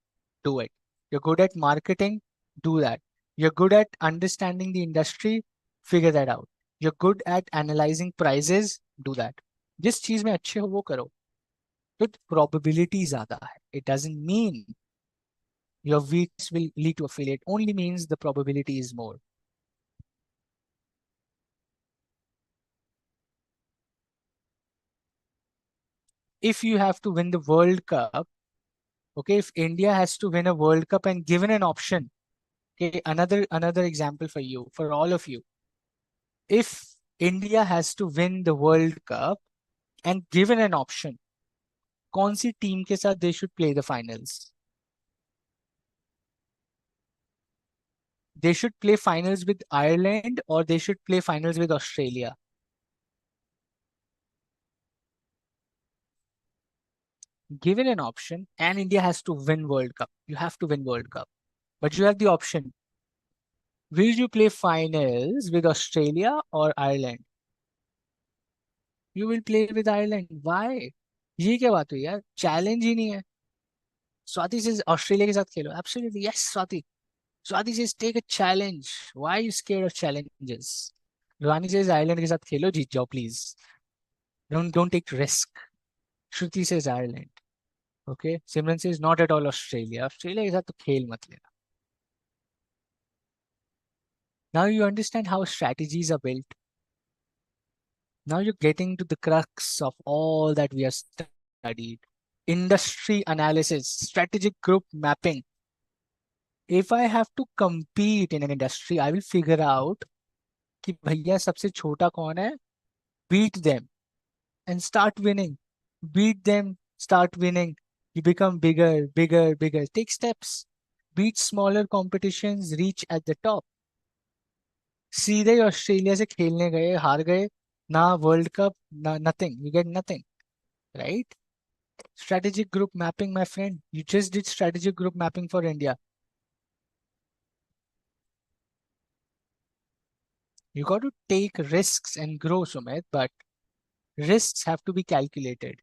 do it. You're good at marketing, do that. You're good at understanding the industry, figure that out. You're good at analyzing prices, do that. जिस चीज में अच्छे हो वो करो. तो probability ज्यादा है. It doesn't mean your weakness will lead to a failure. It only means the probability is more. If you have to win the World Cup, okay, if India has to win a World Cup and given an option, okay, another example for you, for all of you. If India has to win the World Cup and given an option, कौन सी team के साथ they should play the finals? They should play finals with Ireland or they should play finals with Australia. Given an option and India has to win World Cup. You have to win World Cup. But you have the option. Will you play finals with Australia or Ireland? You will play with Ireland. Why? ये क्या बात हुई यार? Challenge ही नहीं है. Swati says Australia के साथ खेलो. Absolutely, yes, Swati. Swati says take a challenge. Why are you scared of challenges? Rani says Ireland के साथ खेलो, जीत जाओ please. Don't take risk. Shruti says Ireland. Okay. Simran says not at all Australia. Australia के साथ तो खेल मत लेना. Now you understand how strategies are built. Now you're getting to the crux of all that we have studied. Industry analysis, strategic group mapping. If I have to compete in an industry, I will figure out कि भैया सबसे छोटा कौन है, beat them and start winning. Beat them, start winning. You become bigger, bigger, bigger. Take steps. Beat smaller competitions, reach at the top. सीधे ही Australia से खेलने गए, हार गए, ना वर्ल्ड कप, ना nothing. You get nothing, right? Strategic group mapping, my friend. You just did strategic group mapping for India. You got to take risks and grow, Sumit, but risks have to be calculated.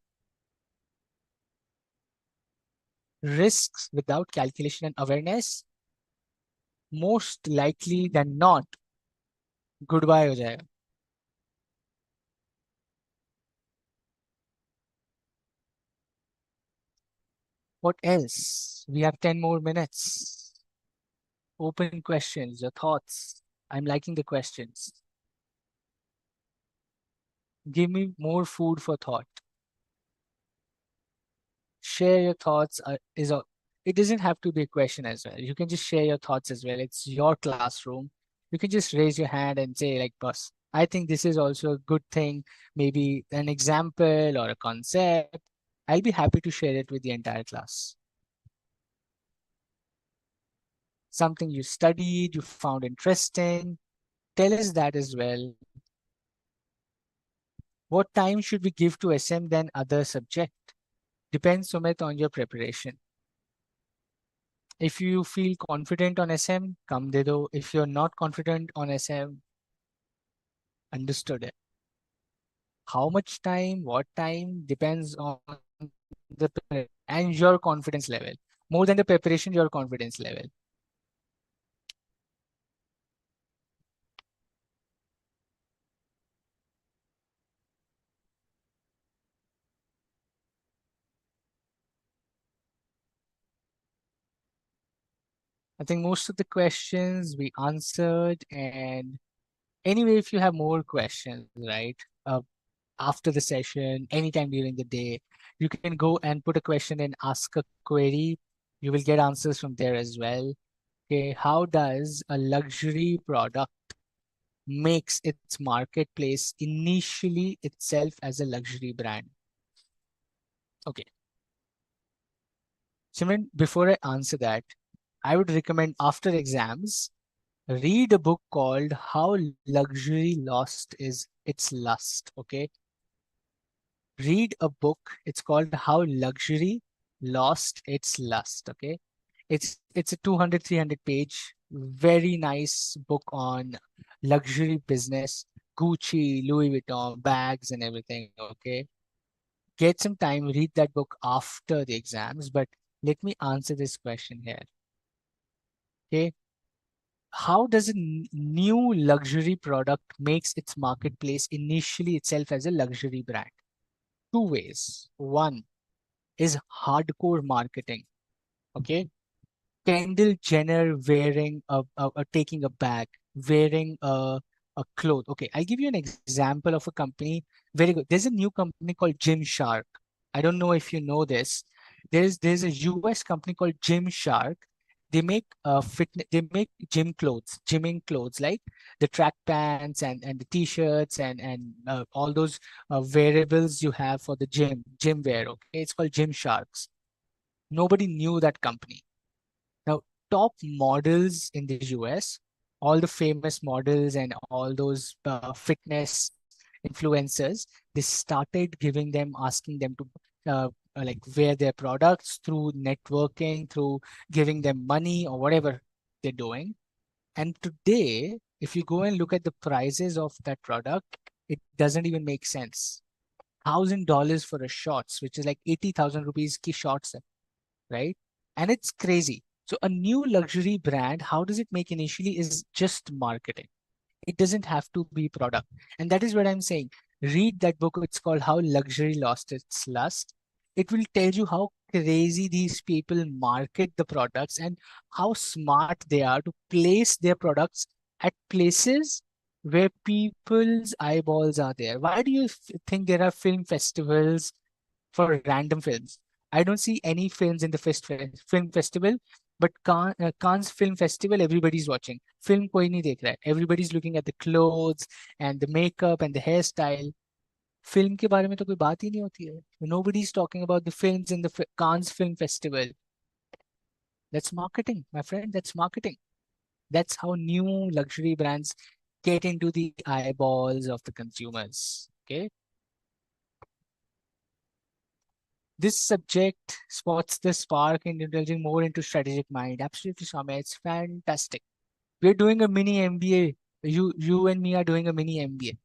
Risks without calculation and awareness, most likely than not, goodbye हो जाएगा. What else? We have 10 more minutes. Open questions, your thoughts. I'm liking the questions. Give me more food for thought. Share your thoughts. It doesn't have to be a question as well. You can just share your thoughts as well. It's your classroom. You can just raise your hand and say like, boss, I think this is also a good thing, maybe an example or a concept. I'll be happy to share it with the entire class. Something you studied, you found interesting. Tell us that as well. What time should we give to SM than other subject? Depends, Sumit, on your preparation. If you feel confident on SM, come de do. If you're not confident on SM, understood it. How much time, what time depends on and your confidence level. More than the preparation, your confidence level. I think most of the questions we answered. And anyway, if you have more questions, right, after the session, anytime during the day, you can go and put a question and ask a query. You will get answers from there as well. Okay, how does a luxury product makes its marketplace initially itself as a luxury brand? Okay, Simran, before I answer that, I would recommend after exams, read a book called How Luxury Lost Is Its Lust. Okay, read a book. It's called How Luxury Lost Its Lust. Okay, it's a 200 300 page very nice book on luxury business, Gucci, Louis Vuitton bags and everything. Okay, get some time, read that book after the exams. But let me answer this question here. Okay, how does a new luxury product makes its marketplace initially itself as a luxury brand? Two ways. One is hardcore marketing. Okay, Kendall Jenner wearing taking a bag, wearing a cloth. Okay, I'll give you an example of a company. Very good. There's a new company called Gymshark. I don't know if you know this. There's a US company called Gymshark. They make fitness. They make gym clothes, gymming clothes, like the track pants and the t-shirts and all those wearables you have for the gym wear. Okay, it's called Gymsharks. Nobody knew that company. Now, top models in the US, all the famous models and all those fitness influencers, they started giving them, asking them to like wear their products through networking, through giving them money or whatever they're doing. And today, if you go and look at the prices of that product, it doesn't even make sense. $1,000 for a shorts, which is like 80,000 rupees ki shorts, right? And it's crazy. So a new luxury brand, how does it make initially is just marketing. It doesn't have to be product. And that is what I'm saying. Read that book. It's called How Luxury Lost Its Lust. It will tell you how crazy these people market the products and how smart they are to place their products at places where people's eyeballs are there. Why do you think there are film festivals for random films? I don't see any films in the film festival, but Cannes Film Festival, everybody's watching. Film कोई नहीं देख रहा है. Everybody's looking at the clothes and the makeup and the hairstyle. Film के बारे में तो कोई बात ही नहीं होती है. Nobody's talking about the films in the Cannes Film Festival. That's marketing, my friend. That's marketing. That's how new luxury brands get into the eyeballs of the consumers. Okay. This subject spots the spark in indulging more into strategic mind. Absolutely, Swami. It's fantastic. We're doing a mini MBA. You and me are doing a mini MBA.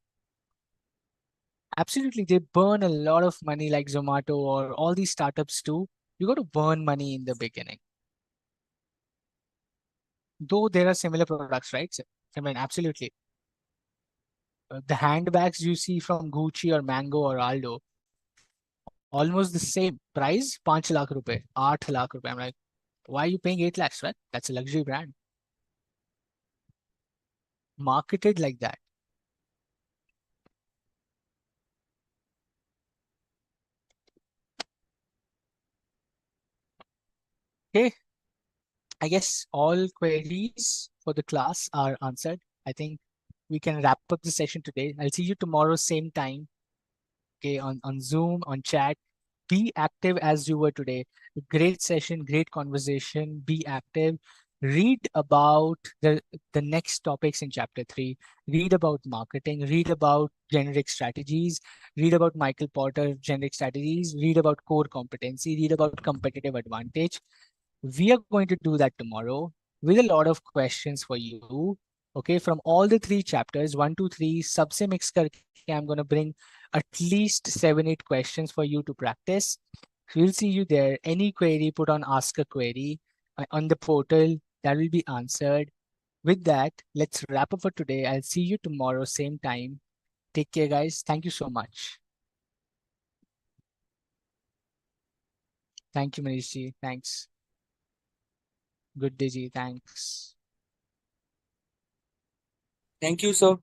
Absolutely. They burn a lot of money like Zomato or all these startups do. You got to burn money in the beginning. Though there are similar products, right? I mean, absolutely. The handbags you see from Gucci or Mango or Aldo, almost the same price, 5 lakh rupees, 8 lakh rupees. I'm like, why are you paying 8 lakhs, right? That's a luxury brand. Marketed like that. Okay, I guess all queries for the class are answered. I think we can wrap up the session today. I'll see you tomorrow, same time. Okay, on Zoom, on chat. Be active as you were today. Great session, great conversation. Be active. Read about the next topics in chapter 3. Read about marketing. Read about generic strategies. Read about Michael Porter generic strategies. Read about core competency. Read about competitive advantage. We are going to do that tomorrow with a lot of questions for you. Okay, from all the 3 chapters, 1 2 3, सबसे mix करके I'm going to bring at least 7 8 questions for you to practice. We'll see you there. Any query, put on ask a query on the portal, that will be answered. With that, let's wrap up for today. I'll see you tomorrow, same time. Take care, guys. Thank you so much. Thank you, Manishi. Thanks. Good day, Ji. Thanks. Thank you, sir.